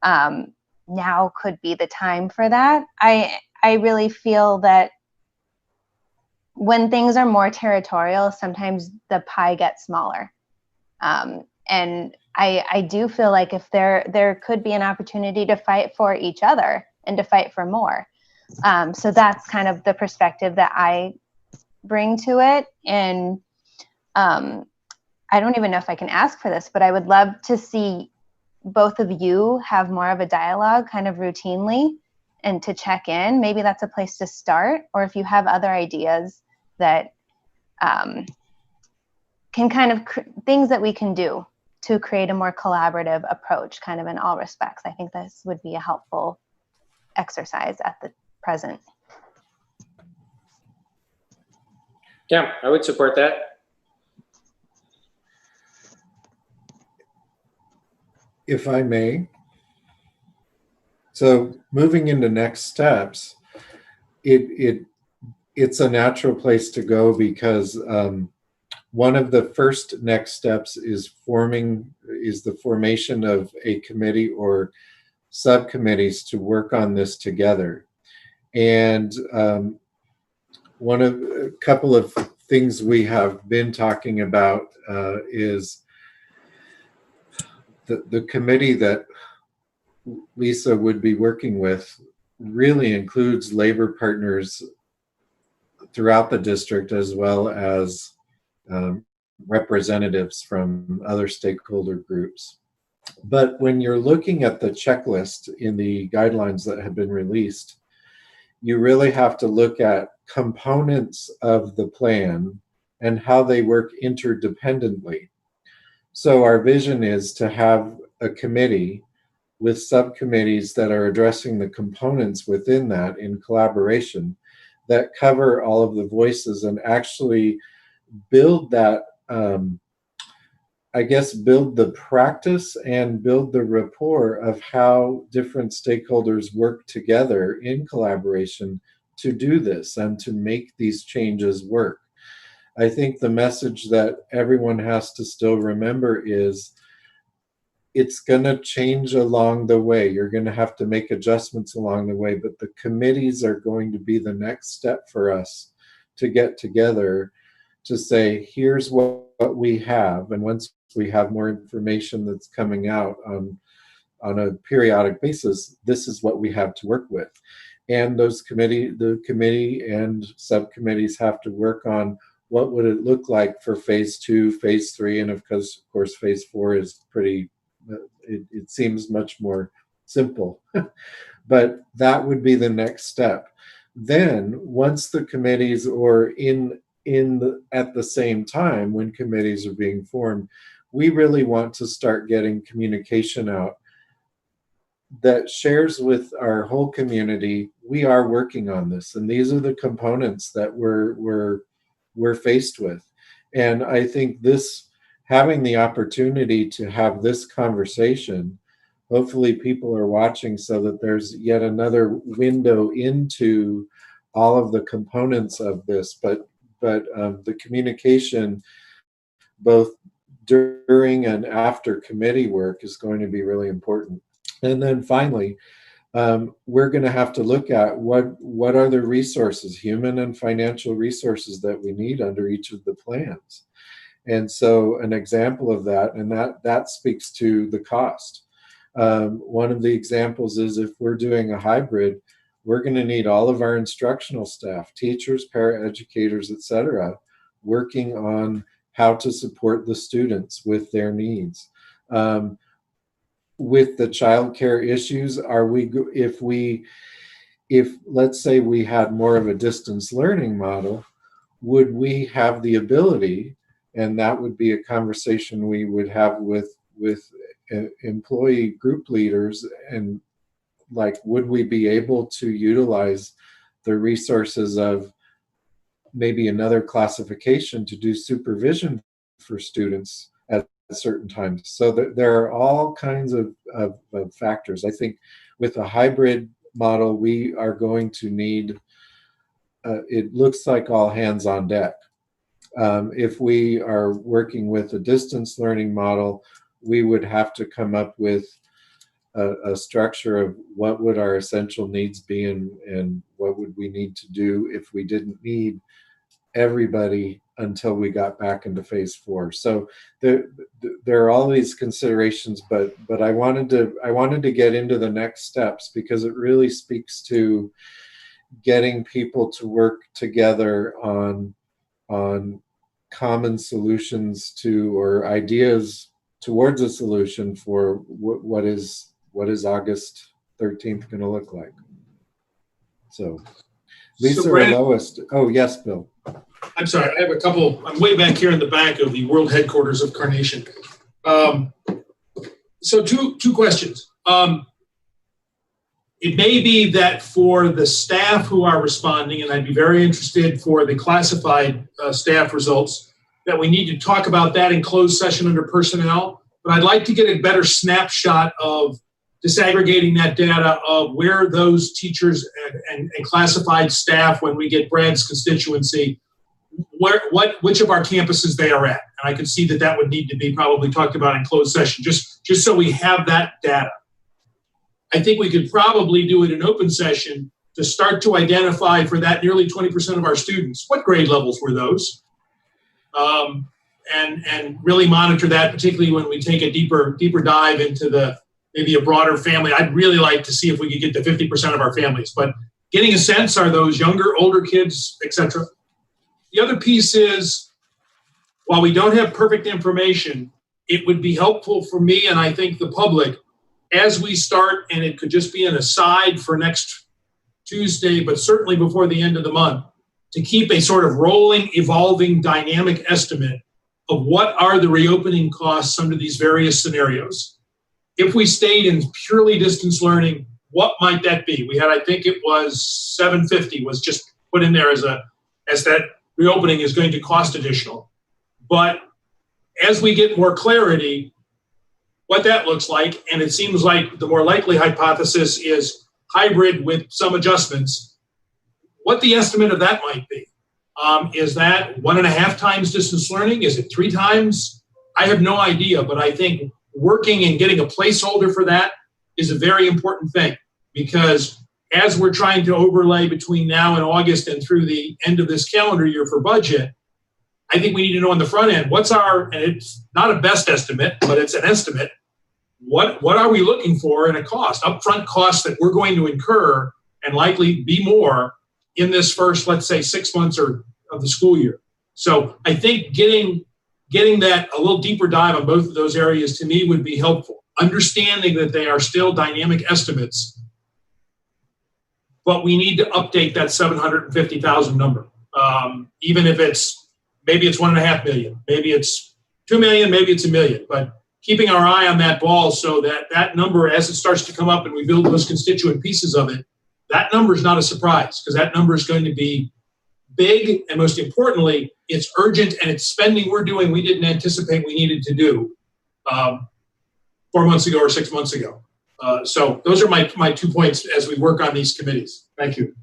now could be the time for that. I really feel that when things are more territorial, sometimes the pie gets smaller. And I do feel like if there could be an opportunity to fight for each other and to fight for more. So that's kind of the perspective that I bring to it. And I don't even know if I can ask for this, but I would love to see both of you have more of a dialogue kind of routinely and to check in. Maybe that's a place to start, or if you have other ideas that can kind of things that we can do to create a more collaborative approach kind of in all respects. I think this would be a helpful exercise at the present. Yeah, I would support that. If I may. So moving into next steps, it's a natural place to go because one of the first next steps is the formation of a committee or subcommittees to work on this together. And a couple of things we have been talking about is the committee that Lisa would be working with really includes labor partners throughout the district, as well as representatives from other stakeholder groups. But when you're looking at the checklist in the guidelines that have been released, you really have to look at components of the plan and how they work interdependently. So our vision is to have a committee with subcommittees that are addressing the components within that in collaboration that cover all of the voices and actually build that, build the practice and build the rapport of how different stakeholders work together in collaboration to do this and to make these changes work. I think the message that everyone has to still remember is it's going to change along the way. You're going to have to make adjustments along the way, but the committees are going to be the next step for us to get together to say, here's what we have. And once we have more information that's coming out on a periodic basis, this is what we have to work with. And the committee and subcommittees have to work on what would it look like for phase 2, phase 3, and of course phase 4 is pretty, it seems much more simple. But that would be the next step. Then once the committees or at the same time when committees are being formed, we really want to start getting communication out that shares with our whole community, we are working on this, and these are the components that we're faced with. And I think having the opportunity to have this conversation, hopefully people are watching so that there's yet another window into all of the components of this, but the communication both during and after committee work is going to be really important. And then finally, we're going to have to look at what are the resources, human and financial resources that we need under each of the plans. And so an example of that, and that speaks to the cost. One of the examples is if we're doing a hybrid, we're going to need all of our instructional staff, teachers, paraeducators, et cetera, working on how to support the students with their needs. With the childcare issues, if let's say we had more of a distance learning model, would we have the ability, and that would be a conversation we would have with employee group leaders, and like, would we be able to utilize the resources of maybe another classification to do supervision for students at certain times? So there are all kinds of factors. I think with a hybrid model, we are going to need, it looks like all hands on deck. If we are working with a distance learning model, we would have to come up with a structure of what would our essential needs be and what would we need to do if we didn't need everybody until we got back into phase 4. So there are all these considerations, but I wanted to get into the next steps because it really speaks to getting people to work together on common solutions or ideas towards a solution for what is August 13th going to look like. So Lisa or Lois? Oh, yes, Bill. I'm sorry, I have a couple. I'm way back here in the back of the world headquarters of Carnation. So two questions. It may be that for the staff who are responding, and I'd be very interested for the classified staff results, that we need to talk about that in closed session under personnel. But I'd like to get a better snapshot of disaggregating that data of where those teachers and classified staff, when we get Brad's constituency, which of our campuses they are at. And I can see that would need to be probably talked about in closed session, just so we have that data. I think we could probably do it in open session to start to identify for that nearly 20% of our students, what grade levels were those? And really monitor that, particularly when we take a deeper dive into maybe a broader family. I'd really like to see if we could get to 50% of our families, but getting a sense, are those younger, older kids, etc. The other piece is, while we don't have perfect information, it would be helpful for me, and I think the public, as we start, and it could just be an aside for next Tuesday, but certainly before the end of the month, to keep a sort of rolling, evolving, dynamic estimate of what are the reopening costs under these various scenarios. If we stayed in purely distance learning, what might that be? We had, I think it was $750 was just put in there as that reopening is going to cost additional. But as we get more clarity, what that looks like, and it seems like the more likely hypothesis is hybrid with some adjustments, what the estimate of that might be. Is that 1.5 times distance learning? Is it 3 times? I have no idea, but I think working and getting a placeholder for that is a very important thing, because as we're trying to overlay between now and August and through the end of this calendar year for budget, I think we need to know on the front end, and it's not a best estimate, but it's an estimate. What are we looking for in a cost, upfront costs that we're going to incur and likely be more in this first, let's say, 6 months of the school year. So I think getting that a little deeper dive on both of those areas to me would be helpful. Understanding that they are still dynamic estimates, but we need to update that 750,000 number. Even if maybe it's 1.5 million, maybe it's 2 million, maybe it's 1 million, but keeping our eye on that ball so that that number, as it starts to come up and we build those constituent pieces of it, that number is not a surprise, because that number is going to be big, and most importantly, it's urgent, and it's spending we're doing we didn't anticipate we needed to do 4 months ago or 6 months ago. So those are my 2 points as we work on these committees. Thank you.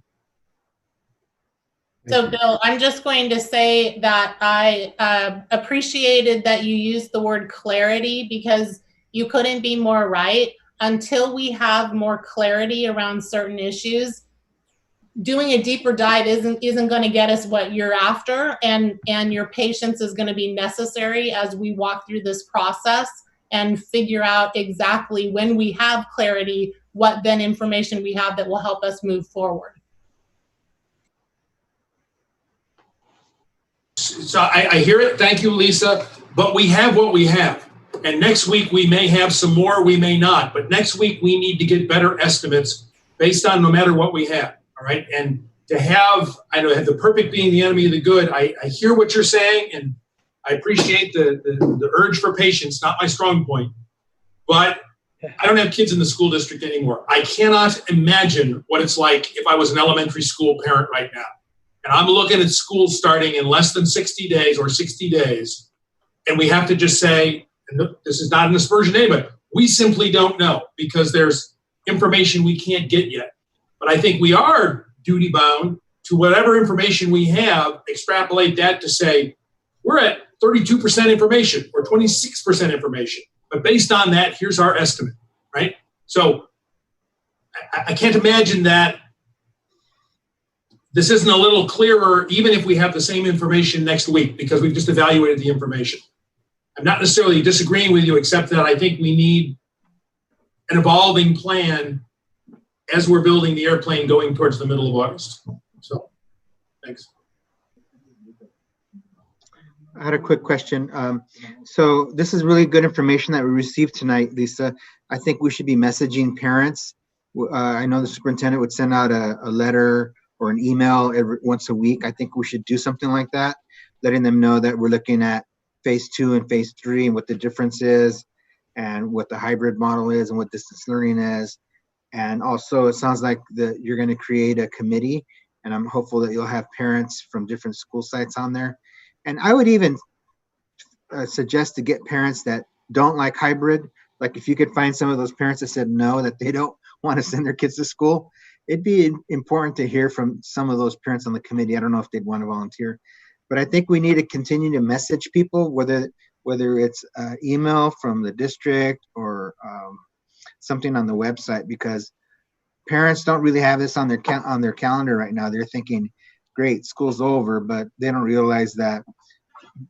So, Bill, I'm just going to say that I appreciated that you used the word clarity, because you couldn't be more right. Until we have more clarity around certain issues, doing a deeper dive isn't going to get us what you're after, and your patience is going to be necessary as we walk through this process and figure out exactly, when we have clarity, what then information we have that will help us move forward. So I hear it. Thank you, Lisa. But we have what we have. And next week we may have some more, we may not. But next week we need to get better estimates based on no matter what we have. All right. And to have, I know, the perfect being the enemy of the good, I hear what you're saying, and I appreciate the urge for patience, not my strong point. But I don't have kids in the school district anymore. I cannot imagine what it's like if I was an elementary school parent right now. And I'm looking at schools starting in less than 60 days or 60 days. And we have to just say, and this is not an aspersion to anybody, we simply don't know, because there's information we can't get yet. But I think we are duty bound to whatever information we have, extrapolate that to say, we're at 32% information or 26% information. But based on that, here's our estimate, right? So I can't imagine that this isn't a little clearer, even if we have the same information next week, because we've just evaluated the information. I'm not necessarily disagreeing with you, except that I think we need an evolving plan as we're building the airplane going towards the middle of August. So, thanks. I had a quick question. So this is really good information that we received tonight, Lisa. I think we should be messaging parents. I know the superintendent would send out a letter or an email once a week. I think we should do something like that, letting them know that we're looking at phase 2 and phase 3 and what the difference is and what the hybrid model is and what distance learning is. And also, it sounds like you're going to create a committee, and I'm hopeful that you'll have parents from different school sites on there. And I would even suggest to get parents that don't like hybrid. Like, if you could find some of those parents that said no, that they don't want to send their kids to school, it'd be important to hear from some of those parents on the committee. I don't know if they'd want to volunteer, but I think we need to continue to message people, whether it's email from the district or something on the website, because parents don't really have this on their calendar right now. They're thinking, great, school's over, but they don't realize that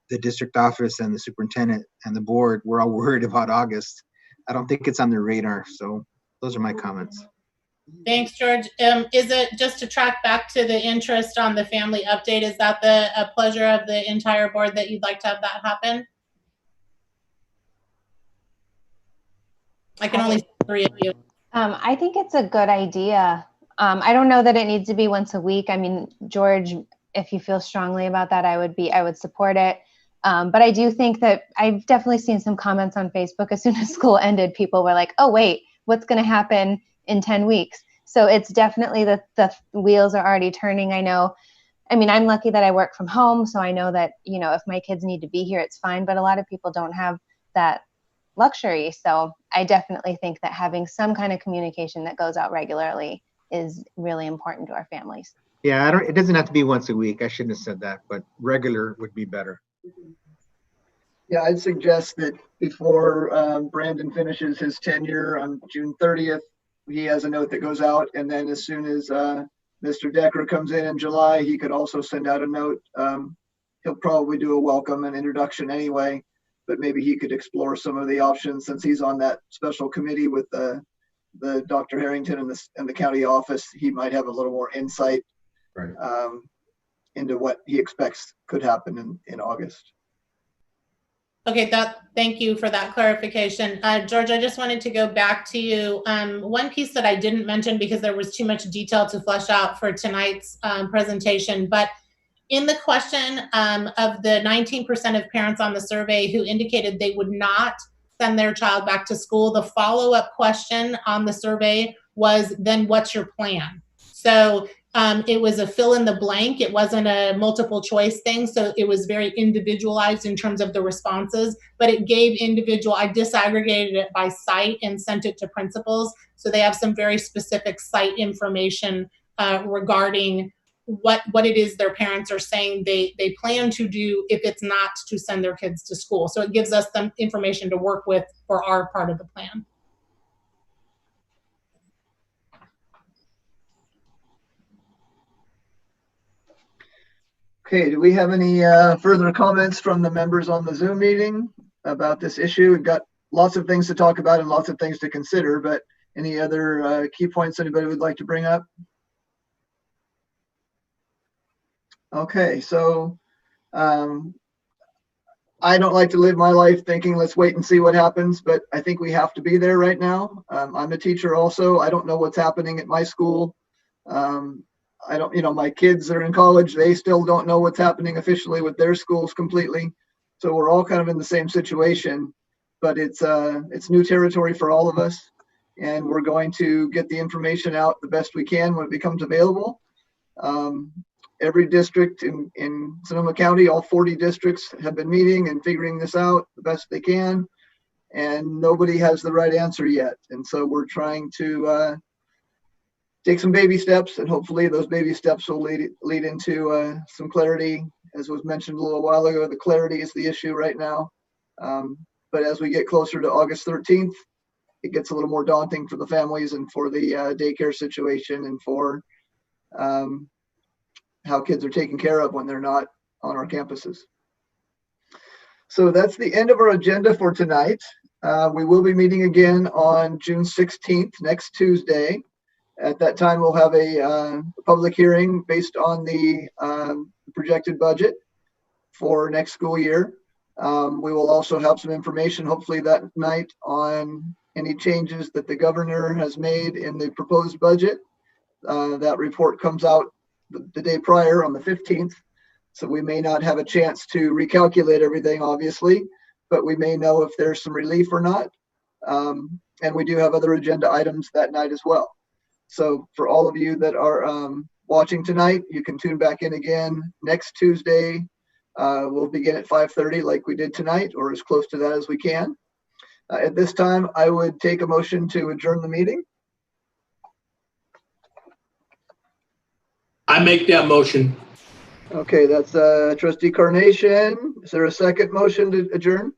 the district office and the superintendent and the board, we're all worried about August. I don't think it's on their radar. So those are my comments. Thanks, George. Is it, just to track back to the interest on the family update, is that a pleasure of the entire board that you'd like to have that happen? I can only see 3 of you. I think it's a good idea. I don't know that it needs to be once a week. I mean, George, if you feel strongly about that, I would support it. But I do think that I've definitely seen some comments on Facebook as soon as school ended, people were like, oh, wait, what's going to happen in 10 weeks? So it's definitely the wheels are already turning. I know, I mean, I'm lucky that I work from home. So I know that, you know, if my kids need to be here, it's fine. But a lot of people don't have that luxury. So I definitely think that having some kind of communication that goes out regularly is really important to our families. Yeah, it doesn't have to be once a week. I shouldn't have said that, but regular would be better. Yeah, I'd suggest that before Brandon finishes his tenure on June 30th, he has a note that goes out, and then as soon as Mr. Decker comes in July, he could also send out a note. He'll probably do a welcome and introduction anyway, but maybe he could explore some of the options since he's on that special committee with the Dr. Harrington and the county office. He might have a little more insight into what he expects could happen in August. Okay, thank you for that clarification. George, I just wanted to go back to you. One piece that I didn't mention because there was too much detail to flesh out for tonight's presentation, but in the question of the 19% of parents on the survey who indicated they would not send their child back to school, the follow-up question on the survey was, then what's your plan? So it was a fill in the blank. It wasn't a multiple choice thing. So it was very individualized in terms of the responses, but it gave I disaggregated it by site and sent it to principals. So they have some very specific site information regarding what it is their parents are saying they plan to do if it's not to send their kids to school. So it gives us some information to work with for our part of the plan. Okay, do we have any further comments from the members on the Zoom meeting about this issue? We've got lots of things to talk about and lots of things to consider, but any other key points anybody would like to bring up? Okay, so I don't like to live my life thinking let's wait and see what happens, but I think we have to be there right now. I'm a teacher also. I don't know what's happening at my school. I don't, my kids are in college. They still don't know what's happening officially with their schools completely. So we're all kind of in the same situation, but it's new territory for all of us. And we're going to get the information out the best we can when it becomes available. Every district in Sonoma County, all 40 districts have been meeting and figuring this out the best they can. And nobody has the right answer yet. And so we're trying to take some baby steps, and hopefully those baby steps will lead into some clarity. As was mentioned a little while ago, the clarity is the issue right now. But as we get closer to August 13th, it gets a little more daunting for the families and for the daycare situation and for how kids are taken care of when they're not on our campuses. So that's the end of our agenda for tonight. We will be meeting again on June 16th, next Tuesday. At that time, we'll have a public hearing based on the projected budget for next school year. We will also have some information, hopefully that night, on any changes that the governor has made in the proposed budget. That report comes out the day prior on the 15th. So we may not have a chance to recalculate everything, obviously, but we may know if there's some relief or not. And we do have other agenda items that night as well. So for all of you that are watching tonight, you can tune back in again next Tuesday. We'll begin at 5:30 like we did tonight, or as close to that as we can. At this time, I would take a motion to adjourn the meeting. I make that motion. Okay, that's Trustee Carnation. Is there a second motion to adjourn?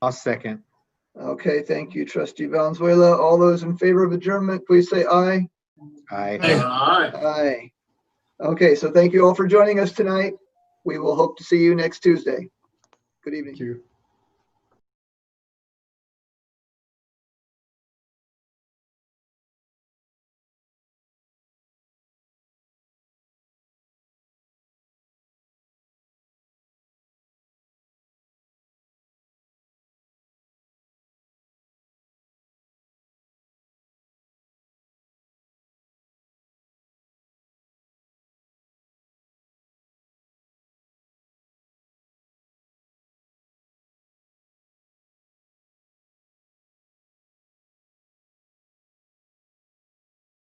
I'll second. Okay, thank you, trustee Valenzuela. All those in favor of adjournment, please say aye. Aye. Aye. Okay, so thank you all for joining us tonight. We will hope to see you next Tuesday. Good evening. Thank you.